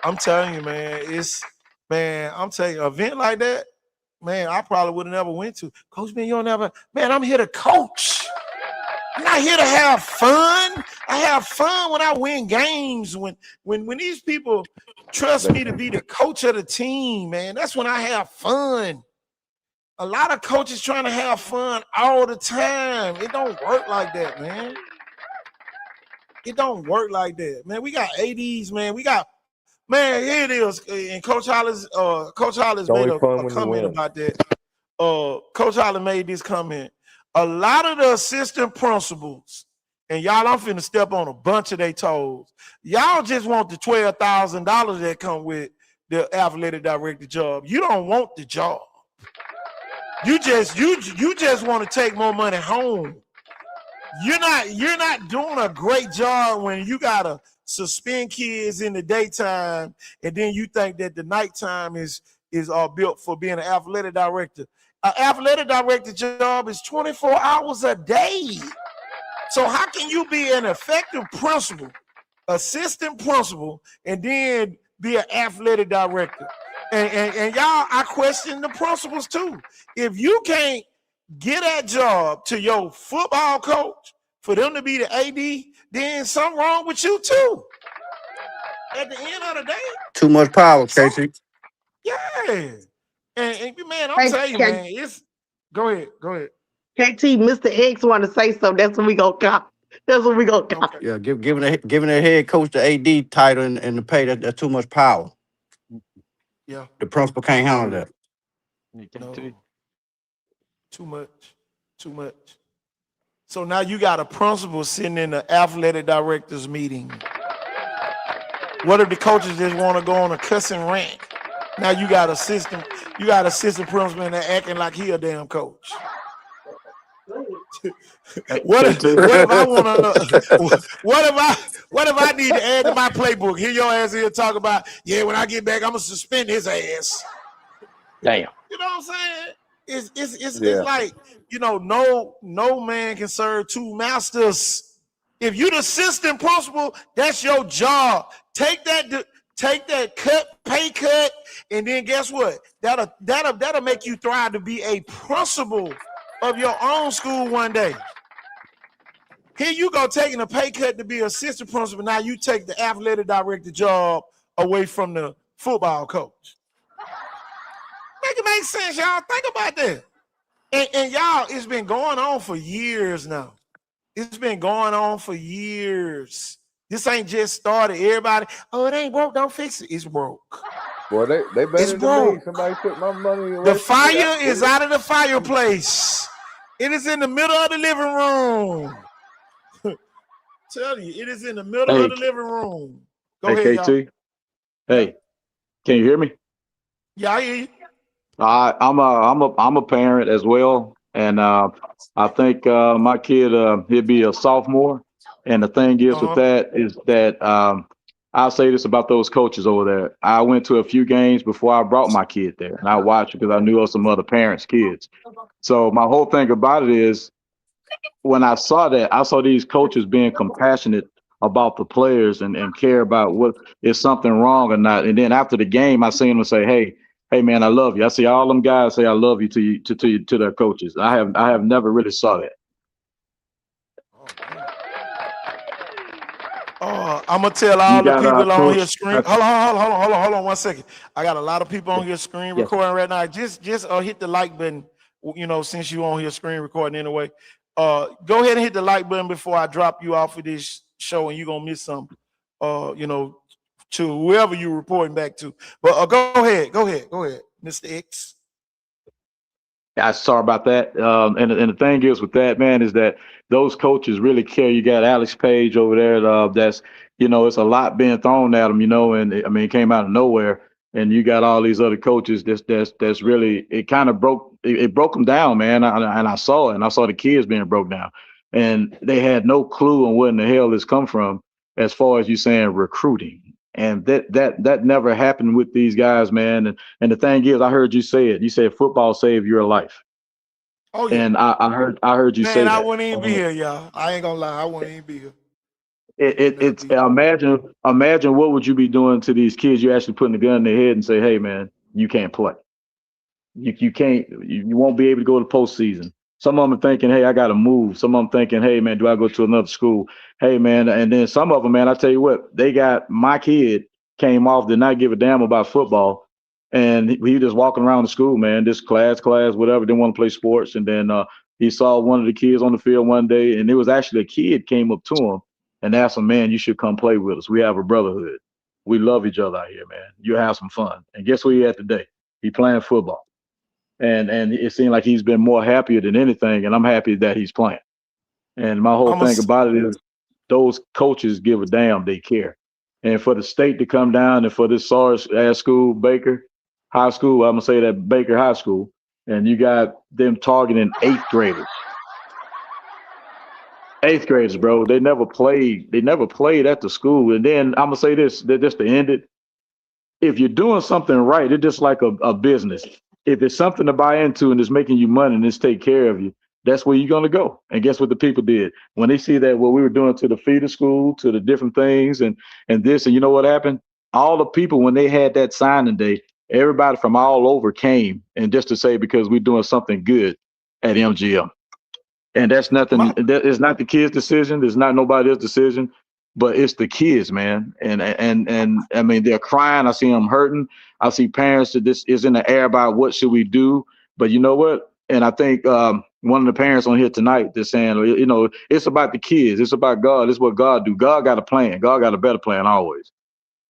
Speaker 4: I'm telling you, man, I'm telling you, an event like that, man, I probably would have never went to. Coach, man, you don't ever, man, I'm here to coach. I'm not here to have fun. I have fun when I win games. When these people trust me to be the coach of the team, man, that's when I have fun. A lot of coaches trying to have fun all the time. It don't work like that, man. It don't work like that, man. We got ADs, man. Man, here it is. And Coach Hollis made a comment about that. Coach Hollis made this comment. A lot of the assistant principals, and y'all, I'm finna step on a bunch of their toes. Y'all just want the $12,000 that come with the athletic director job. You don't want the job. You just want to take more money home. You're not doing a great job when you gotta suspend kids in the daytime, and then you think that the nighttime is built for being an athletic director. An athletic director job is 24 hours a day. So how can you be an effective principal, assistant principal, and then be an athletic director? And y'all, I question the principals too. If you can't get that job to your football coach for them to be the AD, then something wrong with you too. At the end of the day,
Speaker 5: Too much power, Casey.
Speaker 4: yeah. And man, I'm telling you, man, go ahead.
Speaker 18: KT, Mr. X want to say something. That's what we gonna call. That's what we gonna call.
Speaker 4: Okay.
Speaker 5: Yeah, giving a head coach the AD title and the pay, that's too much power.
Speaker 4: Yeah.
Speaker 5: The principal can't handle that.
Speaker 4: No. Too much. So now you got a principal sitting in the athletic directors meeting. What if the coaches just want to go on a cussing rant? Now you got assistant principal in there acting like he a damn coach. What if I need to add to my playbook? Here your ass here talk about, yeah, when I get back, I'm gonna suspend his ass.
Speaker 8: Damn.
Speaker 4: You know what I'm saying? It's like, no man can serve two masters. If you the assistant principal, that's your job. Take that pay cut, and then guess what? That'll make you thrive to be a principal of your own school one day. Here you go taking a pay cut to be assistant principal. Now you take the athletic director job away from the football coach. Make it make sense, y'all. Think about that. And y'all, it's been going on for years now. It's been going on for years. This ain't just started. Everybody, oh, it ain't broke, don't fix it. It's broke.
Speaker 17: Boy, they better than me. Somebody took my money away.
Speaker 4: The fire is out of the fireplace. It is in the middle of the living room. Tell you, it is in the middle of the living room. Go ahead,
Speaker 8: KT.
Speaker 4: y'all.
Speaker 8: Hey, can you hear me?
Speaker 4: Yeah, I hear you.
Speaker 8: I'm a parent as well, and I think my kid he'll be a sophomore. And the thing is with that is that I'll say this about those coaches over there. I went to a few games before I brought my kid there, and I watched because I knew of some other parents' kids. So my whole thing about it is, when I saw that, I saw these coaches being compassionate about the players and care about what is something wrong or not. And then after the game, I seen them say, hey man, I love you. I see all them guys say I love you to their coaches. I have never really saw that.
Speaker 4: I'm gonna tell all
Speaker 21: You
Speaker 4: the
Speaker 21: got
Speaker 4: people on here
Speaker 21: Coach.
Speaker 4: screen. Hold on 1 second. I got a lot of people on here screen
Speaker 21: Yes.
Speaker 4: recording right now. Just hit the like button. Since you on here screen recording anyway. Go ahead and hit the like button before I drop you off of this show, and you're gonna miss some. To whoever you're reporting back to. But go ahead, Mr. X.
Speaker 21: Yeah, sorry about that. And the thing is with that, man, is that those coaches really care. You got Alex Page over there. That's it's a lot being thrown at him. And I mean, it came out of nowhere. And you got all these other coaches. That's really it. Kind of it broke them down, man. And I saw it. And I saw the kids being broke down, and they had no clue on where in the hell this come from. As far as you saying recruiting, and that never happened with these guys, man. And the thing is, I heard you say it. You said football saved your life.
Speaker 4: Oh yeah.
Speaker 21: And I heard you
Speaker 4: Man,
Speaker 21: say
Speaker 4: I
Speaker 21: that.
Speaker 4: wouldn't even be here, y'all. I ain't gonna lie, I wouldn't even be here.
Speaker 21: It's imagine what would you be doing to these kids? You actually putting the gun in their head and say, hey man, you can't play. You can't you won't be able to go to postseason. Some of them are thinking, hey, I gotta move. Some of them thinking, hey man, do I go to another school? Hey man, and then some of them, man, I tell you what, they got my kid came off, did not give a damn about football. And he just walking around the school, man, just class, whatever, didn't want to play sports. And then he saw one of the kids on the field one day, and it was actually a kid came up to him and asked him, man, you should come play with us. We have a brotherhood. We love each other out here, man. You have some fun. And guess where he at today? He playing football. And it seemed like he's been more happier than anything, and I'm happy that he's playing. And my whole thing about it is those coaches give a damn, they care. And for the state to come down and for this sorry ass school, Baker High School, I'm gonna say that Baker High School, and you got them targeting eighth graders. Eighth graders, bro. They never played. They never played at the school. And then I'm gonna say this, just to end it. If you're doing something right, it's just like a business. If it's something to buy into and it's making you money and it's take care of you, that's where you're gonna go. And guess what the people did when they see that what we were doing to the feeder school, to the different things, and this, and you know what happened? All the people when they had that signing day, everybody from all over came, and just to say because we're doing something good at MGM. And that's nothing. It's not the kids' decision. It's not nobody else's decision, but it's the kids, man. And I mean, they're crying. I see them hurting. I see parents that this is in the air about what should we do. But you know what? And I think one of the parents on here tonight that's saying, it's about the kids. It's about God. It's what God do. God got a plan. God got a better plan always.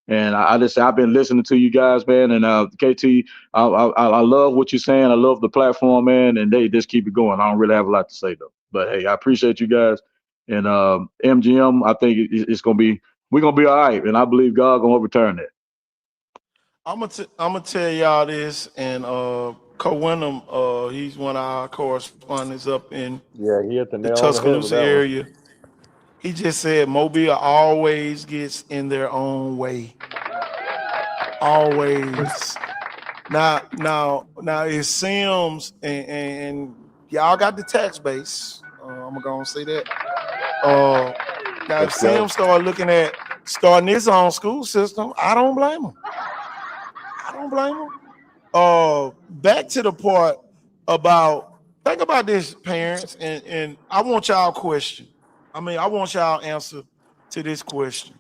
Speaker 21: And I've been listening to you guys, man. And KT, I love what you're saying. I love the platform, man. And they just keep it going. I don't really have a lot to say though. But hey, I appreciate you guys. And MGM, I think we're gonna be all right. And I believe God gonna overturn that.
Speaker 4: I'm gonna tell y'all this, and Co Wyndham, he's one of our correspondents up in
Speaker 17: Yeah, he hit the
Speaker 4: the
Speaker 17: nail on the head with
Speaker 4: Tuscaloosa
Speaker 17: that one.
Speaker 4: area. He just said Mobile always gets in their own way. Always. Now it seems, and y'all got the tax base. I'm gonna say that. Now if Sims start looking at starting his own school system, I don't blame him. I don't blame him. Back to the part about think about this, parents, and I want y'all question. I mean, I want y'all answer to this question.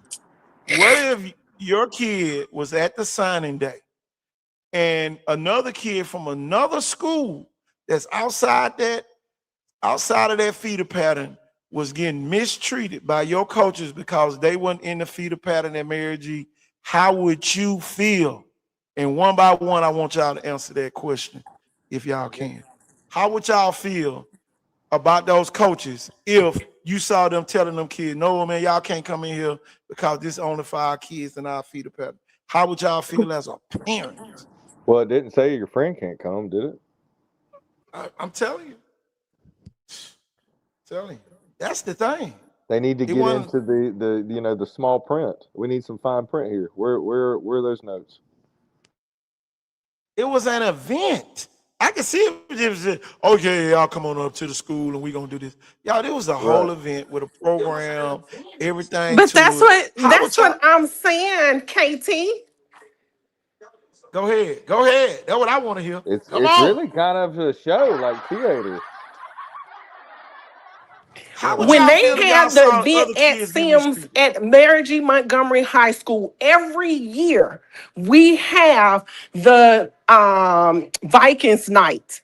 Speaker 4: What if your kid was at the signing day and another kid from another school that's outside of that feeder pattern was getting mistreated by your coaches because they weren't in the feeder pattern at Mary G? How would you feel? And one by one, I want y'all to answer that question if y'all can. How would y'all feel about those coaches if you saw them telling them kids, no, man, y'all can't come in here because this is only for our kids and our feeder pattern? How would y'all feel as a parent?
Speaker 17: Well, it didn't say your friend can't come, did it?
Speaker 4: I'm telling you. That's the thing.
Speaker 17: They need to get into the small print. We need some fine print here. Where are those notes?
Speaker 4: It was an event. I can see it was just, okay, y'all come on up to the school and we're gonna do this. Y'all, it was a whole event with a program, everything.
Speaker 19: But
Speaker 4: to
Speaker 19: that's
Speaker 4: it.
Speaker 19: what I'm saying, KT.
Speaker 4: Go ahead. That's what I want to hear.
Speaker 17: It's
Speaker 4: Come on.
Speaker 17: really kind of a show, like theater.
Speaker 4: How would
Speaker 19: When
Speaker 4: y'all
Speaker 19: they
Speaker 4: feel if y'all
Speaker 19: have the
Speaker 4: saw
Speaker 19: event
Speaker 4: other
Speaker 19: at
Speaker 4: kids getting
Speaker 19: Sims
Speaker 4: mistreated?
Speaker 19: at Mary G. Montgomery High School, every year we have the Vikings night.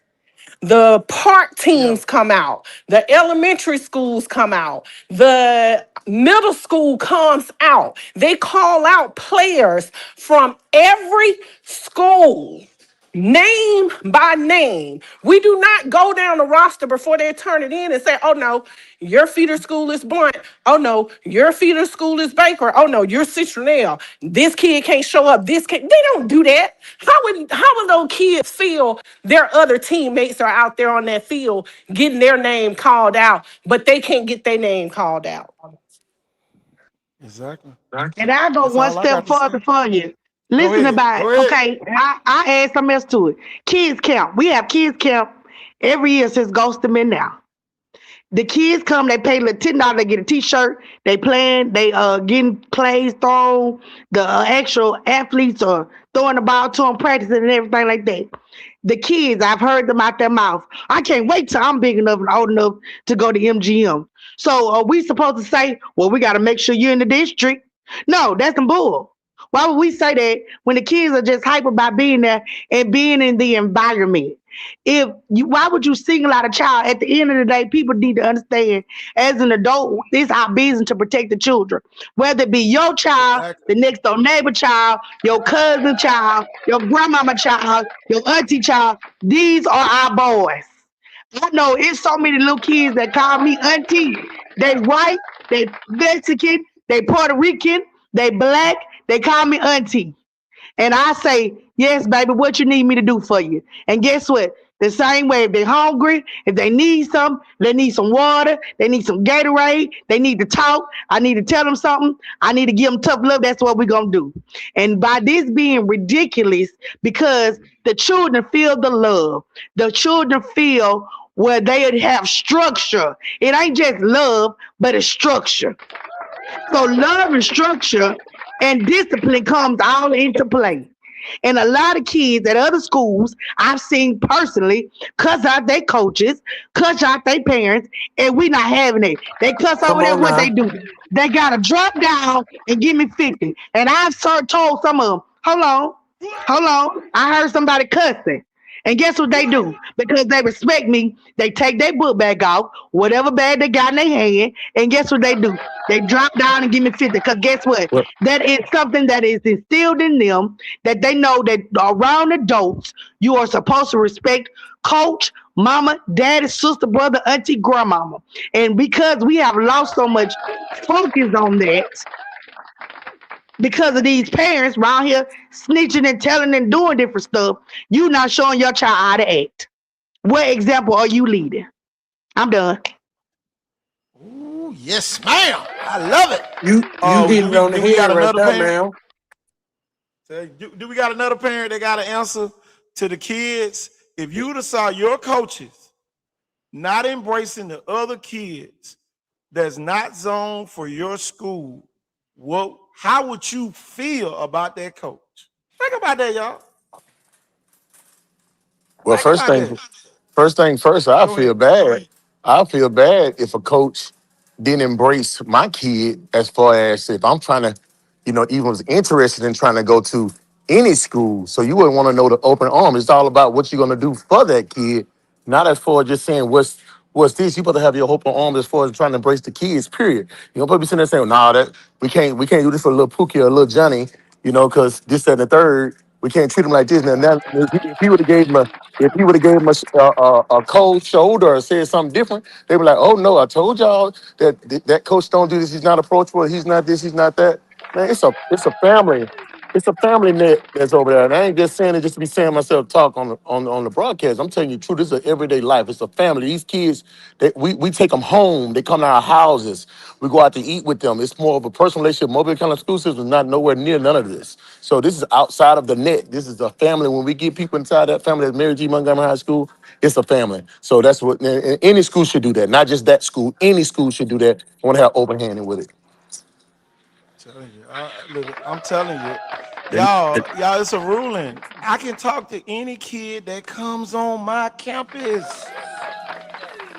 Speaker 19: The park teams come out, the elementary schools come out, the middle school comes out. They call out players from every school, name by name. We do not go down the roster before they turn it in and say, oh no, your feeder school is Blunt. Oh no, your feeder school is Baker. Oh no, you're Citronelle. This kid can't show up. This kid, they don't do that. How would those kids feel their other teammates are out there on that field getting their name called out, but they can't get their name called out?
Speaker 4: Exactly.
Speaker 18: And I go
Speaker 4: That's
Speaker 18: one
Speaker 4: all I
Speaker 18: step
Speaker 4: got to say.
Speaker 18: further for you.
Speaker 4: Go
Speaker 18: Listen
Speaker 4: ahead.
Speaker 18: about it.
Speaker 4: Go ahead.
Speaker 18: Okay, I add something else to it. Kids camp. We have kids camp every year since Ghosted Me now. The kids come, they pay little $10, they get a t-shirt, they playing, they getting plays thrown, the actual athletes are throwing the ball to them, practicing and everything like that. The kids, I've heard them out their mouth. I can't wait till I'm big enough and old enough to go to MGM. So are we supposed to say, well, we got to make sure you're in the district? No, that's some bull. Why would we say that when the kids are just hype about being there and being in the environment? Why would you single out a child? At the end of the day, people need to understand as an adult, it's our business to protect the children. Whether it be your child, the next door neighbor child, your cousin child, your grandmama child, your auntie child, these are our boys. I know it's so many little kids that call me auntie. They white, they Mexican, they Puerto Rican, they black, they call me auntie. And I say, yes, baby, what you need me to do for you? And guess what? The same way, if they're hungry, if they need some, they need some water, they need some Gatorade, they need to talk, I need to tell them something, I need to give them tough love, that's what we're going to do. And by this being ridiculous, because the children feel the love, the children feel where they have structure. It ain't just love, but it's structure. So love and structure and discipline comes all into play. And a lot of kids at other schools I've seen personally cuss out their coaches, cuss out their parents, and we not having it. They cuss over
Speaker 5: Come
Speaker 18: there,
Speaker 5: on
Speaker 18: what they
Speaker 5: now.
Speaker 18: do? They gotta drop down and give me 50. And I've told some of them, hold on. I heard somebody cussing. And guess what they do? Because they respect me, they take their book bag off, whatever bag they got in their hand, and guess what they do? They drop down and give me 50. Because guess what?
Speaker 5: Well,
Speaker 18: That is something that is instilled in them that they know that around adults, you are supposed to respect coach, mama, daddy, sister, brother, auntie, grandmama. And because we have lost so much focus on that, because of these parents around here snitching and telling and doing different stuff, you not showing your child how to act. What example are you leading? I'm done.
Speaker 4: Ooh, yes, ma'am. I love it.
Speaker 5: you
Speaker 4: Do
Speaker 5: hitting
Speaker 4: we
Speaker 5: on the
Speaker 4: do we got
Speaker 5: head right
Speaker 4: another
Speaker 5: there,
Speaker 4: parent?
Speaker 5: man.
Speaker 4: Do we got another parent that got an answer to the kids? If you would have saw your coaches not embracing the other kids that's not zoned for your school, how would you feel about that coach? Think about that, y'all.
Speaker 13: Well,
Speaker 4: Think about that.
Speaker 13: first thing first, I
Speaker 4: Go ahead.
Speaker 13: feel bad. I feel bad if a coach didn't embrace my kid as far as if I'm trying to, even was interested in trying to go to any school. So you wouldn't want to know the open arms. It's all about what you're gonna do for that kid, not as far as just saying what's this. You supposed to have your open arms as far as trying to embrace the kids, period. You don't supposed to be sitting there saying, nah, that we can't do this for little Pookie or little Johnny, because this, that, and the third, we can't treat him like this. And then if he would have gave him a cold shoulder or said something different, they were like, "Oh no, I told y'all that coach don't do this. He's not approachable. He's not this. He's not that." Man, it's a family. It's a family net that's over there. And I ain't just saying it just to be saying myself talk on the broadcast. I'm telling you the truth. This is an everyday life. It's a family. These kids, we take them home. They come to our houses. We go out to eat with them. It's more of a personal relationship. Mobile kind of school system is not nowhere near none of this. So this is outside of the net. This is a family. When we get people inside that family at Mary G. Montgomery High School, it's a family. So that's what and any school should do that. Not just that school. Any school should do that. I want to have open handing with it.
Speaker 4: Look, I'm telling you,
Speaker 5: And-
Speaker 4: y'all, it's a ruling. I can talk to any kid that comes on my campus.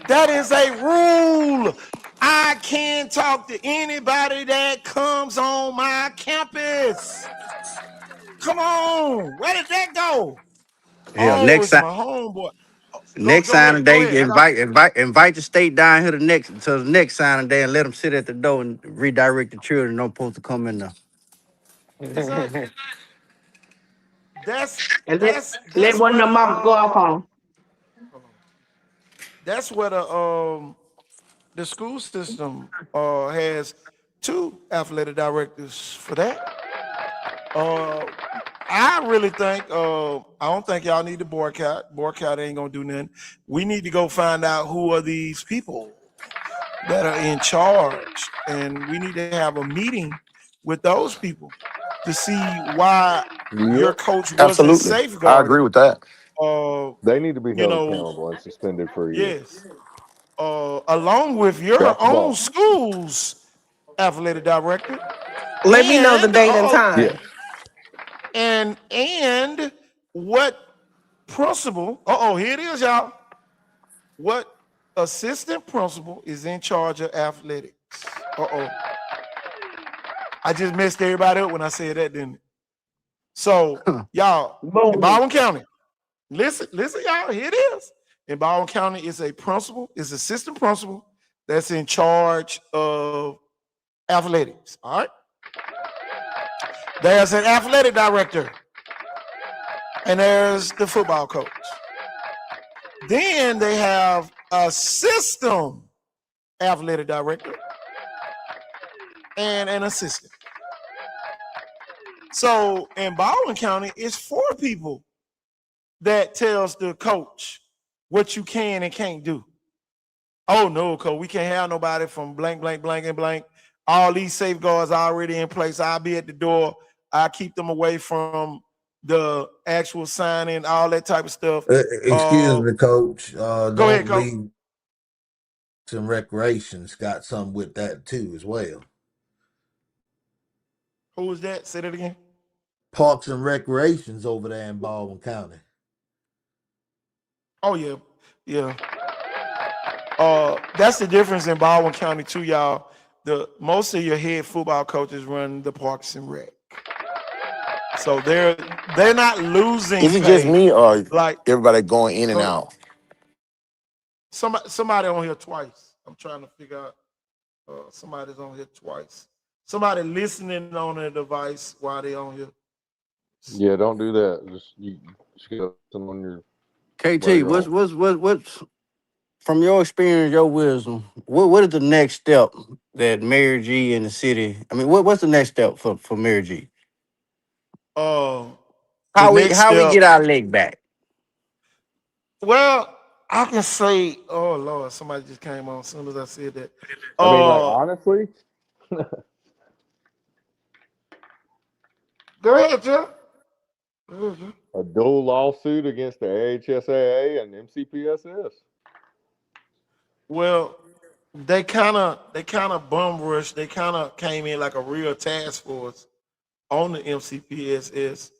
Speaker 4: That is a rule.
Speaker 2: I can talk to anybody that comes on my campus. Come on. Where did that go?
Speaker 5: Hell,
Speaker 2: Oh, it's my homeboy.
Speaker 5: next
Speaker 2: Go
Speaker 5: signing
Speaker 2: ahead. Go
Speaker 5: day,
Speaker 2: ahead. I got
Speaker 5: invite the state down here to the next signing day and let them sit at the door and redirect the children. Don't supposed to come in there.
Speaker 2: exactly. That's
Speaker 18: And
Speaker 2: that's
Speaker 18: let
Speaker 2: that's
Speaker 18: one of
Speaker 2: where
Speaker 18: them mamas go off on.
Speaker 2: that's where the school system has two athletic directors for that. I really think I don't think y'all need to boycott. Boycott ain't gonna do nothing. We need to go find out who are these people that are in charge, and we need to have a meeting with those people to see why your
Speaker 17: Yep.
Speaker 2: coach wasn't
Speaker 13: Absolutely. I agree
Speaker 2: safeguarded.
Speaker 13: with that.
Speaker 17: They need to be
Speaker 2: You
Speaker 17: held
Speaker 2: know,
Speaker 17: accountable and suspended for a year.
Speaker 2: yes. Along with your
Speaker 17: Drop the
Speaker 2: own
Speaker 17: ball.
Speaker 2: school's athletic director,
Speaker 19: Let me know the
Speaker 2: and
Speaker 19: date and
Speaker 17: Yes.
Speaker 19: time.
Speaker 2: and what principal? Here it is, y'all. What assistant principal is in charge of athletics? I just messed everybody up when I said that, didn't it? So, y'all, in
Speaker 18: Boom.
Speaker 2: Baldwin County, listen, y'all, here it is. In Baldwin County, it's a principal, it's assistant principal that's in charge of athletics. All right. There's an athletic director, and there's the football coach. Then they have a system athletic director and an assistant. So in Baldwin County, it's 4 people that tells the coach what you can and can't do. Oh no, coach, we can't have nobody from blank, blank, blank, and blank. All these safeguards are already in place. I'll be at the door. I keep them away from the actual signing, all that type of stuff.
Speaker 14: Excuse me, Coach.
Speaker 2: Go ahead,
Speaker 14: Don't
Speaker 2: coach.
Speaker 14: believe some recreations got something with that too as well.
Speaker 2: Who was that? Say that again.
Speaker 14: Parks and Recreations over there in Baldwin County.
Speaker 2: Oh yeah, yeah. That's the difference in Baldwin County too, y'all. Most of your head football coaches run the Parks and Rec, so they're not losing
Speaker 13: Is it just
Speaker 2: pay.
Speaker 13: me or
Speaker 2: Like
Speaker 13: everybody going in and
Speaker 2: go ahead.
Speaker 13: out?
Speaker 2: Somebody on here twice. I'm trying to figure out. Somebody's on here twice. Somebody listening on a device while they on here.
Speaker 17: Yeah, don't do that. You get them on your
Speaker 5: KT, what's from your experience, your wisdom? What is the next step that Mary G in the city? I mean, what's the next step for Mary G?
Speaker 2: The
Speaker 5: How we
Speaker 2: next step.
Speaker 5: get our leg back?
Speaker 2: Well, I can say, oh Lord, somebody just came on as soon as I said that.
Speaker 17: I mean, like honestly,
Speaker 2: Go ahead, Jeff.
Speaker 17: a dual lawsuit against the AHSAA and MCPSS.
Speaker 2: Well, they kind of bum rushed. They kind of came in like a real task force on the MCPSS.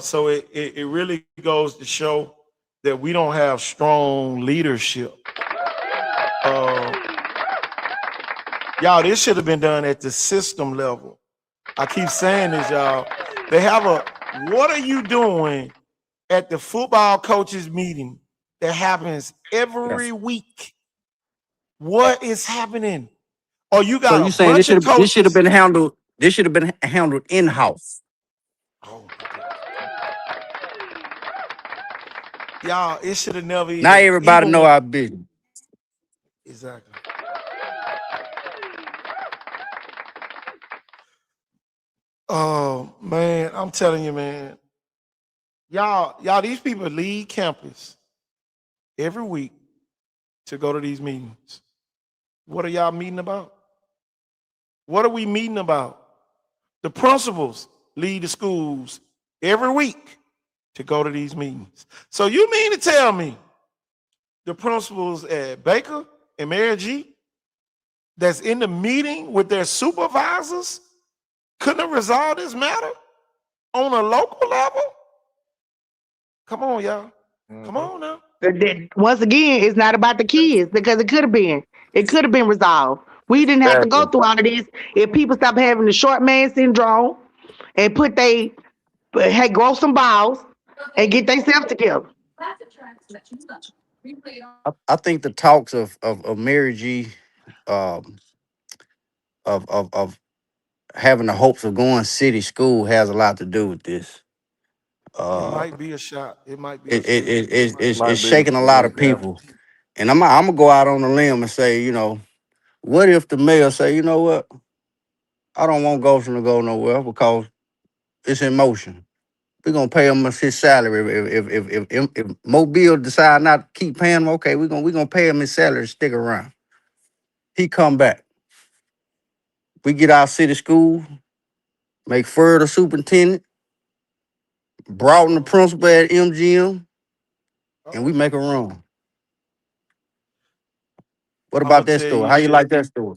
Speaker 2: So it really goes to show that we don't have strong leadership. Y'all, this should have been done at the system level. I keep saying this, y'all. They have what are you doing at the football coaches meeting that happens every week? What is happening? Oh, you
Speaker 5: So
Speaker 2: got
Speaker 5: you
Speaker 2: a
Speaker 5: saying
Speaker 2: bunch of
Speaker 5: this should have
Speaker 2: coaches.
Speaker 5: been handled? This should have been handled in house.
Speaker 2: Oh, y'all, it should have never
Speaker 5: Not everybody
Speaker 2: even
Speaker 5: know
Speaker 2: when
Speaker 5: our business.
Speaker 2: exactly. Oh man, I'm telling you, man. Y'all, these people leave campus every week to go to these meetings. What are y'all meeting about? What are we meeting about? The principals lead the schools every week to go to these meetings. So you mean to tell me the principals at Baker and Mary G that's in the meeting with their supervisors couldn't have resolved this matter on a local level? Come on, y'all. Come on now.
Speaker 18: Once again, it's not about the kids because it could have been. It could have been resolved. We didn't have to go
Speaker 5: Exactly.
Speaker 18: through all of this if people stopped having the short man syndrome and grow some balls and get themselves together.
Speaker 5: I think the talks of Mary G, um, of having the hopes of going city school has a lot to do with this.
Speaker 4: It
Speaker 5: Uh,
Speaker 4: might be a shot. It might be a
Speaker 5: it, it,
Speaker 4: shot.
Speaker 5: it,
Speaker 4: It
Speaker 5: it,
Speaker 4: might
Speaker 5: it's,
Speaker 4: be.
Speaker 5: it's shaking a lot of people. And I'm gonna go out on a limb and say, what if the mayor say, you know what, I don't want Goshen to go nowhere because it's in motion. We're gonna pay him his salary. If Mobile decide not to keep paying him, okay, we're gonna pay him his salary, stick around. He come back. We get our city school, make Furr the superintendent, Broughton the principal at MGM, and we make a run. What
Speaker 4: I'm
Speaker 5: about
Speaker 4: gonna
Speaker 5: that
Speaker 4: tell
Speaker 5: story?
Speaker 4: you
Speaker 5: How you
Speaker 4: this.
Speaker 5: like that story?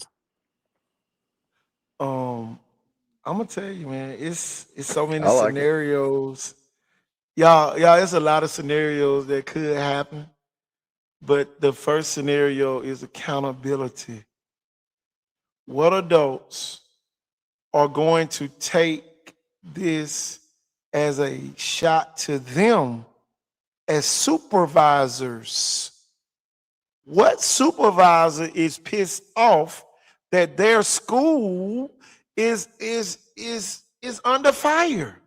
Speaker 4: I'm gonna tell you, man. It's so many
Speaker 17: I like it.
Speaker 4: scenarios. It's a lot of scenarios that could happen. But the first scenario is accountability. What adults are going to take this as a shot to them as supervisors? What supervisor is pissed off that their school is under fire?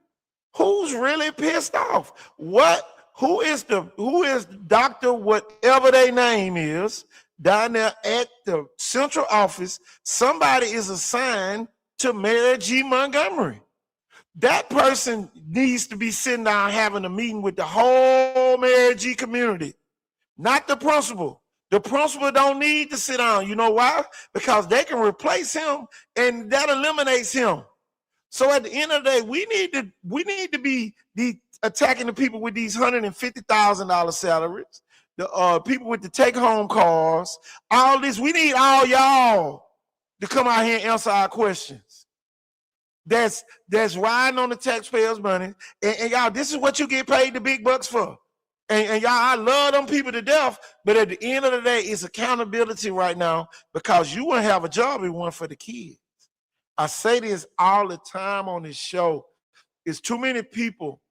Speaker 4: Who's really pissed off? Who is Dr. whatever their name is down there at the central office? Somebody is assigned to Mayor G. Montgomery. That person needs to be sitting down having a meeting with the whole Mayor G community, not the principal. The principal don't need to sit down. You know why? Because they can replace him and that eliminates him. So at the end of the day, we need to be attacking the people with these $150,000 salaries, the people with the take-home cars, all this. We need all y'all to come out here and answer our questions. That's riding on the taxpayers' money. And y'all, this is what you get paid the big bucks for. And y'all, I love them people to death, but at the end of the day, it's accountability right now because you wouldn't have a job if it weren't for the kids. I say this all the time on this show. It's too many people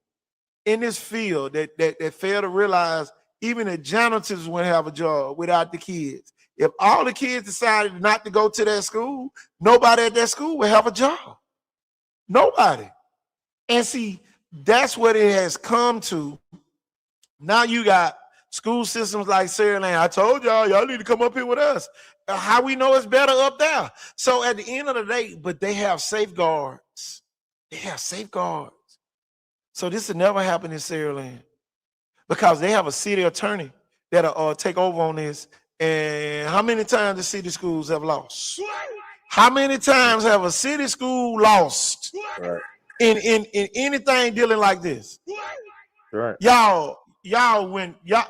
Speaker 4: in this field that fail to realize even the janitors wouldn't have a job without the kids. If all the kids decided not to go to that school, nobody at that school would have a job. Nobody. And see, that's what it has come to. Now you got school systems like Sarah Lane. I told y'all need to come up here with us. How we know it's better up there? So at the end of the day, but they have safeguards. They have safeguards. So this will never happen in Sarah Lane because they have a city attorney that'll take over on this. And how many times the city schools have lost? How many times have a city school lost in anything dealing like this?
Speaker 17: Right.
Speaker 4: Y'all, when y'all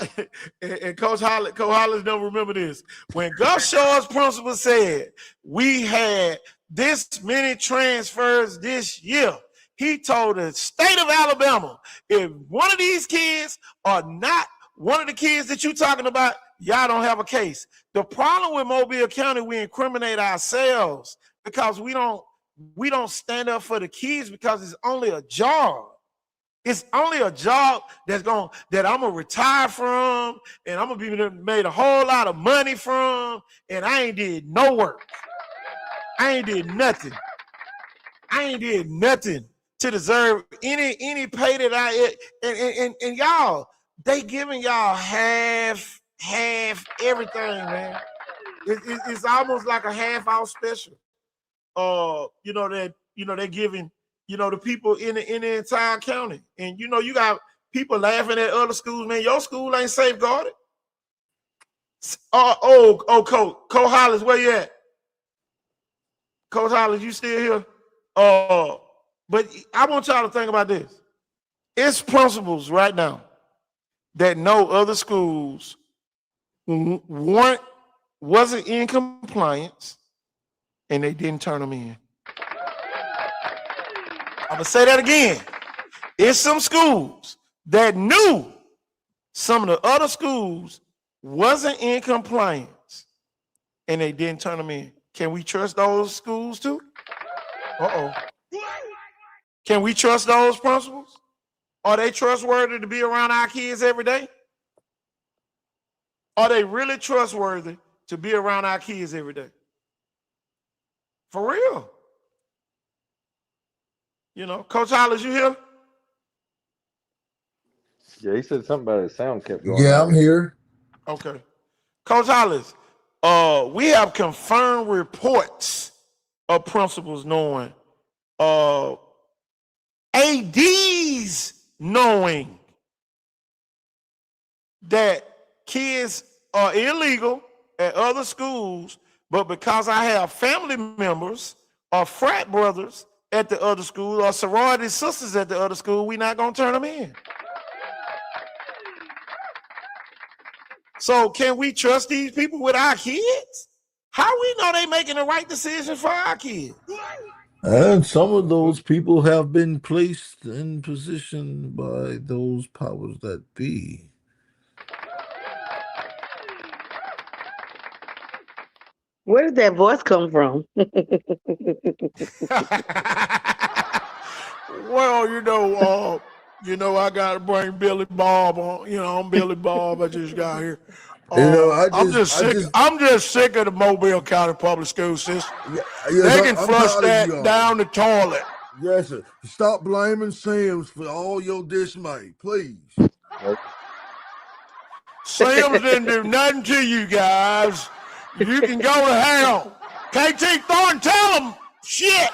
Speaker 4: and Coach Hollis don't remember this. When Gus Shaw's principal said we had this many transfers this year, he told the state of Alabama, if one of these kids are not one of the kids that you're talking about, y'all don't have a case. The problem with Mobile County, we incriminate ourselves because we don't stand up for the kids because it's only a job. It's only a job that I'm gonna retire from, and I'm gonna be made a whole lot of money from, and I ain't did no work. I ain't did nothing. I ain't did nothing to deserve any pay that and y'all, they giving y'all half everything, man. It's almost like a half hour special. They're giving, the people in the entire county. And you got people laughing at other schools, man. Your school ain't safeguarded. Coach Hollis, where you at? Coach Hollis, you still here? But I want y'all to think about this. It's principals right now that know other schools wasn't in compliance and they didn't turn them in. I'm gonna say that again. It's some schools that knew some of the other schools wasn't in compliance and they didn't turn them in. Can we trust those schools too? Uh-oh. Can we trust those principals? Are they trustworthy to be around our kids every day? Are they really trustworthy to be around our kids every day? For real. You know, Coach Hollis, you here?
Speaker 17: Yeah, he said something about his sound kept going
Speaker 14: Yeah,
Speaker 17: out.
Speaker 14: I'm here.
Speaker 4: Okay. Coach Hollis, we have confirmed reports of principals knowing, ADs knowing that kids are illegal at other schools, but because I have family members or frat brothers at the other school or sorority sisters at the other school, we're not going to turn them in. So can we trust these people with our kids? How we know they making the right decision for our kids?
Speaker 14: And some of those people have been placed in position by those powers that be.
Speaker 18: Where did that voice come from?
Speaker 4: Well, I gotta bring Billy Bob on. I'm Billy Bob. I just got here. I'm just sick of the Mobile County Public School system. They can flush that down the toilet.
Speaker 14: Yes, sir. Stop blaming Sims for all your dismay, please.
Speaker 4: Sims didn't do nothing to you guys. You can go to hell. KT Thornton, tell them shit.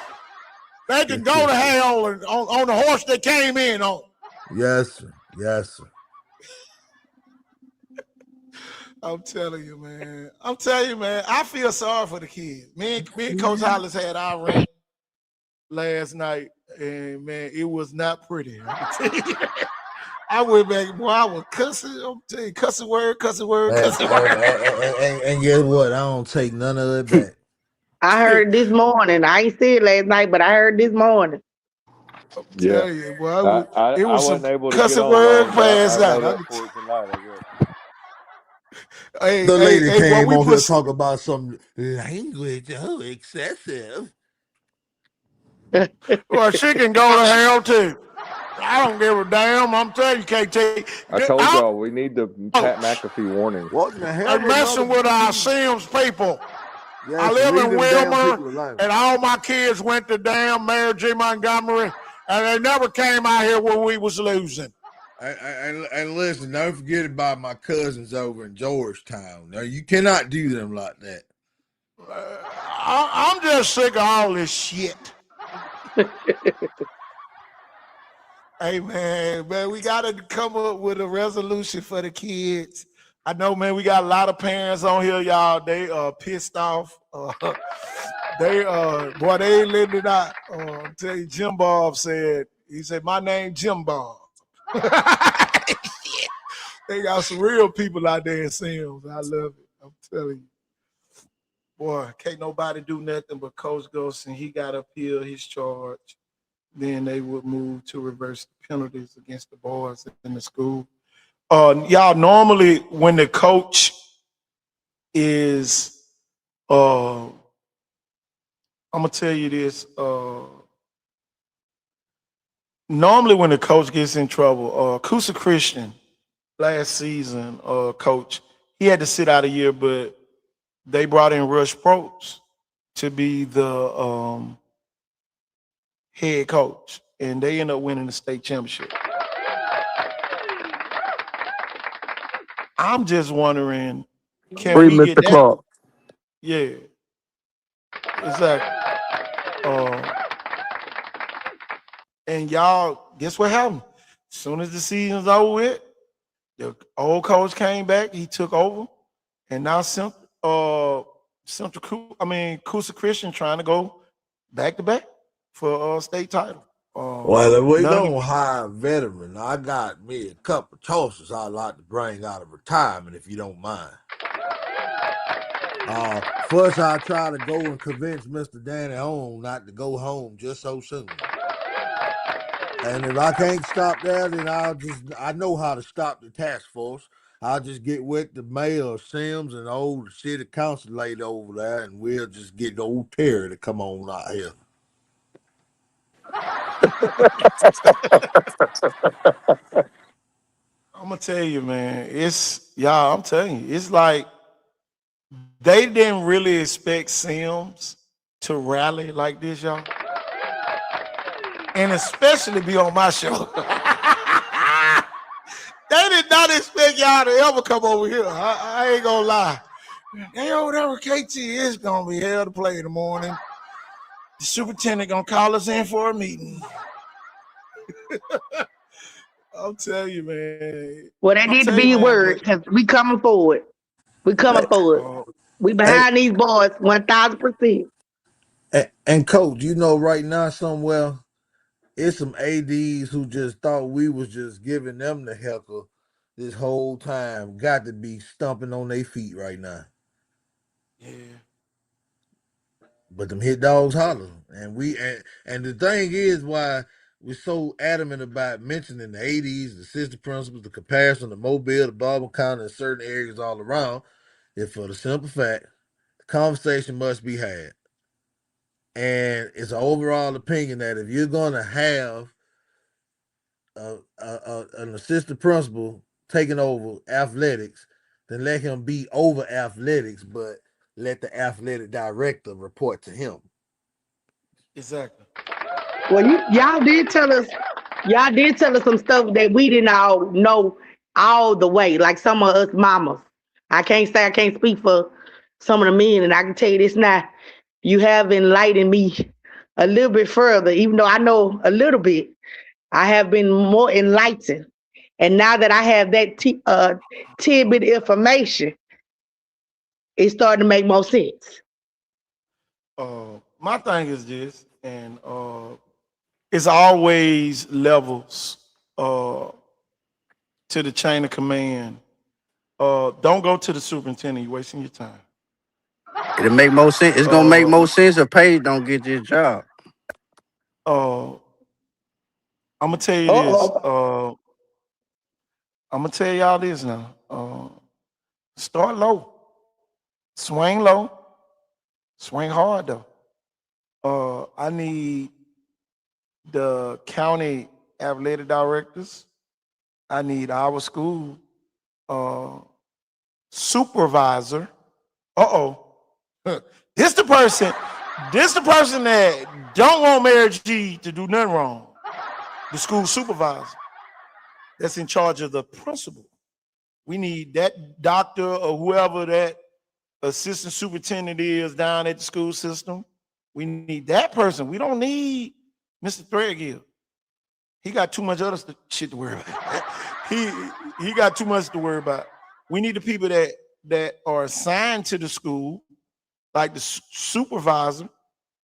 Speaker 4: They can go to hell on the horse they came in on.
Speaker 14: Yes, sir. Yes, sir.
Speaker 4: I'm telling you, man. I feel sorry for the kids. Me and Coach Hollis had our rant last night, and man, it was not pretty. I can tell you. I went back, boy, I was cussing. I'm telling you, cussing word.
Speaker 14: And guess what? I don't take none of it back.
Speaker 18: I heard this morning. I ain't see it last night, but I heard this morning.
Speaker 17: Yeah,
Speaker 4: you, boy,
Speaker 17: I wasn't able to get
Speaker 4: cussing
Speaker 17: on
Speaker 4: word
Speaker 17: long, but I
Speaker 4: fast
Speaker 17: made
Speaker 4: out.
Speaker 17: up for it tonight, I guess.
Speaker 14: The lady came on here to talk about some language. Oh, excessive.
Speaker 4: Well, she can go to hell too. I don't give a damn. I'm telling you, KT.
Speaker 17: I told y'all we need the Pat McAfee warning.
Speaker 14: What in the hell?
Speaker 4: They're messing with our Sims people.
Speaker 14: Yes,
Speaker 4: I live in Wilmer,
Speaker 14: Wilmer,
Speaker 4: and all my kids went to damn MG Montgomery, and they never came out here when we was losing.
Speaker 14: And listen, don't forget about my cousins over in Georgetown. Now, you cannot do them like that.
Speaker 4: I'm just sick of all this shit. Hey, man, we got to come up with a resolution for the kids. I know, man, we got a lot of parents on here, y'all. They are pissed off. They ain't letting it out. I'll tell you, Jim Bob said, my name Jim Bob. They got some real people out there in Sims. I love it. I'm telling you. Boy, can't nobody do nothing but Coach Ghost, and he got to appeal his charge. Then they would move to reverse the penalties against the boys in the school. Y'all, normally when the coach is, I'm gonna tell you this. Normally when the coach gets in trouble, Kusa Christian last season, coach, he had to sit out a year, but they brought in Rush Probst to be the head coach, and they end up winning the state championship. I'm just wondering, can we get that?
Speaker 5: Clark.
Speaker 4: Yeah, exactly. And y'all, guess what happened? As soon as the season's over with, the old coach came back. He took over, and now Kusa Christian trying to go back to back for a state title.
Speaker 14: Well, if we don't hire a veteran, I got me a couple of choices I'd like to bring out of retirement, if you don't mind. First, I try to go and convince Mr. Danny Holmes not to go home just so soon. And if I can't stop that, then I know how to stop the task force. I'll just get with the mayor of Sims and the old city council lady over there, and we'll just get the old Terry to come on out here.
Speaker 4: I'm gonna tell you, man. I'm telling you, it's like they didn't really expect Sims to rally like this, y'all, and especially be on my show. They did not expect y'all to ever come over here. I ain't gonna lie. Hey, whatever KT is gonna be hell to play in the morning. The superintendent gonna call us in for a meeting. I'm telling you, man.
Speaker 18: Well, that need to be a word because we coming forward. We coming forward. We behind these boys 1,000%.
Speaker 14: And coach, you know, right now somewhere, it's some ADs who just thought we was just giving them the heckle this whole time. Got to be stumping on their feet right now.
Speaker 4: Yeah.
Speaker 14: But them hit dogs holler. And the thing is why we're so adamant about mentioning the 80s, the sister principles, the comparison, the Mobile, the Bourbon County, and certain areas all around, is for the simple fact, the conversation must be had. And it's an overall opinion that if you're going to have an assistant principal taking over athletics, then let him be over athletics, but let the athletic director report to him.
Speaker 4: Exactly.
Speaker 18: Well, y'all did tell us some stuff that we didn't all know all the way, like some of us mamas. I can't speak for some of the men, and I can tell you this now. You have enlightened me a little bit further, even though I know a little bit. I have been more enlightened. And now that I have that tidbit information, it's starting to make more sense.
Speaker 4: My thing is this, and it's always levels to the chain of command. Don't go to the superintendent. You're wasting your time.
Speaker 5: It'll make more sense. It's gonna make more sense if Paige don't get this job.
Speaker 4: I'm gonna tell you this. I'm gonna tell y'all this now. Start low, swing low, swing hard though. I need the county athletic directors. I need our school supervisor. This the person that don't want Mary G to do nothing wrong. The school supervisor that's in charge of the principal. We need that doctor or whoever that assistant superintendent is down at the school system. We need that person. We don't need Mr. Threadgill. He got too much other shit to worry about. he got too much to worry about. We need the people that are assigned to the school, like the supervisor,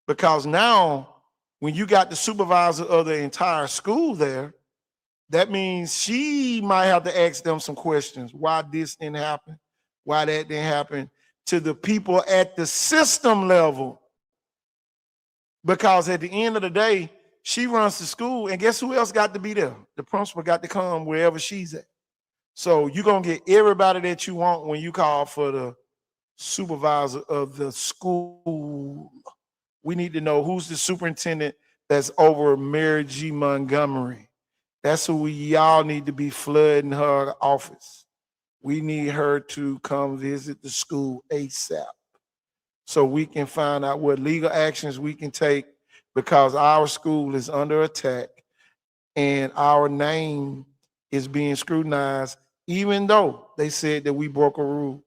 Speaker 4: because now when you got the supervisor of the entire school there, that means she might have to ask them some questions. Why this didn't happen? Why that didn't happen? To the people at the system level. Because at the end of the day, she runs the school, and guess who else got to be there? The principal got to come wherever she's at. So you're going to get everybody that you want when you call for the supervisor of the school. We need to know who's the superintendent that's over Mary G. Montgomery. That's who y'all need to be flooding her office. We need her to come visit the school ASAP so we can find out what legal actions we can take, because our school is under attack and our name is being scrutinized, even though they said that we broke a rule.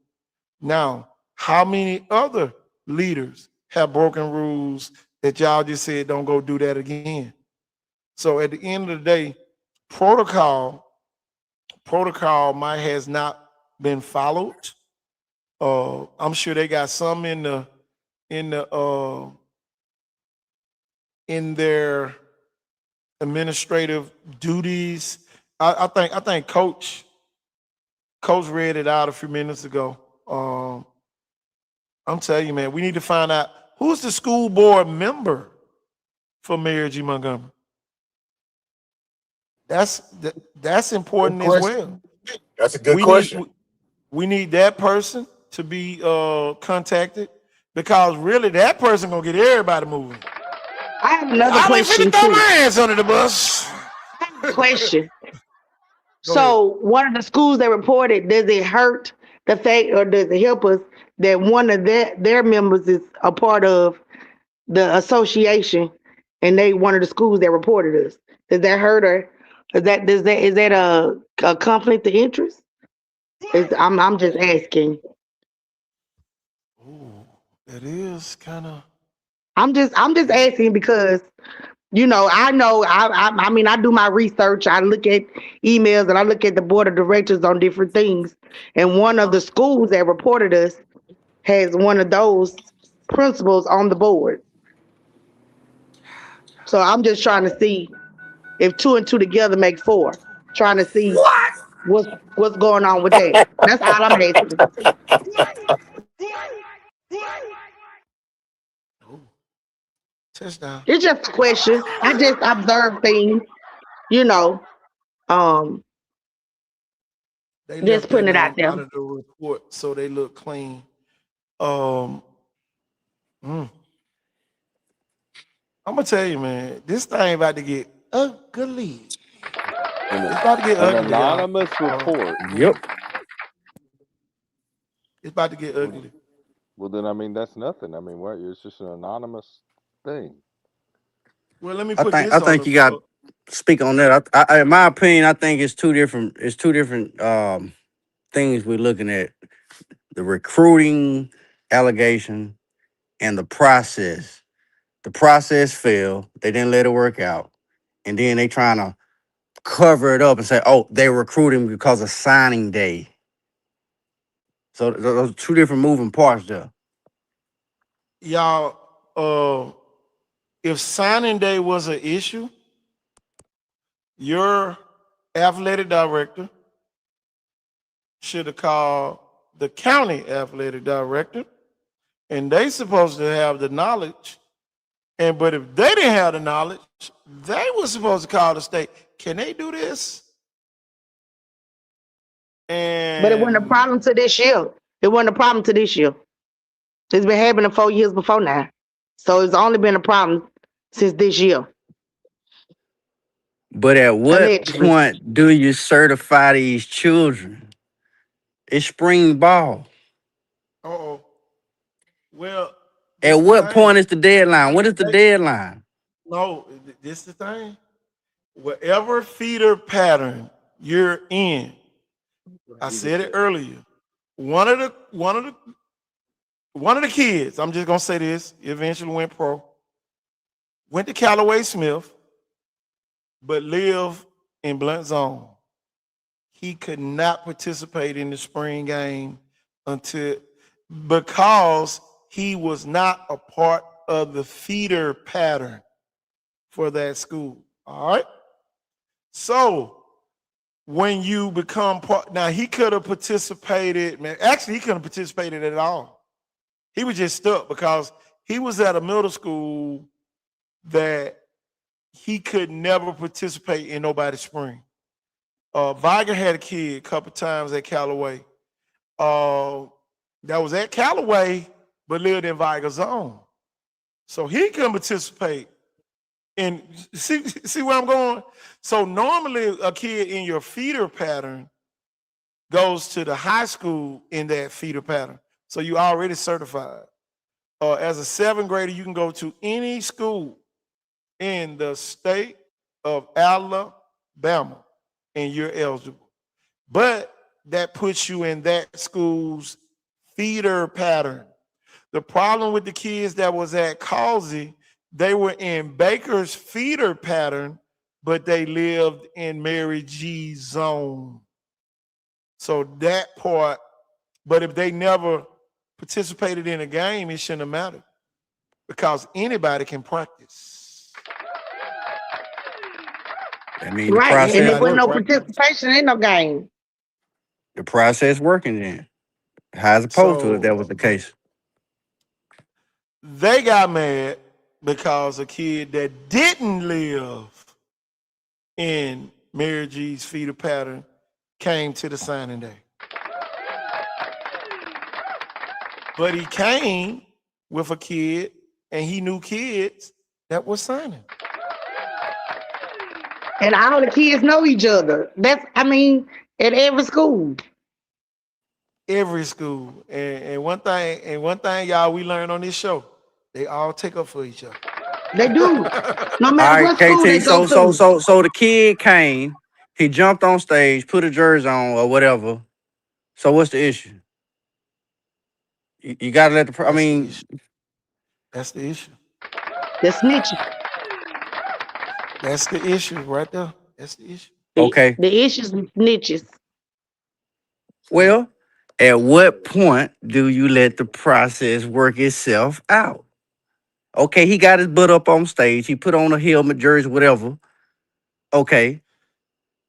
Speaker 4: Now, how many other leaders have broken rules that y'all just said don't go do that again? So at the end of the day, protocol might has not been followed. I'm sure they got some in their administrative duties. I think Coach read it out a few minutes ago. I'm telling you, man, we need to find out who's the school board member for Mary G. Montgomery. That's important as well.
Speaker 13: That's a good question.
Speaker 4: We need that person to be contacted because really that person gonna get everybody moving.
Speaker 18: I have another
Speaker 4: I ain't finna
Speaker 18: question
Speaker 4: throw
Speaker 18: too.
Speaker 4: my ass under the bus.
Speaker 18: Question.
Speaker 4: Go ahead.
Speaker 18: So one of the schools that reported, does it hurt the fact or does it help us that one of their members is a part of the association and they one of the schools that reported us? Does that hurt or is that a conflict of interest? I'm just asking.
Speaker 4: Ooh, that is kind of.
Speaker 18: I'm just asking because I know I mean I do my research. I look at emails and I look at the board of directors on different things. And one of the schools that reported us has one of those principals on the board. So I'm just trying to see if two and two together make four. Trying to see what's going on with that. That's all I'm asking.
Speaker 4: Touchdown.
Speaker 18: It's just a question. I just observe things, you know. Um,
Speaker 4: They
Speaker 18: just
Speaker 4: left their
Speaker 18: putting it out
Speaker 4: name
Speaker 18: there.
Speaker 4: out of the report so they look clean. I'm gonna tell you, man, this thing about to get ugly. It's about to get
Speaker 17: An
Speaker 4: ugly, y'all.
Speaker 17: anonymous report.
Speaker 5: Yep.
Speaker 4: It's about to get
Speaker 17: Well,
Speaker 4: ugly.
Speaker 17: well, then I mean that's nothing. I mean, what? It's just an anonymous thing.
Speaker 4: Well, let me
Speaker 5: I
Speaker 4: put
Speaker 5: think
Speaker 4: this
Speaker 5: I
Speaker 4: on
Speaker 5: think
Speaker 4: the.
Speaker 5: you got to speak on that. In my opinion, I think it's two different. It's two different things we're looking at: the recruiting allegation and the process. The process failed. They didn't let it work out, and then they trying to cover it up and say, "Oh, they recruiting because of signing day." So those are two different moving parts there.
Speaker 4: Y'all, if signing day was an issue, your athletic director should have called the county athletic director, and they supposed to have the knowledge. But if they didn't have the knowledge, they were supposed to call the state. Can they do this?
Speaker 18: But it wasn't a
Speaker 4: And
Speaker 18: problem to this year. It wasn't a problem to this year. It's been happening 4 years before now. So it's only been a problem since this year.
Speaker 5: But at what
Speaker 18: Allegedly.
Speaker 5: point do you certify these children? It's spring ball.
Speaker 4: oh, well,
Speaker 5: At
Speaker 4: this the
Speaker 5: what
Speaker 4: thing.
Speaker 5: point is the deadline? What is the deadline?
Speaker 4: No, this the thing. Whatever feeder pattern you're in, I said it earlier. One of the kids, I'm just gonna say this, eventually went pro, went to Callaway Smith, but lived in Blunt Zone. He could not participate in the spring game because he was not a part of the feeder pattern for that school. All right. So when you become part, now he could have participated, man. Actually, he couldn't have participated at all. He was just stuck because he was at a middle school that he could never participate in nobody's spring. Viger had a kid a couple times at Callaway. That was at Callaway, but lived in Viger's zone. So he couldn't participate. And see where I'm going? So normally a kid in your feeder pattern goes to the high school in that feeder pattern. So you already certified. As a 7th grader, you can go to any school in the state of Alabama and you're eligible. But that puts you in that school's feeder pattern. The problem with the kids that was at Causey, they were in Baker's feeder pattern, but they lived in Mary G's zone. So that part, but if they never participated in a game, it shouldn't have mattered because anybody can practice.
Speaker 5: I mean, the
Speaker 18: Right. And there
Speaker 5: process
Speaker 18: was no
Speaker 5: working.
Speaker 18: participation in no game.
Speaker 5: The process working then. How's opposed to if
Speaker 4: So
Speaker 5: that was the case?
Speaker 4: they got mad because a kid that didn't live in Mary G's feeder pattern came to the signing day. But he came with a kid, and he knew kids that were signing.
Speaker 18: And all the kids know each other. At every school.
Speaker 4: Every school. And one thing, y'all, we learned on this show, they all take up for each other.
Speaker 18: They do. No
Speaker 5: All
Speaker 18: matter
Speaker 5: right,
Speaker 18: what school they
Speaker 5: KT.
Speaker 18: go to.
Speaker 5: So the kid came. He jumped on stage, put a jersey on or whatever. So what's the issue? You got to let the.
Speaker 4: That's the issue.
Speaker 18: The snitching.
Speaker 4: That's the issue right there. That's the issue.
Speaker 5: Okay.
Speaker 18: The issues with snitches.
Speaker 5: Well, at what point do you let the process work itself out? Okay, he got his butt up on stage. He put on a helmet, jersey, whatever. Okay.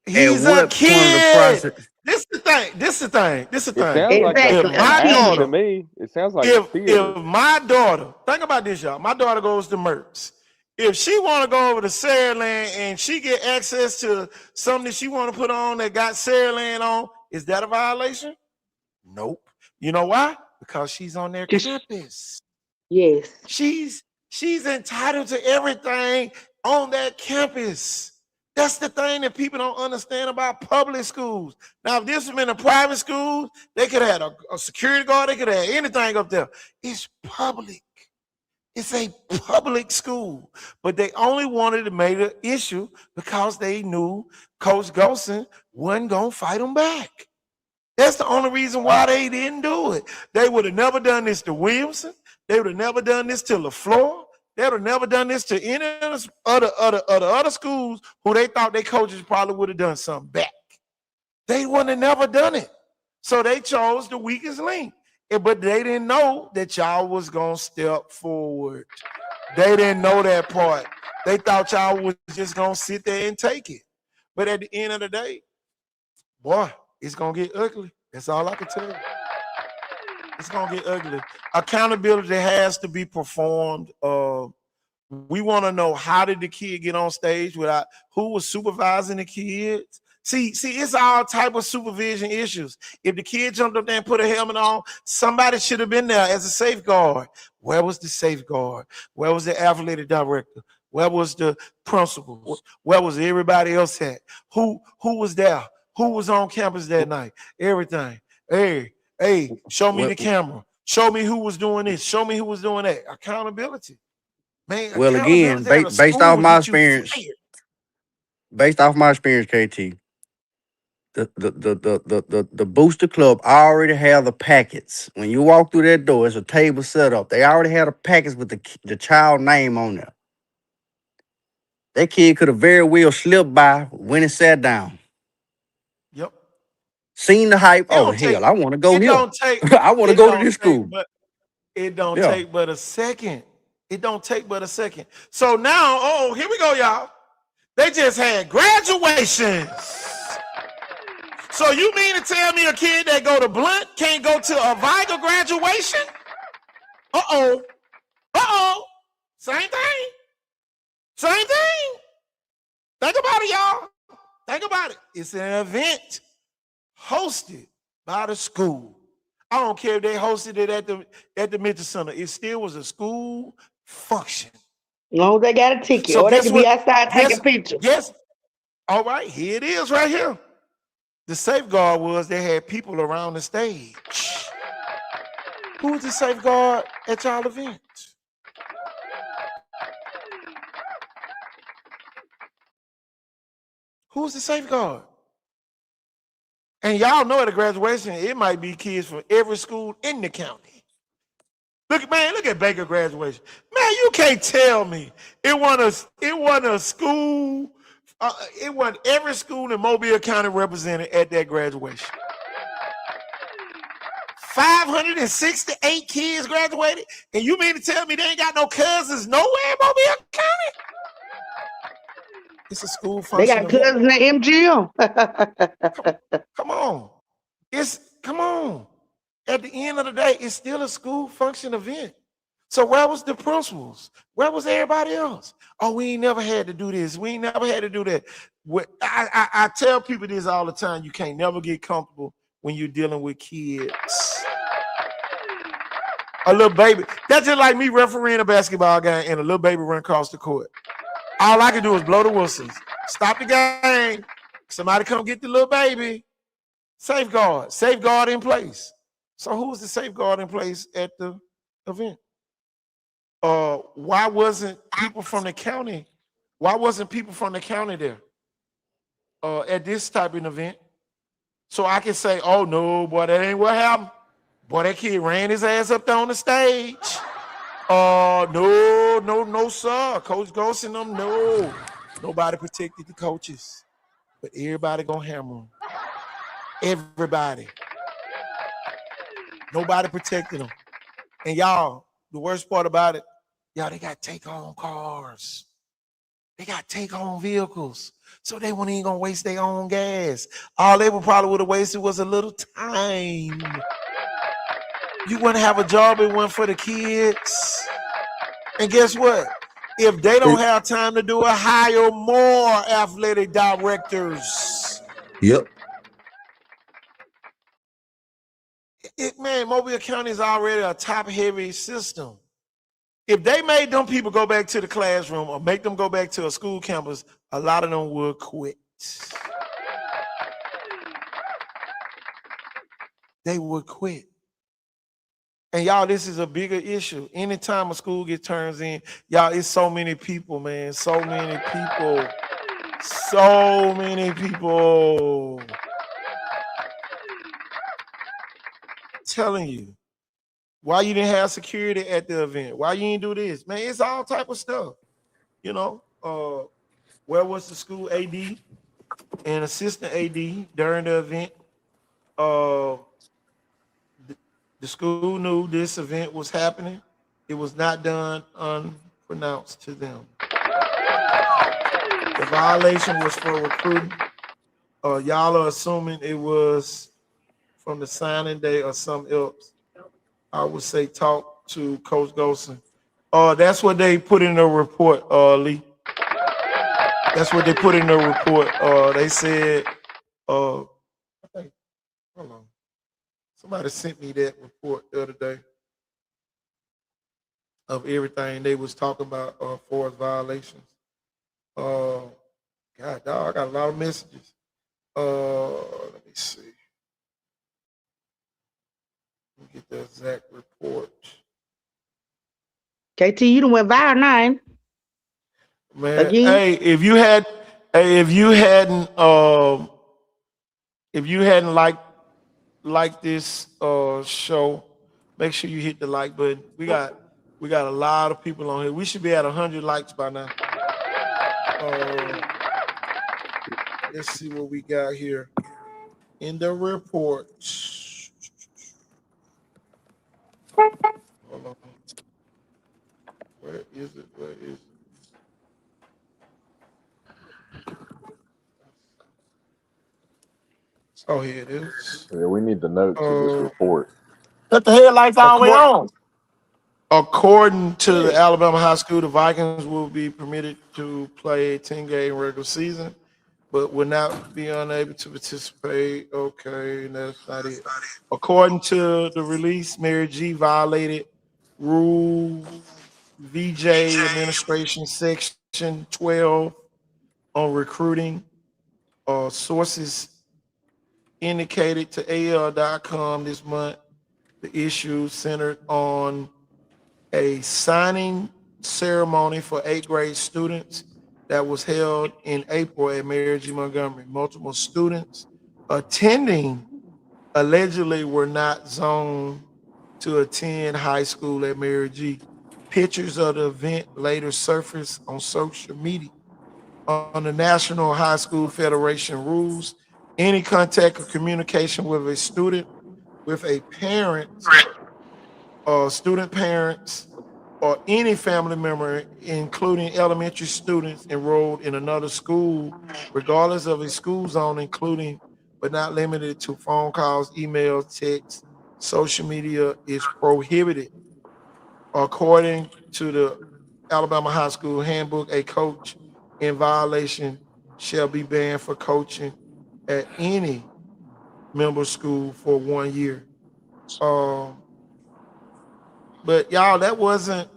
Speaker 4: He's
Speaker 5: at
Speaker 4: a
Speaker 5: what point of the
Speaker 4: kid.
Speaker 5: process?
Speaker 4: This the thing.
Speaker 17: It sounds like
Speaker 18: Exactly.
Speaker 17: an athlete to me. It sounds like
Speaker 4: if
Speaker 17: theater.
Speaker 4: my daughter, think about this, y'all. My daughter goes to Merck's. If she want to go over to Saraland and she get access to something that she want to put on that got Saraland on, is that a violation? Nope. You know why? Because she's on their campus.
Speaker 18: Yes.
Speaker 4: She's entitled to everything on that campus. That's the thing that people don't understand about public schools. Now, if this was in a private school, they could have had a security guard, they could have had anything up there. It's public. It's a public school. But they only wanted to make an issue because they knew Coach Golson wasn't going to fight them back. That's the only reason why they didn't do it. They would have never done this to Williamson. They would have never done this to LaFleur. They would have never done this to any other schools who they thought their coaches probably would have done something back. They wouldn't have never done it. So they chose the weakest link. But they didn't know that y'all was going to step forward. They didn't know that part. They thought y'all was just going to sit there and take it. But at the end of the day, boy, it's going to get ugly. That's all I can tell you. It's going to get ugly. Accountability has to be performed. We want to know, how did the kid get on stage without who was supervising the kids? See, it's all type of supervision issues. If the kid jumped up there and put a helmet on, somebody should have been there as a safeguard. Where was the safeguard? Where was the athletic director? Where was the principal? Where was everybody else at? Who was there? Who was on campus that night? Everything. Hey, show me the camera. Show me who was doing this. Show me who was doing that. Accountability. Man,
Speaker 5: Well, again, based off my experience, KT, the booster club already have the packets. When you walk through that door, it's a table set up. They already have the packets with the child name on there. That kid could have very well slipped by when it sat down.
Speaker 4: Yep.
Speaker 5: Seen the hype. Oh, hell, I want to go here. I want to go to this school.
Speaker 4: It don't take but a second. It don't take but a second. So now, here we go, y'all. They just had graduations. So you mean to tell me a kid that go to Blunt can't go to a Viger graduation? Same thing. Same thing. Think about it, y'all. Think about it. It's an event hosted by the school. I don't care if they hosted it at the Mitchell Center. It still was a school function.
Speaker 18: No, they got a ticket, or they can be outside taking pictures.
Speaker 4: Yes. All right, here it is right here. The safeguard was they had people around the stage. Who was the safeguard at y'all event? Who's the safeguard? And y'all know at a graduation, it might be kids from every school in the county. Look at Baker graduation. Man, you can't tell me it wasn't a school. It wasn't every school in Mobile County represented at that graduation. 568 kids graduated, and you mean to tell me they ain't got no cousins nowhere in Mobile County? It's a school function.
Speaker 18: They got cousins at MGM.
Speaker 4: Come on. Come on. At the end of the day, it's still a school function event. So where was the principals? Where was everybody else? Oh, we ain't never had to do this. We ain't never had to do that. I tell people this all the time. You can't never get comfortable when you're dealing with kids. a little baby. That's just like me refereeing a basketball game and a little baby run across the court. All I can do is blow the whistles, stop the game. Somebody come get the little baby. Safeguard in place. So who's the safeguard in place at the event? Why wasn't people from the county? Why wasn't people from the county there at this type of event? So I can say, oh no, boy, that ain't what happened. Boy, that kid ran his ass up there on the stage. No, sir. Coach Ghost and them, no. Nobody protected the coaches. But everybody gonna hammer them. Everybody. Nobody protected them. And y'all, the worst part about it, y'all, they got take-home cars. They got take-home vehicles. So they weren't even gonna waste their own gas. All they probably would have wasted was a little time. You wouldn't have a job, it went for the kids. And guess what? If they don't have time to do it, hire more athletic directors.
Speaker 6: Yep.
Speaker 4: Man, Mobile County is already a top-heavy system. If they made them people go back to the classroom or make them go back to a school campus, a lot of them would quit. They would quit. And y'all, this is a bigger issue. Anytime a school gets turns in, y'all, it's so many people, man. So many people. So many people. I'm telling you. Why you didn't have security at the event? Why you didn't do this? Man, it's all type of stuff. You know, where was the school AD and assistant AD during the event? The school knew this event was happening. It was not done unpronounced to them. The violation was for recruiting. Y'all are assuming it was from the signing day or something else. I would say talk to Coach Golson. That's what they put in the report, Lee. That's what they put in the report. They said, hold on. Somebody sent me that report the other day of everything they was talking about for violations. God, dog, I got a lot of messages. Let me see. Let me get the exact report.
Speaker 18: KT, you done went viral now.
Speaker 4: Man,
Speaker 18: Again?
Speaker 4: hey, if you hadn't liked this show, make sure you hit the like button. We got a lot of people on here. We should be at 100 likes by now. Let's see what we got here in the report. Hold on. Where is it? Where is it? Oh, here it is.
Speaker 17: Yeah, we need the notes of this report.
Speaker 13: Put the headlights all the way on.
Speaker 4: According to the Alabama High School, the Vikings will be permitted to play a 10-game regular season, but will not be unable to participate. Okay, that's not it. According to the release, Mary G violated Rule VJ Administration Section 12 on recruiting. Sources indicated to AL.com this month the issue centered on a signing ceremony for 8th grade students that was held in April at Mary G. Montgomery. Multiple students attending allegedly were not zoned to attend high school at Mary G. Pictures of the event later surfaced on social media. On the National High School Federation rules, any contact or communication with a student, with a parent, student parents, or any family member, including elementary students enrolled in another school, regardless of a school zone, including but not limited to phone calls, emails, texts, social media, is prohibited. According to the Alabama High School Handbook, a coach in violation shall be banned for coaching at any member school for 1 year. But but y'all, that wasn't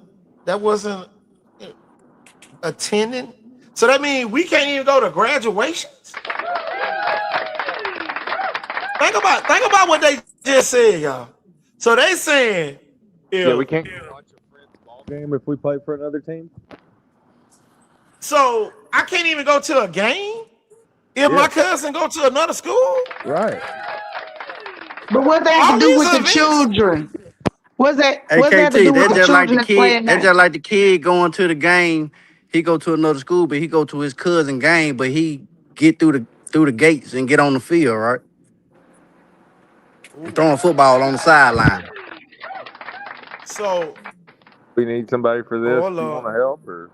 Speaker 4: attending. So that means we can't even go to graduations. Think about what they just said, y'all. So they saying
Speaker 17: Yeah, we
Speaker 4: if
Speaker 17: can't go watch a friend's ball game if we play for another team.
Speaker 4: so I can't even go to a game if
Speaker 17: Yeah.
Speaker 4: my cousin go to another school.
Speaker 17: Right.
Speaker 18: But what that have to
Speaker 4: All
Speaker 18: do
Speaker 4: these
Speaker 18: with the
Speaker 4: events.
Speaker 18: children? What's that?
Speaker 5: Hey
Speaker 18: What's that have to
Speaker 5: KT,
Speaker 18: do with
Speaker 5: that's
Speaker 18: the
Speaker 5: just like the
Speaker 18: children that's
Speaker 5: kid.
Speaker 18: playing
Speaker 5: That's
Speaker 18: now?
Speaker 5: just like the kid going to the game. He go to another school, but he go to his cousin game, but he get through the gates and get on the field, right? And throwing football on the sideline.
Speaker 4: So
Speaker 17: We need somebody for this.
Speaker 4: hold
Speaker 17: Do you
Speaker 4: on,
Speaker 17: want to help or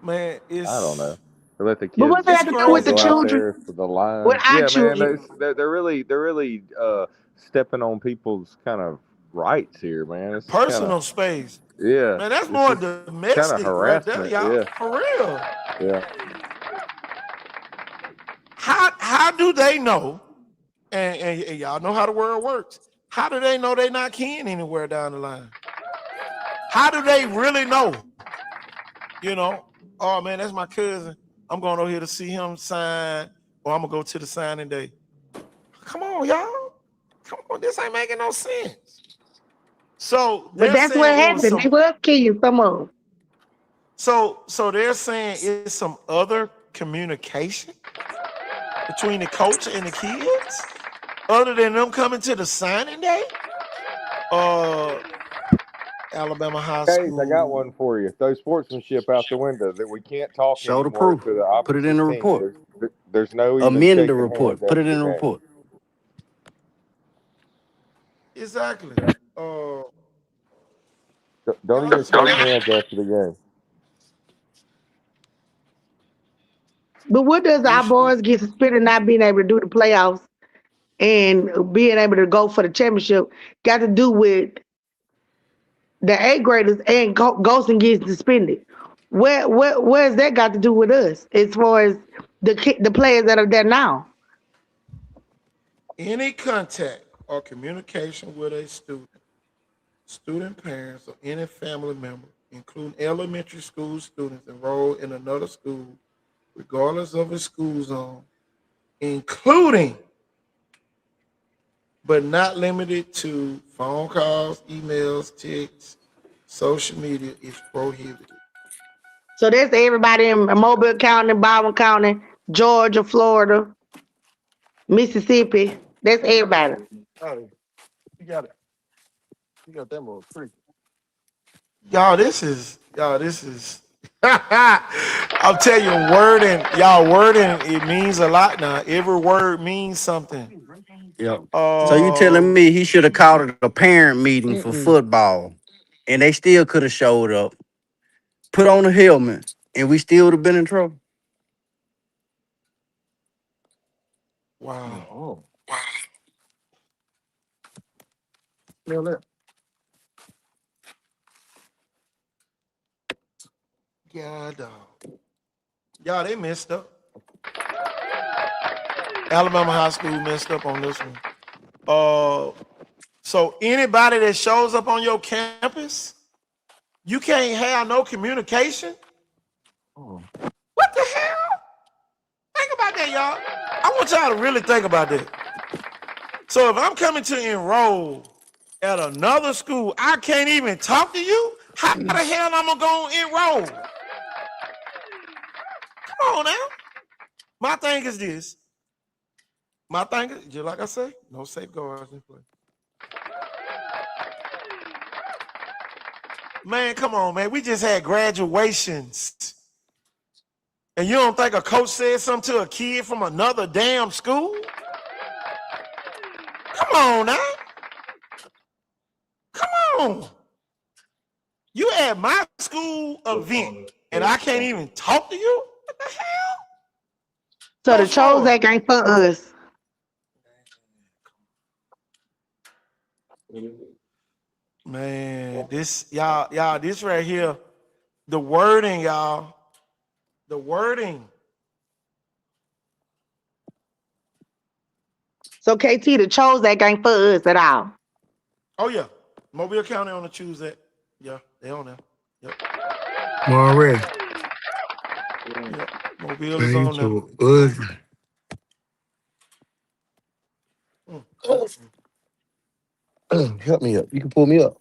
Speaker 4: man.
Speaker 17: I don't know? To let the
Speaker 18: But what's
Speaker 17: kids
Speaker 18: that
Speaker 4: It's
Speaker 18: have to do with the
Speaker 17: go
Speaker 4: crazy.
Speaker 17: out
Speaker 18: children?
Speaker 17: there for the line.
Speaker 18: With our
Speaker 17: Yeah, man,
Speaker 18: children?
Speaker 17: they're really stepping on people's kind of rights here, man. This is kind of
Speaker 4: Personal space.
Speaker 17: yeah.
Speaker 4: Man, that's
Speaker 17: It's
Speaker 4: more
Speaker 17: just kind of
Speaker 4: domestic right there,
Speaker 17: harassment.
Speaker 4: y'all.
Speaker 17: Yeah,
Speaker 4: For real.
Speaker 17: yeah.
Speaker 4: How do they know? And y'all know how the world works. How do they know they not kin anywhere down the line? How do they really know? You know, oh man, that's my cousin. I'm going over here to see him sign, or I'm gonna go to the signing day. Come on, y'all. Come on, this ain't making no sense. So
Speaker 18: But
Speaker 4: they're
Speaker 18: that's what
Speaker 4: saying it was
Speaker 18: happened. They
Speaker 4: some.
Speaker 18: was killing some of them.
Speaker 4: So they're saying it's some other communication between the coach and the kids, other than them coming to the signing day. Alabama High
Speaker 17: Case, I got
Speaker 4: School.
Speaker 17: one for you. Throw sportsmanship out the window. That we can't talk
Speaker 5: Show the
Speaker 17: anymore
Speaker 5: proof.
Speaker 17: to the
Speaker 5: Put it in
Speaker 17: opposite
Speaker 5: the
Speaker 17: team.
Speaker 5: report.
Speaker 17: There's no even
Speaker 5: Amend the
Speaker 17: shaking hands
Speaker 5: report. Put
Speaker 17: after
Speaker 5: it in
Speaker 17: the
Speaker 5: the
Speaker 17: game.
Speaker 5: report.
Speaker 4: Exactly.
Speaker 17: Don't even shake hands after the game.
Speaker 18: But what does our boys get suspended not being able to do the playoffs and being able to go for the championship got to do with the eighth graders and Ghosting getting suspended? Where's that got to do with us as far as the players that are there now?
Speaker 4: Any contact or communication with a student parents, or any family member, including elementary school students enrolled in another school, regardless of its school zone, including but not limited to phone calls, emails, texts, social media, is prohibited.
Speaker 18: So that's everybody in Mobile County, Baldwin County, Georgia, Florida, Mississippi. That's everybody.
Speaker 4: Oh, you got it. You got that more free. Y'all, this is I'll tell you, wording, it means a lot now. Every word means something.
Speaker 5: Yep. So you telling
Speaker 4: Um,
Speaker 5: me he should have called it a parent meeting for football, and they still could have showed up, put on a helmet, and we still would have been in trouble?
Speaker 4: wow.
Speaker 5: Oh.
Speaker 4: Smell that. Yeah, dog. Y'all, they messed up. Alabama High School messed up on this one. So anybody that shows up on your campus, you can't have no communication. What the hell? Think about that, y'all. I want y'all to really think about that. So if I'm coming to enroll at another school, I can't even talk to you. How the hell am I gonna enroll? Come on now. My thing is this. My thing is, just like I say, no safeguards in place. Man, come on, man. We just had graduations. And you don't think a coach said something to a kid from another damn school? Come on now. Come on. You at my school event and I can't even talk to you? What the hell?
Speaker 18: So the
Speaker 4: Coach
Speaker 18: Chose
Speaker 4: Floyd.
Speaker 18: Act ain't for us.
Speaker 4: Man, y'all, this right here, the wording, y'all. The wording.
Speaker 18: So KT, the Chose Act ain't for us at all.
Speaker 4: Oh, yeah. Mobile County on the Tuesday. Yeah, they on there. Yep.
Speaker 13: Already.
Speaker 4: Yep. Mobile is
Speaker 13: Man, you
Speaker 4: on there.
Speaker 13: so ugly. Help me up. You can pull me up.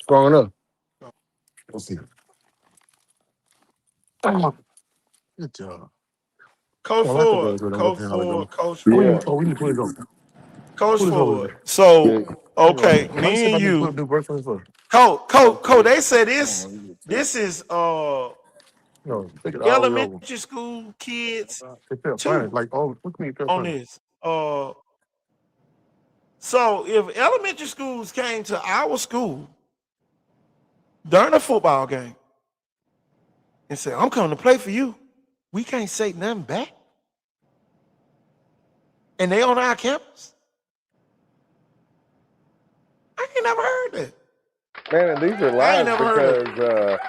Speaker 13: Strong enough. Let's see. Good job.
Speaker 4: Coach
Speaker 13: Oh, I thought that
Speaker 4: Ford.
Speaker 13: was good. I'm
Speaker 4: Coach
Speaker 13: looking at
Speaker 4: Ford.
Speaker 13: them.
Speaker 4: Coach
Speaker 13: Yeah.
Speaker 4: Ford.
Speaker 13: Oh, we need to put it over.
Speaker 4: Coach
Speaker 13: Put this over
Speaker 4: Ford.
Speaker 13: there.
Speaker 4: So,
Speaker 13: Yeah.
Speaker 4: okay,
Speaker 13: Let me see
Speaker 4: me
Speaker 13: if
Speaker 4: and
Speaker 13: I can
Speaker 4: you.
Speaker 13: put new breakfast for.
Speaker 4: Coach, they said this.
Speaker 13: No,
Speaker 4: This is
Speaker 13: take it all the way over.
Speaker 4: elementary school kids
Speaker 13: It felt funny.
Speaker 4: too
Speaker 13: Like, oh, look at me, it felt
Speaker 4: on
Speaker 13: funny.
Speaker 4: this. So if elementary schools came to our school during a football game and said, I'm coming to play for you, we can't say nothing back. And they on our campus? I ain't never heard that.
Speaker 17: Man, and these are
Speaker 4: I ain't
Speaker 17: live
Speaker 4: never heard of it.
Speaker 17: because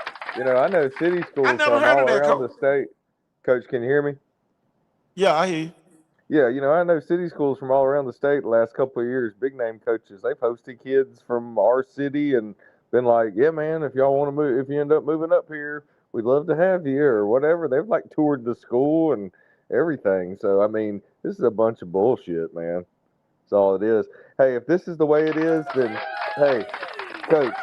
Speaker 17: I know city
Speaker 4: I
Speaker 17: schools
Speaker 4: never
Speaker 17: from
Speaker 4: heard
Speaker 17: all
Speaker 4: of that,
Speaker 17: around
Speaker 4: Coach.
Speaker 17: the state. Coach, can you hear me?
Speaker 4: Yeah, I hear you.
Speaker 17: Yeah, I know city schools from all around the state the last couple of years, big name coaches, they've hosted kids from our city and been like, yeah, man, if y'all want to move, if you end up moving up here, we'd love to have you or whatever. They've like toured the school and everything. So, I mean, this is a bunch of bullshit, man. That's all it is. Hey, if this is the way it is, then, hey, coach,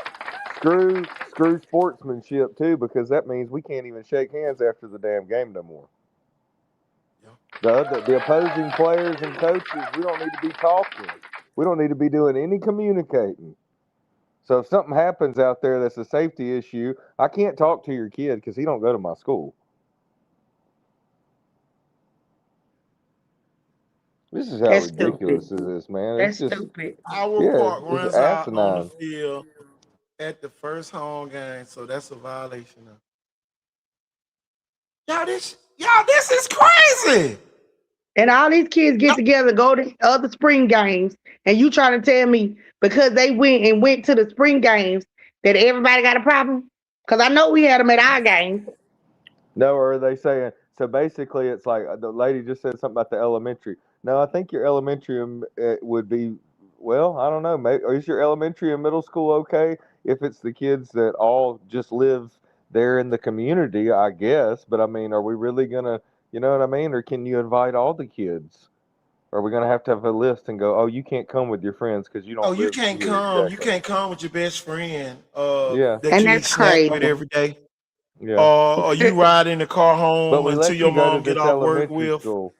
Speaker 17: screw sportsmanship too, because that means we can't even shake hands after the damn game no more. The opposing players and coaches, we don't need to be talking. We don't need to be doing any communicating. So if something happens out there that's a safety issue, I can't talk to your kid because he don't go to my school. This is how
Speaker 18: That's stupid.
Speaker 17: ridiculous it is, man. It's
Speaker 18: That's
Speaker 17: just,
Speaker 18: stupid.
Speaker 4: Our
Speaker 17: yeah,
Speaker 4: park
Speaker 17: it's
Speaker 4: runs out on the
Speaker 17: asinine.
Speaker 4: field at the first home game, so that's a violation of. This is crazy.
Speaker 18: And all these kids get together, go to other spring games, and you trying to tell me because they went to the spring games that everybody got a problem? Because I know we had them at our games.
Speaker 17: No, or are they saying, so basically it's like the lady just said something about the elementary. No, I think your elementary would be, well, I don't know. Maybe, is your elementary and middle school okay if it's the kids that all just live there in the community, I guess. But I mean, are we really going to, you know what I mean? Or can you invite all the kids? Or are we going to have a list and go, oh, you can't come with your friends because you
Speaker 4: Oh,
Speaker 17: don't
Speaker 4: you
Speaker 17: live
Speaker 4: can't
Speaker 17: here
Speaker 4: come. You
Speaker 17: exactly.
Speaker 4: can't come with your best friend
Speaker 17: Yeah,
Speaker 4: that
Speaker 18: And
Speaker 4: you eat
Speaker 18: that's
Speaker 4: snack
Speaker 18: crazy.
Speaker 4: with every day.
Speaker 17: yeah.
Speaker 4: Or you ride in the car
Speaker 17: But
Speaker 4: home
Speaker 17: we
Speaker 4: until
Speaker 17: let you
Speaker 4: your
Speaker 17: go to
Speaker 4: mom get
Speaker 17: this
Speaker 4: off work
Speaker 17: elementary
Speaker 4: with.
Speaker 17: school.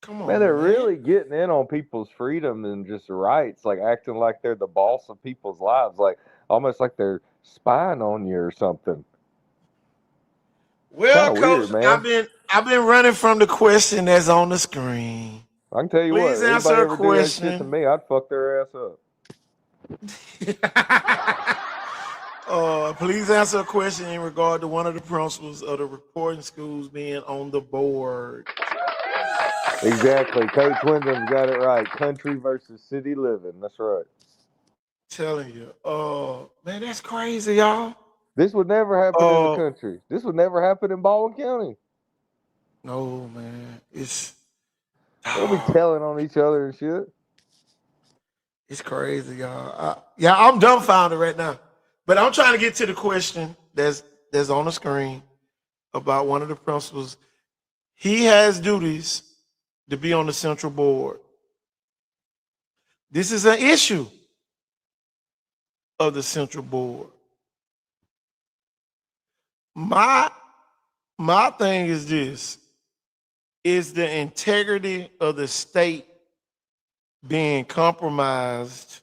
Speaker 4: Come
Speaker 17: Man, they're
Speaker 4: on, man.
Speaker 17: really getting in on people's freedom and just rights, like acting like they're the boss of people's lives, like almost like they're spying on you or something. Kind
Speaker 4: Well,
Speaker 17: of
Speaker 4: Coach,
Speaker 17: weird, man.
Speaker 4: I've been running from the question that's on the screen.
Speaker 17: I can tell you what,
Speaker 4: Please answer
Speaker 17: anybody
Speaker 4: a
Speaker 17: ever do that shit to
Speaker 4: question.
Speaker 17: me, I'd fuck their ass up.
Speaker 4: Please answer a question in regard to one of the principals of the reporting schools being on the board.
Speaker 17: Exactly. Coach Wyndham's got it right. Country versus city living. That's right.
Speaker 4: Telling you. Man, that's crazy, y'all.
Speaker 17: This would never happen in the
Speaker 4: Uh,
Speaker 17: country. This would never happen in Baldwin County.
Speaker 4: no, man. It's
Speaker 17: They'll be telling on each other and shit.
Speaker 4: It's crazy, y'all. I'm dumbfounded right now. But I'm trying to get to the question that's on the screen about one of the principals. He has duties to be on the central board. This is an issue of the central board. My thing is this: is the integrity of the state being compromised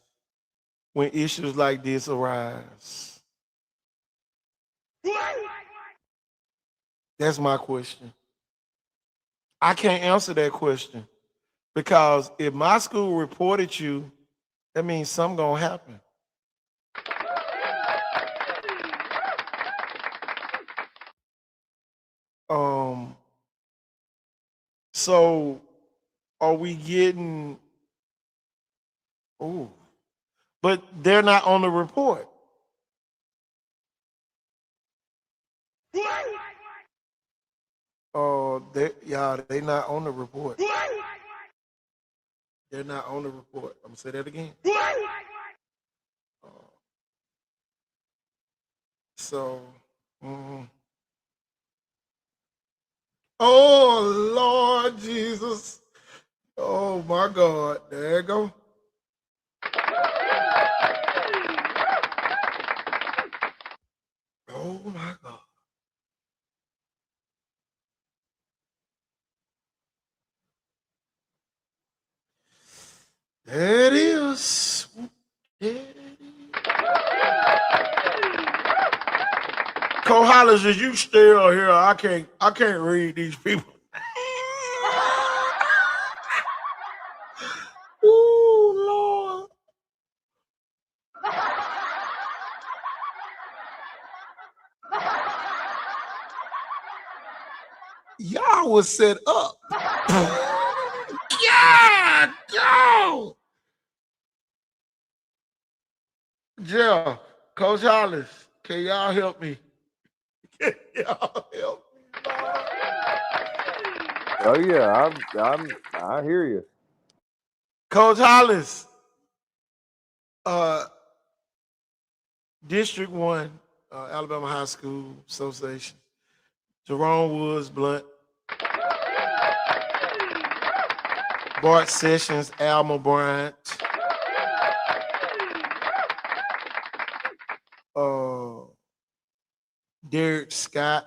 Speaker 4: when issues like this arise? That's my question. I can't answer that question because if my school reported you, that means something gonna happen. So are we getting? Oh, but they're not on the report. They not on the report. They're not on the report. I'm gonna say that again. So, oh Lord Jesus. Oh my God. There you go. Oh my God. There it is. There it is. Cole Hollis, is you still here? I can't read these people. Ooh, Lord. Y'all was set up. Yeah, go. Jeff, Coach Hollis, can y'all help me? Can y'all help me, Lord?
Speaker 17: Oh yeah, I hear you.
Speaker 4: Coach Hollis, District 1, Alabama High School Association. Jerome Woods Blunt. Bart Sessions, Alma Bryant. Derek Scott.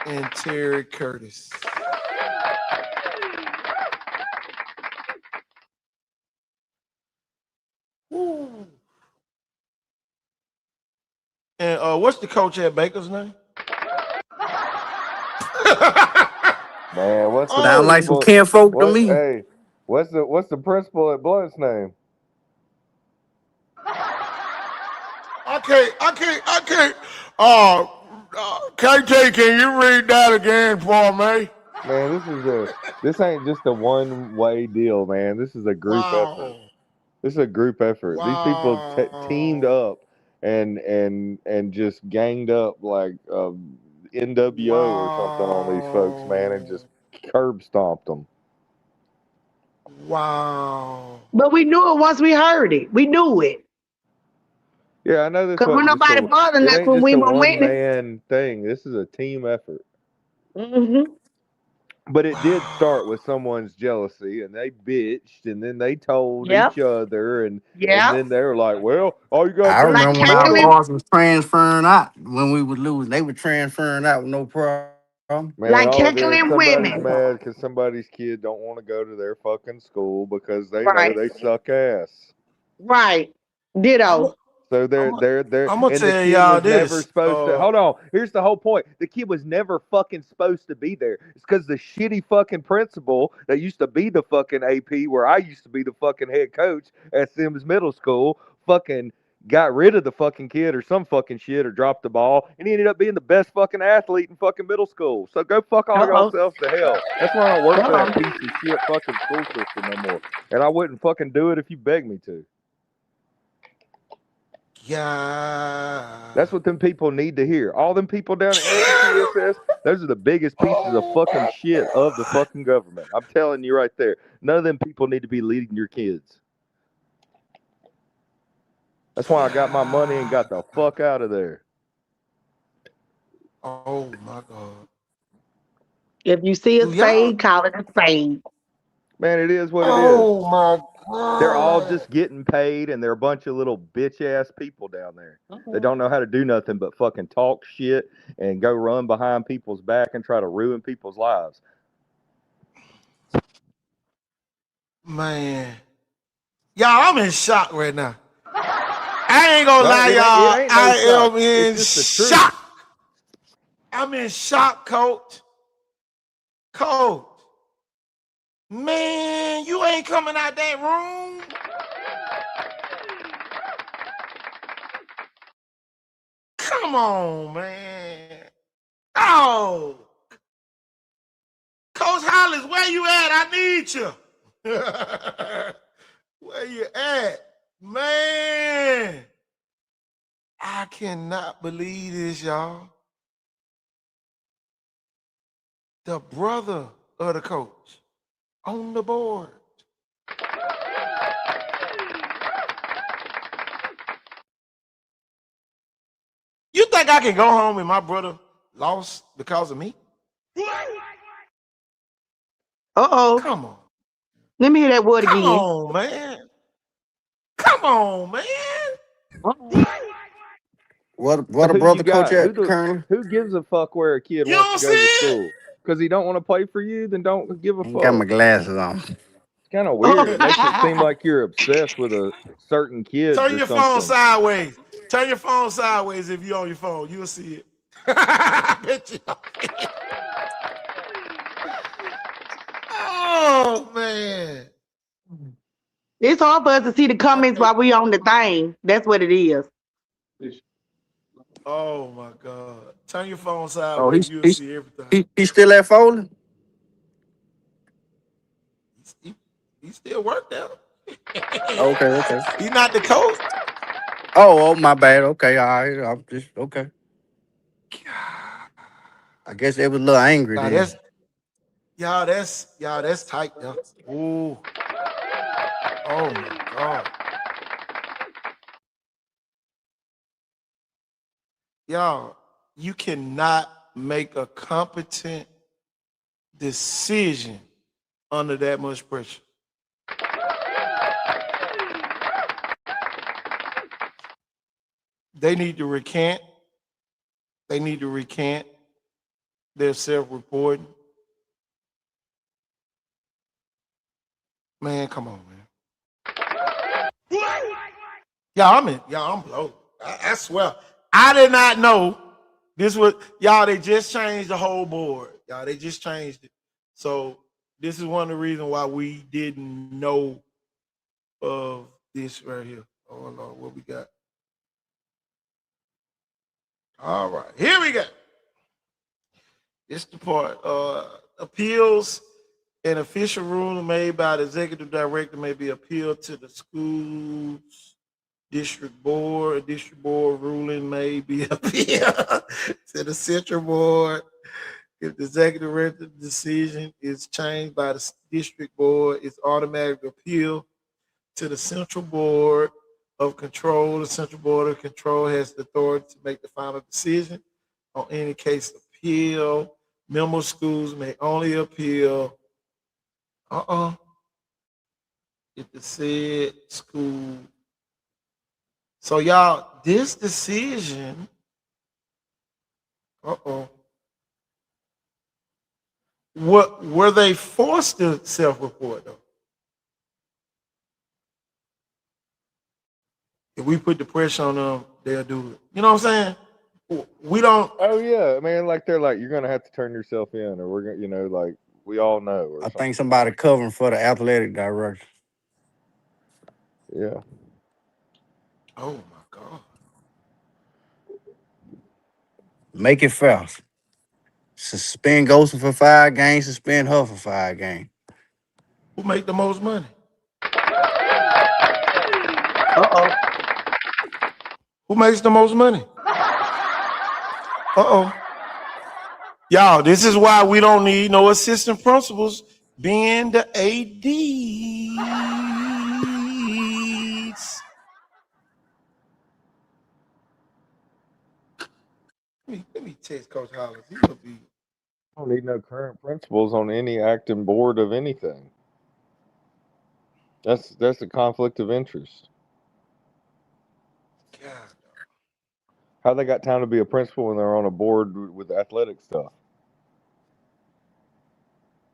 Speaker 4: And Terry Curtis. Woo. And what's the coach at Baker's name?
Speaker 17: Man, what's the
Speaker 5: Sound like some
Speaker 17: principal?
Speaker 5: kinfolk to
Speaker 17: What?
Speaker 5: me.
Speaker 17: Hey, what's the principal at Blunt's name?
Speaker 4: I can't. KT, can you read that again for me?
Speaker 17: Man, this ain't just a one-way deal, man. This is a group effort.
Speaker 4: Wow.
Speaker 17: This is a group effort. These people teamed
Speaker 4: Wow.
Speaker 17: up and just ganged up like NWO or something on these folks, man, and just curb stomped them.
Speaker 4: Wow.
Speaker 18: But we knew it once we heard it. We knew it.
Speaker 17: Yeah, I know this
Speaker 18: Because when
Speaker 17: wasn't just
Speaker 18: nobody bothering
Speaker 17: it
Speaker 18: us
Speaker 17: ain't
Speaker 18: when
Speaker 17: just
Speaker 18: we
Speaker 17: a
Speaker 18: were winning.
Speaker 17: one-man thing. This is a team effort.
Speaker 18: Mm-hmm.
Speaker 17: But it did start with someone's jealousy, and they bitched, and then they told
Speaker 18: Yep.
Speaker 17: each other, and
Speaker 18: Yep.
Speaker 17: then they were like, "Well, all you gotta
Speaker 5: I
Speaker 17: do is
Speaker 5: remember when
Speaker 17: shut
Speaker 5: our
Speaker 17: up."
Speaker 18: Cackling,
Speaker 5: boys was transferring out when we would lose. They were transferring out with no problem.
Speaker 17: Man,
Speaker 18: like
Speaker 17: all it is,
Speaker 18: cackling
Speaker 17: somebody's
Speaker 18: women.
Speaker 17: mad because somebody's kid don't want to go to their fucking school because they know
Speaker 18: Right.
Speaker 17: they suck ass.
Speaker 18: Right.
Speaker 4: I'm
Speaker 18: Ditto.
Speaker 17: So they're
Speaker 4: gonna
Speaker 17: and the
Speaker 4: tell
Speaker 17: kid
Speaker 4: y'all
Speaker 17: was never
Speaker 4: this.
Speaker 17: supposed to hold on. Here's the whole point. The kid was never fucking supposed to be there. It's because the shitty fucking principal that used to be the fucking AP where I used to be the fucking head coach at Sims Middle School fucking got rid of the fucking kid or some fucking shit or dropped the ball and he ended up being the best fucking athlete in fucking middle school. So go fuck all
Speaker 18: Uh-oh.
Speaker 17: yourselves to hell. That's why I don't work for that
Speaker 18: Uh-oh.
Speaker 17: piece of shit fucking school system no more. And I wouldn't fucking do it if you begged me to.
Speaker 4: Yeah.
Speaker 17: That's what them people need to hear. All them people down at MTSS, those are the biggest pieces of fucking shit of the fucking government. I'm telling you right there. None of them people need to be leading your kids. That's why I got my money and got the fuck out of there.
Speaker 4: Oh my God.
Speaker 18: If you see a
Speaker 4: Do y'all?
Speaker 18: spade, call it a spade.
Speaker 17: Man, it is what it is.
Speaker 4: Oh my
Speaker 17: They're all
Speaker 4: God.
Speaker 17: just getting paid and they're a bunch of little bitch ass people down there. They
Speaker 18: Uh-oh.
Speaker 17: don't know how to do nothing but fucking talk shit and go run behind people's back and try to ruin people's lives.
Speaker 4: Man. Y'all, I'm in shock right now. I ain't gonna
Speaker 17: No,
Speaker 4: lie,
Speaker 17: it
Speaker 4: y'all.
Speaker 17: ain't no
Speaker 4: I
Speaker 17: shock.
Speaker 4: am
Speaker 17: It's
Speaker 4: in
Speaker 17: just the truth.
Speaker 4: shock. I'm in shock, coach. Coach. Man, you ain't coming out that room. Come on, man. Oh. Coach Hollis, where you at? I need you. Where you at? Man. I cannot believe this, y'all. The brother of the coach on the board. think I can go home and my brother lost because of me?
Speaker 18: Uh-oh.
Speaker 4: Come on.
Speaker 18: Let me hear that word
Speaker 4: Come
Speaker 18: again.
Speaker 4: on, man. Come on, man.
Speaker 18: Uh-oh.
Speaker 5: What a
Speaker 17: Who you
Speaker 5: brother coach
Speaker 17: got?
Speaker 5: at currently?
Speaker 17: Who gives a fuck where a kid
Speaker 4: You
Speaker 17: wants to
Speaker 4: don't see
Speaker 17: go to
Speaker 4: it?
Speaker 17: school? Because he don't want to play for you, then don't give a
Speaker 5: I ain't got my
Speaker 17: fuck.
Speaker 5: glasses on.
Speaker 17: It's kind of weird. It makes it seem like you're obsessed with a certain kids
Speaker 4: Turn
Speaker 17: or
Speaker 4: your phone
Speaker 17: something.
Speaker 4: sideways. Turn your phone sideways if you're on your phone. You'll see it. I bet you. Oh, man.
Speaker 18: It's hard for us to see the comments while we on the thing. That's what it is.
Speaker 4: Oh, my God. Turn your phone
Speaker 5: Oh,
Speaker 4: sideways. You'll see everything.
Speaker 5: he still at Foley?
Speaker 4: He still work there.
Speaker 5: Okay.
Speaker 4: He's not the coach.
Speaker 5: Oh, my bad. Okay, all right. I'm just okay. I guess they was a little angry
Speaker 4: Nah,
Speaker 5: then.
Speaker 4: that's tight though. Ooh. Oh my God. Y'all, you cannot make a competent decision under that much pressure. They need to recant. They need to recant their self-reporting. Man, come on, man. I'm blown. I swear. I did not know this was y'all, they just changed the whole board. Y'all, they just changed it. So this is one of the reasons why we didn't know of this right here. Oh Lord, what we got? All right, here we go. This the part. Appeals and official ruling made by the executive director may be appealed to the schools district board. A district board ruling may be appealed to the central board. If the executive director decision is changed by the district board, it's automatic appeal to the central board of control. The central board of control has the authority to make the final decision on any case appeal. Member schools may only appeal if the said school. So y'all, this decision, what were they forced to self-report though? If we put the pressure on them, they'll do it. You know what I'm saying? We don't.
Speaker 17: Oh yeah, man. Like they're like, you're gonna have to turn yourself in, or we're gonna, like we all know, or
Speaker 5: I
Speaker 17: something.
Speaker 5: think somebody covering for the athletic director.
Speaker 17: Yeah.
Speaker 4: Oh my God.
Speaker 5: Make it fair. Suspend Golson for 5 games, suspend her for 5 games.
Speaker 4: Who make the most money? Who makes the most money? Y'all, this is why we don't need no assistant principals being the ADs. Let me text Coach Hollins. He'll be.
Speaker 17: I don't need no current principals on any acting board of anything. That's a conflict of interest.
Speaker 4: God.
Speaker 17: How they got time to be a principal when they're on a board with athletic stuff?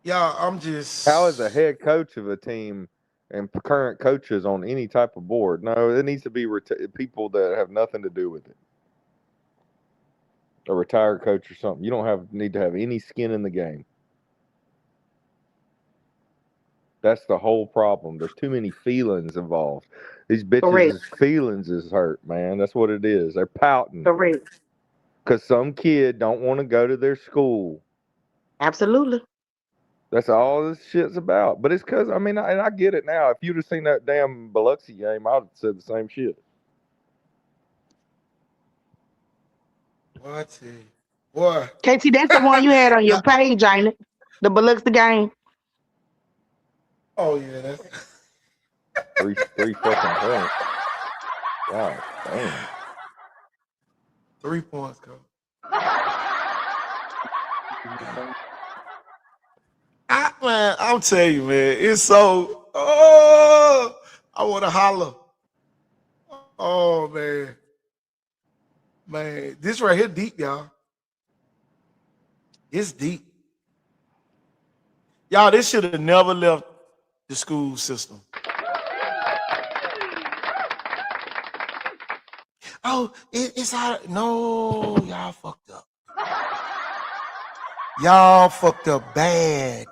Speaker 4: Y'all, I'm just.
Speaker 17: How is a head coach of a team and current coaches on any type of board? No, it needs to be people that have nothing to do with it. A retired coach or something. You don't need to have any skin in the game. That's the whole problem. There's too many feelings involved. These bitches' feelings is hurt, man. That's what it is. They're pouting.
Speaker 18: Correct.
Speaker 17: Because some kid don't want to go to their school.
Speaker 18: Absolutely.
Speaker 17: That's all this shit's about. But it's because, and I get it now. If you'd have seen that damn Biloxi game, I would have said the same shit.
Speaker 4: What? Boy.
Speaker 18: KT, that's the one you had on your page, ain't it? The Biloxi game.
Speaker 4: Oh yeah, that's
Speaker 17: three fucking points. God damn.
Speaker 4: 3 points, coach. Man, I'm telling you, man, it's so. Oh, I want to holler. Oh man, this right here deep, y'all. It's deep, y'all. This should have never left the school system. Oh, it's out. No, y'all fucked up. Y'all fucked up bad.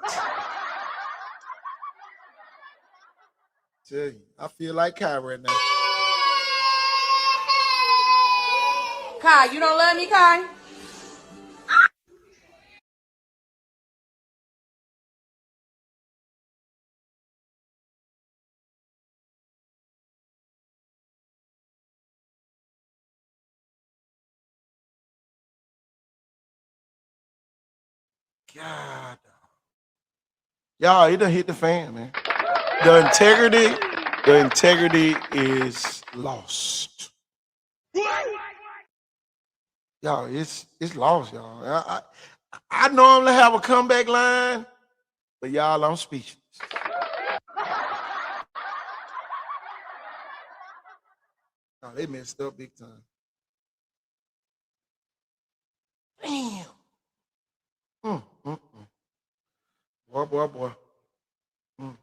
Speaker 4: Tell you, I feel like Kai right now.
Speaker 6: Kai, you don't love me, Kai?
Speaker 4: God, y'all, it done hit the fan, man. The integrity is lost. Y'all, it's lost, y'all. I normally have a comeback line, but y'all, I'm speechless. No, they messed up big time. Damn. Mm. Boy. Mm.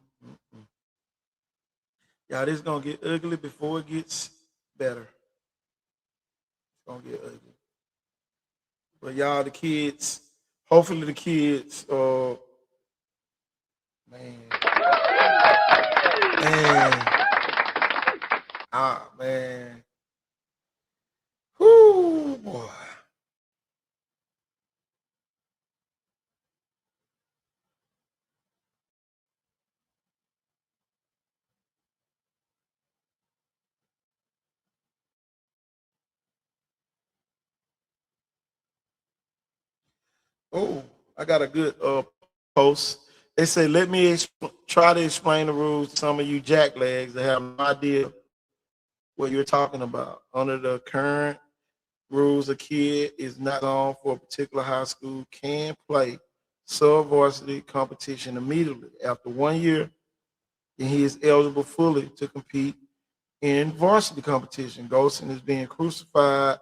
Speaker 4: Y'all, this is gonna get ugly before it gets better. It's gonna get ugly. But y'all, the kids, hopefully the kids, man. Man. Whoo, boy. Oh, I got a good post. They say, let me try to explain the rules to some of you jacklegs that have no idea what you're talking about. Under the current rules, a kid is not on for a particular high school can play sub-varsity competition immediately. After 1 year, then he is eligible fully to compete in varsity competition. Golson is being crucified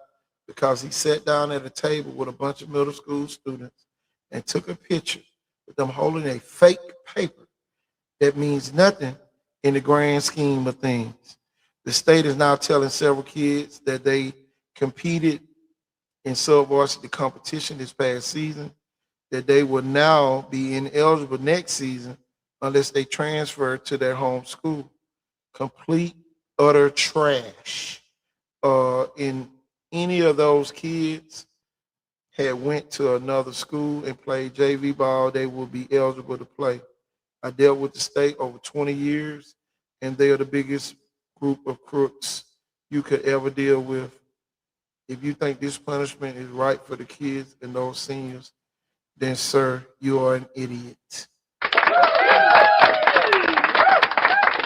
Speaker 4: because he sat down at a table with a bunch of middle school students and took a picture with them holding a fake paper that means nothing in the grand scheme of things. The state is now telling several kids that they competed in sub-varsity competition this past season that they will now be ineligible next season unless they transfer to their home school. Complete, utter trash. In any of those kids had went to another school and played JV ball, they will be eligible to play. I dealt with the state over 20 years, and they are the biggest group of crooks you could ever deal with. If you think this punishment is right for the kids and those seniors, then, sir, you are an idiot.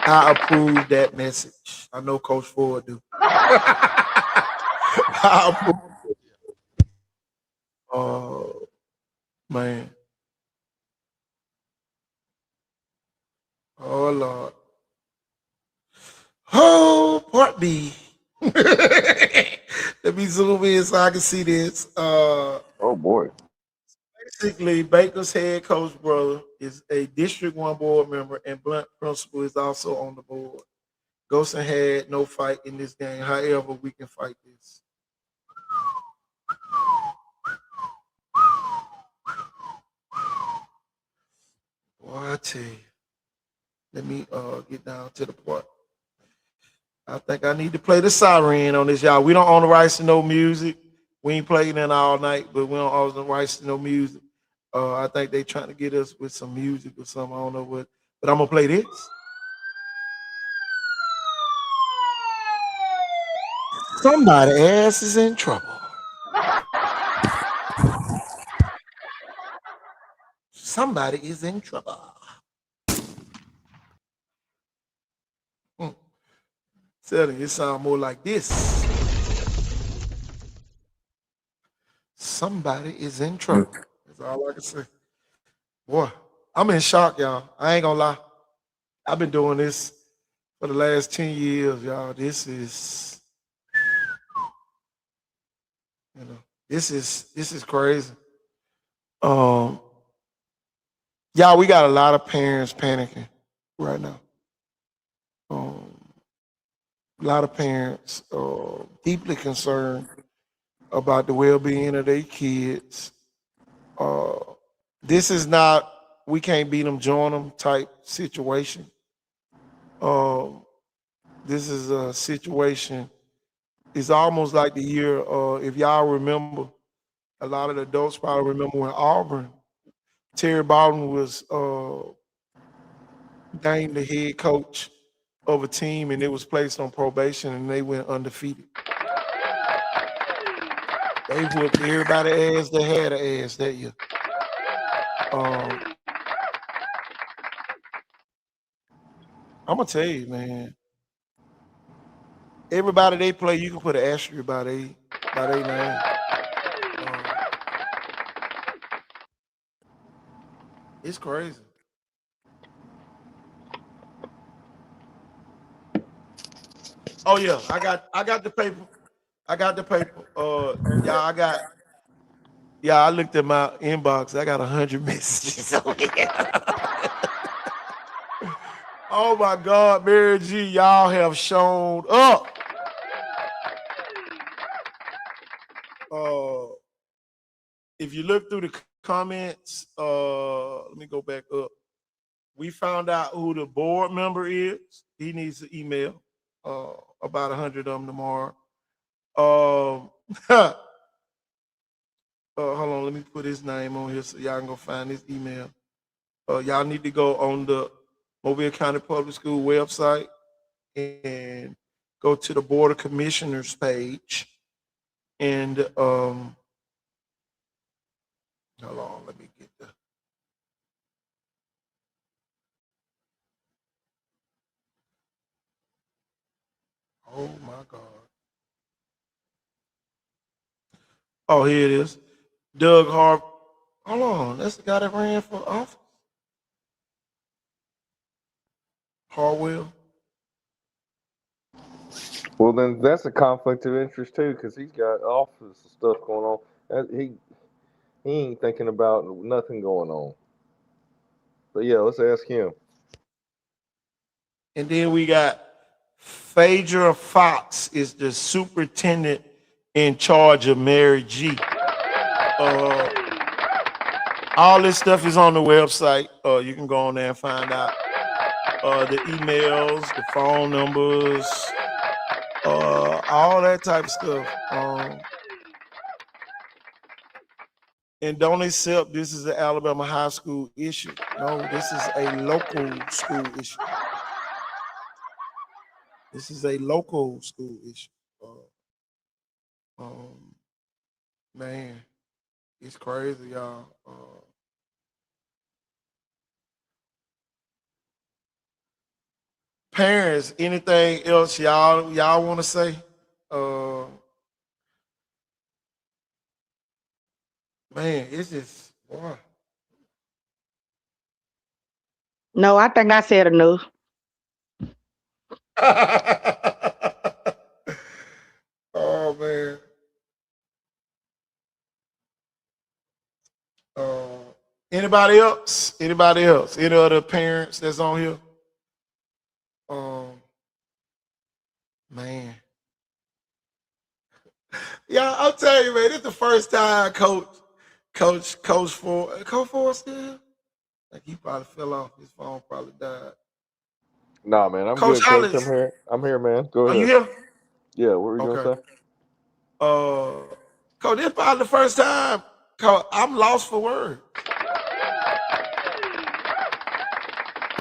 Speaker 4: I approve that message. I know Coach Ford do. I approve. Oh, man. Oh, Lord. Oh, part B. Let me zoom in so I can see this.
Speaker 21: Oh boy.
Speaker 4: Basically, Baker's head coach brother is a District 1 board member, and Blunt principal is also on the board. Golson had no fight in this game. However, we can fight this. Boy, I tell you. Let me get down to the part. I think I need to play the siren on this, y'all. We don't own the rights to no music. We ain't playing it all night, but we don't own the rights to no music. I think they trying to get us with some music or something. I don't know what, but I'm gonna play this. Somebody ass is in trouble. Somebody is in trouble. Hmm. Telling you, it sound more like this. somebody is in trouble. That's all I can say. Boy, I'm in shock, y'all. I ain't gonna lie. I've been doing this for the last 10 years, y'all. This is, this is crazy. Um, y'all, we got a lot of parents panicking right now. A lot of parents deeply concerned about the well-being of their kids. This is not we can't beat them, join them type situation. This is a situation. It's almost like the year. If y'all remember, a lot of the adults probably remember when Auburn, Terry Baldwin was named the head coach of a team, and it was placed on probation, and they went undefeated. They whooped everybody ass that had an ass that year. I'm gonna tell you, man. Everybody they play, you can put an asterisk by their name. It's crazy. Oh yeah, I got the paper. I got the paper. I looked at my inbox. I got 100 messages on here. Oh my God, Mary G, y'all have shown up. If you look through the comments, let me go back up. We found out who the board member is. He needs an email. About 100 of them tomorrow. Hold on, let me put his name on here so y'all can go find his email. Y'all need to go on the Mobile County Public School website and go to the Board of Commissioners page. And hold on, let me get the. Oh my God. Oh, here it is. Doug Harp. Hold on, that's the guy that ran for office. Harwell.
Speaker 17: Well, then that's a conflict of interest too, because he's got office stuff going on. He ain't thinking about nothing going on. But yeah, let's ask him.
Speaker 4: And then we got Phaedra Fox is the superintendent in charge of Mary G. All this stuff is on the website. You can go on there and find out the emails, the phone numbers, all that type of stuff. And don't accept this is an Alabama high school issue. No, this is a local school issue. This is a local school issue. Man, it's crazy, y'all. Parents, anything else y'all want to say? Man, it's just boy.
Speaker 18: No, I think I said enough.
Speaker 4: Oh man. Anybody else? Anybody else? Any other parents that's on here? Man. Yeah, I'll tell you, man, it's the first time Coach Ford still. Like he probably fell off. His phone probably died.
Speaker 17: Nah, man, I'm
Speaker 4: Coach
Speaker 17: good, Coach.
Speaker 4: Hollis,
Speaker 17: I'm here, man. Go
Speaker 4: are
Speaker 17: ahead.
Speaker 4: you here?
Speaker 17: Yeah, what were you gonna
Speaker 4: Okay.
Speaker 17: say?
Speaker 4: Coach, this probably the first time. Coach, I'm lost for words.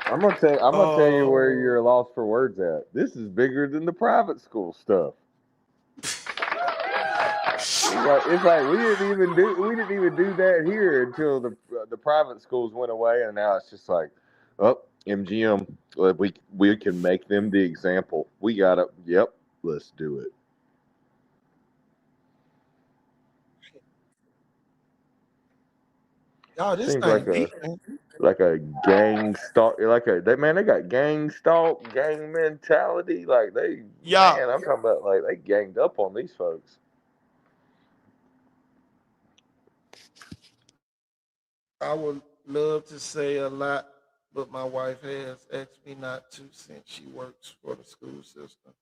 Speaker 17: I'm gonna tell you where you're lost for words at. This is bigger than the private school stuff. It's like we didn't even do that here until the private schools went away, and now it's just like, oh, MGM, we can make them the example. We got it. Yep, let's do it.
Speaker 2: Y'all, this
Speaker 17: Seems
Speaker 2: thing deep, man.
Speaker 17: like a gang stalk, they got gang stalk, gang mentality. Like
Speaker 2: Y'all,
Speaker 17: I'm talking about like they ganged up on these folks.
Speaker 4: I would love to say a lot, but my wife has asked me not to since she works for the school system.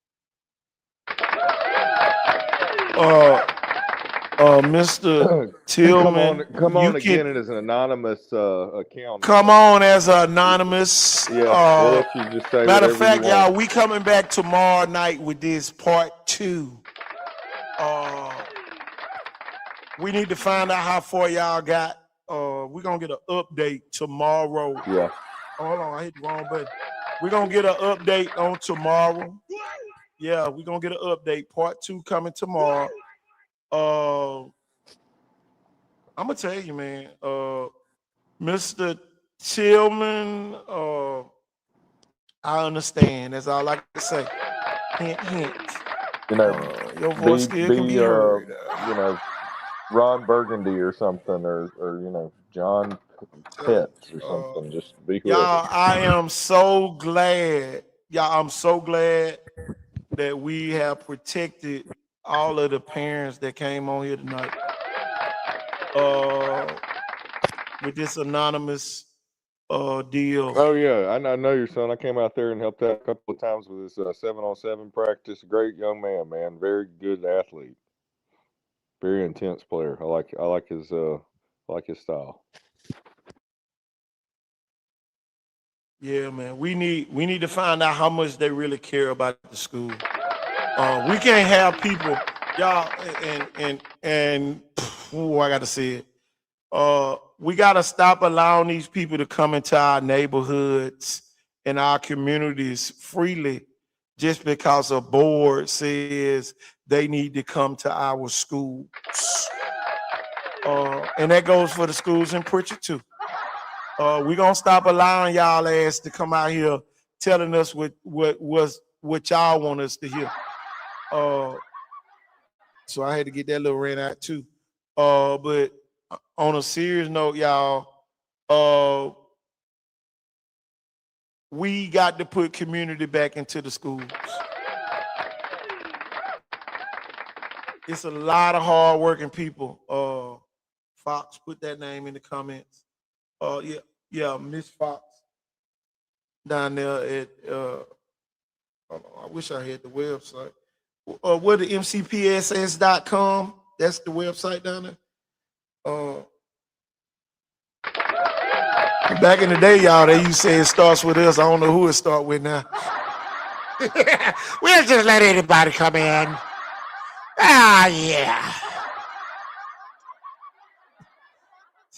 Speaker 4: Mr. Tillman,
Speaker 17: come
Speaker 4: you
Speaker 17: on
Speaker 4: can
Speaker 17: again. It is an anonymous account.
Speaker 4: come on as an anonymous.
Speaker 17: Yeah, we'll let you just say
Speaker 4: Matter of
Speaker 17: whatever you
Speaker 4: fact, y'all,
Speaker 17: want.
Speaker 4: we coming back tomorrow night with this part 2. We need to find out how far y'all got. We're gonna get an update tomorrow.
Speaker 17: Yeah.
Speaker 4: Hold on, I hit the wrong button. We're gonna get an update on tomorrow. Yeah, we're gonna get an update. Part 2 coming tomorrow. I'm gonna tell you, man. Mr. Tillman, I understand. That's all I can say. Hint, hint. Your voice still can be heard.
Speaker 17: Ron Burgundy or something, or John Pets or something. Just be whoever.
Speaker 4: Y'all, I am so glad. Y'all, I'm so glad that we have protected all of the parents that came on here tonight. With this anonymous deal.
Speaker 17: Oh yeah, I know your son. I came out there and helped out a couple of times with his 7-on-7 practice. Great young man, very good athlete, very intense player. I like his style.
Speaker 4: Yeah, man. We need to find out how much they really care about the school. We can't have people, y'all, and I gotta say it. We gotta stop allowing these people to come into our neighborhoods and our communities freely just because a board says they need to come to our schools. And that goes for the schools in Pritchard too. We're gonna stop allowing y'all ass to come out here telling us what y'all want us to hear. So I had to get that little rant out too. But on a serious note, y'all, we got to put community back into the schools. It's a lot of hardworking people. Fox, put that name in the comments. Yeah, Miss Fox down there at I wish I had the website. What the mcpss.com. That's the website down there. Back in the day, y'all, they used to say it starts with us. I don't know who it start with now. We'll just let anybody come in. Ah, yeah.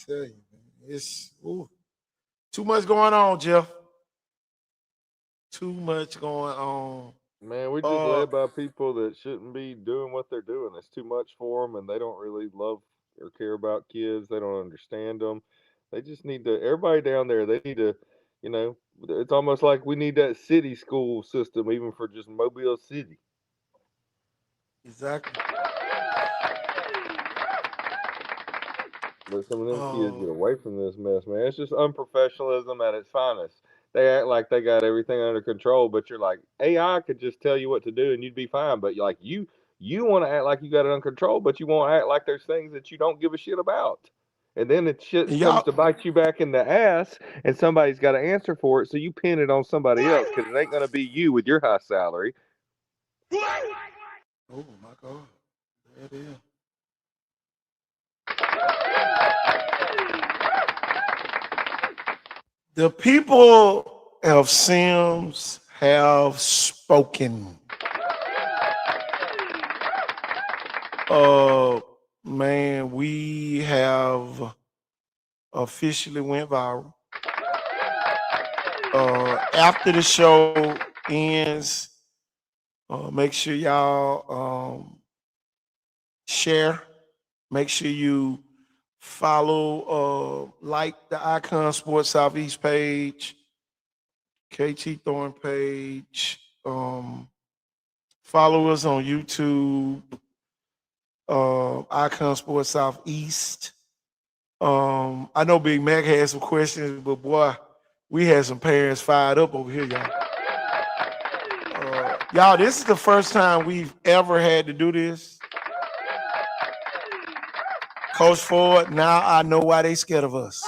Speaker 4: Tell you, man, it's too much going on, Jeff. Too much going on.
Speaker 17: Man, we're just led by people that shouldn't be doing what they're doing. It's too much for them, and they don't really love or care about kids. They don't understand them. They just need to. Everybody down there, they need to. It's almost like we need that city school system, even for just Mobile City.
Speaker 4: Exactly.
Speaker 17: Let some of them kids get away from this mess, man. It's just unprofessionalism at its finest. They act like they got everything under control, but you're like, AI could just tell you what to do and you'd be fine. But like you want to act like you got it under control, but you won't act like there's things that you don't give a shit about. And then it shit comes to bite you back in the ass, and somebody's got to answer for it. So you pin it on somebody else because it ain't gonna be you with your high salary.
Speaker 4: Oh my God, there it is. The people of Sims have spoken. Man, we have officially went viral. After the show ends, make sure y'all share. Make sure you follow, like the Icon Sports Southeast page, KT Thorne page. Follow us on YouTube, Icon Sports Southeast. I know Big Mac had some questions, but boy, we had some parents fired up over here, y'all. Y'all, this is the first time we've ever had to do this. Coach Ford, now I know why they scared of us.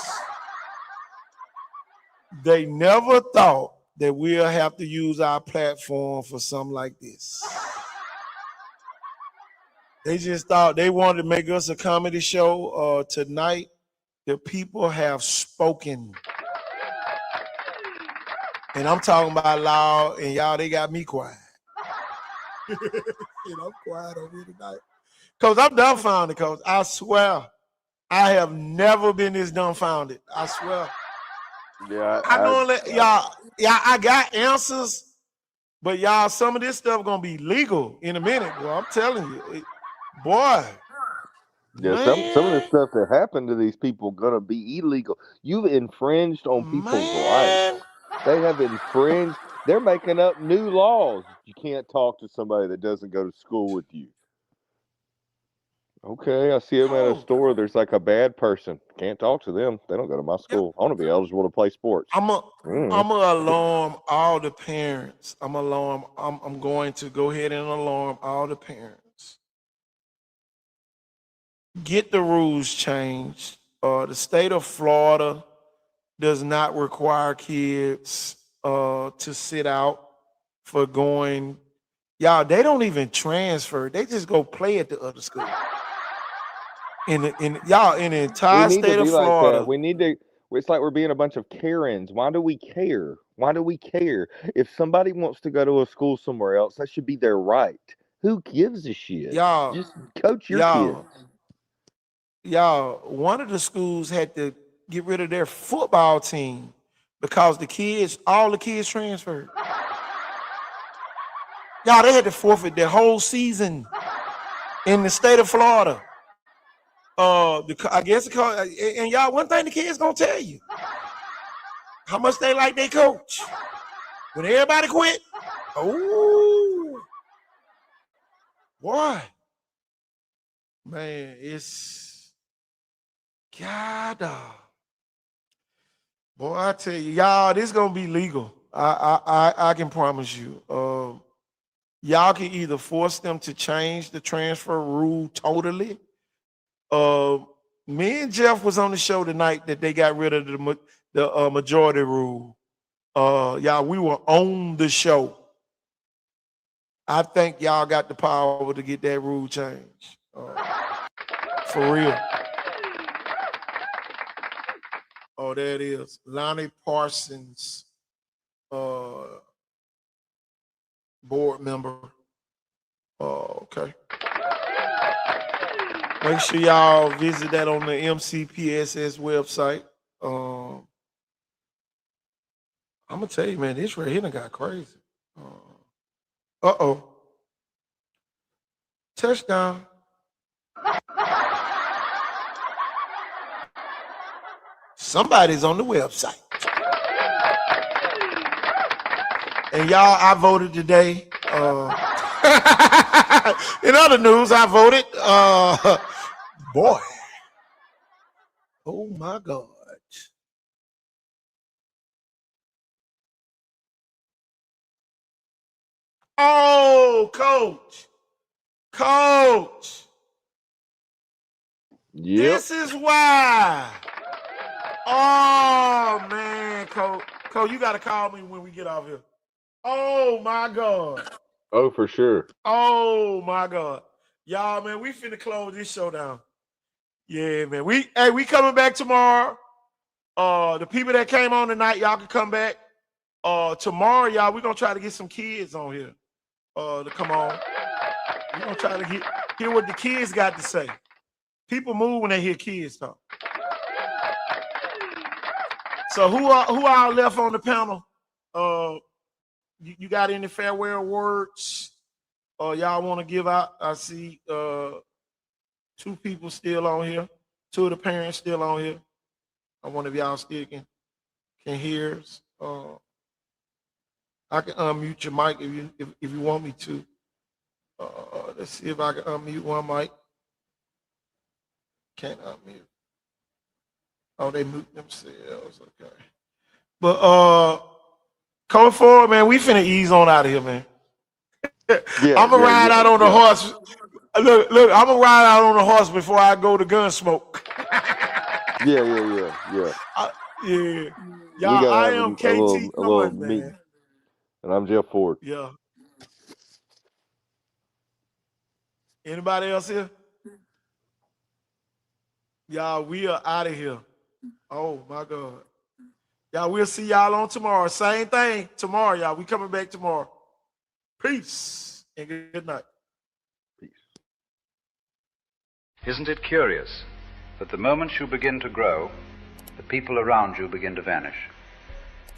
Speaker 4: They never thought that we'll have to use our platform for something like this. They just thought they wanted to make us a comedy show. Tonight, the people have spoken. And I'm talking about loud, and y'all, they got me quiet. I'm quiet over here tonight. Coach, I'm dumbfounded, Coach. I swear, I have never been this dumbfounded. I swear.
Speaker 17: Yeah,
Speaker 4: I know y'all, I got answers, but y'all, some of this stuff gonna be legal in a minute. Well, I'm telling you, boy.
Speaker 17: yeah. Some of the stuff that happened to these people gonna be illegal. You've infringed on people's rights. They have infringed. They're making up new laws. You can't talk to somebody that doesn't go to school with you. Okay, I see them at a store. There's like a bad person. Can't talk to them. They don't go to my school. I want to be eligible to play sports.
Speaker 4: I'm gonna alarm all the parents. I'm going to go ahead and alarm all the parents. Get the rules changed. The state of Florida does not require kids to sit out for going. Y'all, they don't even transfer. They just go play at the other school. In the entire state of Florida.
Speaker 17: We need to. It's like we're being a bunch of Karens. Why do we care? Why do we care? If somebody wants to go to a school somewhere else, that should be their right. Who gives a shit? Just coach your kids.
Speaker 4: Y'all, one of the schools had to get rid of their football team because all the kids transferred. Y'all, they had to forfeit their whole season in the state of Florida. I guess and y'all, one thing the kids gonna tell you, how much they like their coach. When everybody quit, oh boy, man, it's God. Boy, I tell you, y'all, this gonna be legal. I can promise you. Y'all can either force them to change the transfer rule totally. Me and Jeff was on the show tonight that they got rid of the majority rule. Y'all, we were on the show. I think y'all got the power to get that rule changed. For real. Oh, there it is. Lonnie Parsons, board member. Okay. Make sure y'all visit that on the MCPSS website. I'm gonna tell you, man, this right here done got crazy. Uh-oh. Touchdown. Somebody's on the website. And y'all, I voted today. In other news, I voted. Boy. Oh my God. Oh, coach. This is why. Oh man, coach, you gotta call me when we get off here. Oh my God.
Speaker 17: Oh, for sure.
Speaker 4: Oh my God. Y'all, man, we finna close this show down. Yeah, man. We coming back tomorrow. The people that came on tonight, y'all can come back. Tomorrow, y'all, we're gonna try to get some kids on here to come on. We're gonna try to hear what the kids got to say. People move when they hear kids talk. So who all left on the panel? You got any farewell words? Y'all want to give out? I see 2 people still on here. 2 of the parents still on here. I wonder if y'all still can hear us. I can unmute your mic if you want me to. Let's see if I can unmute one mic. Can't unmute. Oh, they mute themselves. Okay. But Coach Ford, man, we finna ease on out of here, man. I'm gonna ride out on the horse. Look, I'm gonna ride out on the horse before I go to Gunsmoke.
Speaker 17: Yeah.
Speaker 4: Yeah.
Speaker 17: We
Speaker 4: Y'all,
Speaker 17: gotta
Speaker 4: I
Speaker 17: have
Speaker 4: am
Speaker 17: a
Speaker 4: KT
Speaker 17: little
Speaker 4: Thorne,
Speaker 17: meeting.
Speaker 4: man.
Speaker 17: And I'm Jeff Ford.
Speaker 4: Yeah. Anybody else here? Y'all, we are out of here. Oh my God. Y'all, we'll see y'all on tomorrow. Same thing tomorrow, y'all. We coming back tomorrow. Peace and good night.
Speaker 7: Isn't it curious that the moment you begin to grow, the people around you begin to vanish?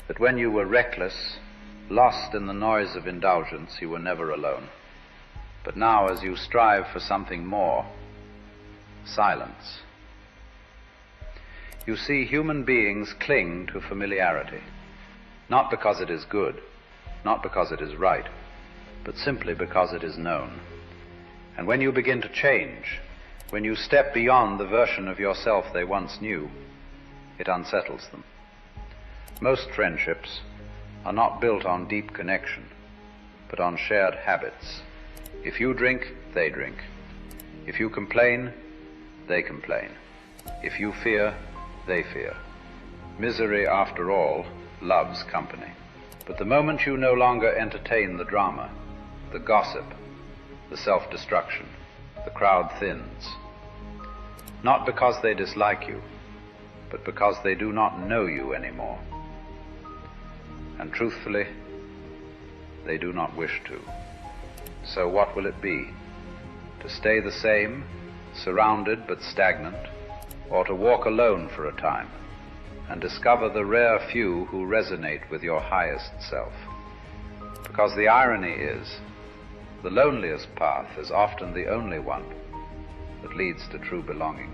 Speaker 7: That when you were reckless, lost in the noise of indulgence, you were never alone. But now, as you strive for something more, silence, you see human beings cling to familiarity, not because it is good, not because it is right, but simply because it is known. And when you begin to change, when you step beyond the version of yourself they once knew, it unsettles them. Most friendships are not built on deep connection, but on shared habits. If you drink, they drink. If you complain, they complain. If you fear, they fear. Misery, after all, loves company. But the moment you no longer entertain the drama, the gossip, the self-destruction, the crowd thins. Not because they dislike you, but because they do not know you anymore. And truthfully, they do not wish to. So what will it be? To stay the same, surrounded but stagnant, or to walk alone for a time and discover the rare few who resonate with your highest self? Because the irony is, the loneliest path is often the only one that leads to true belonging.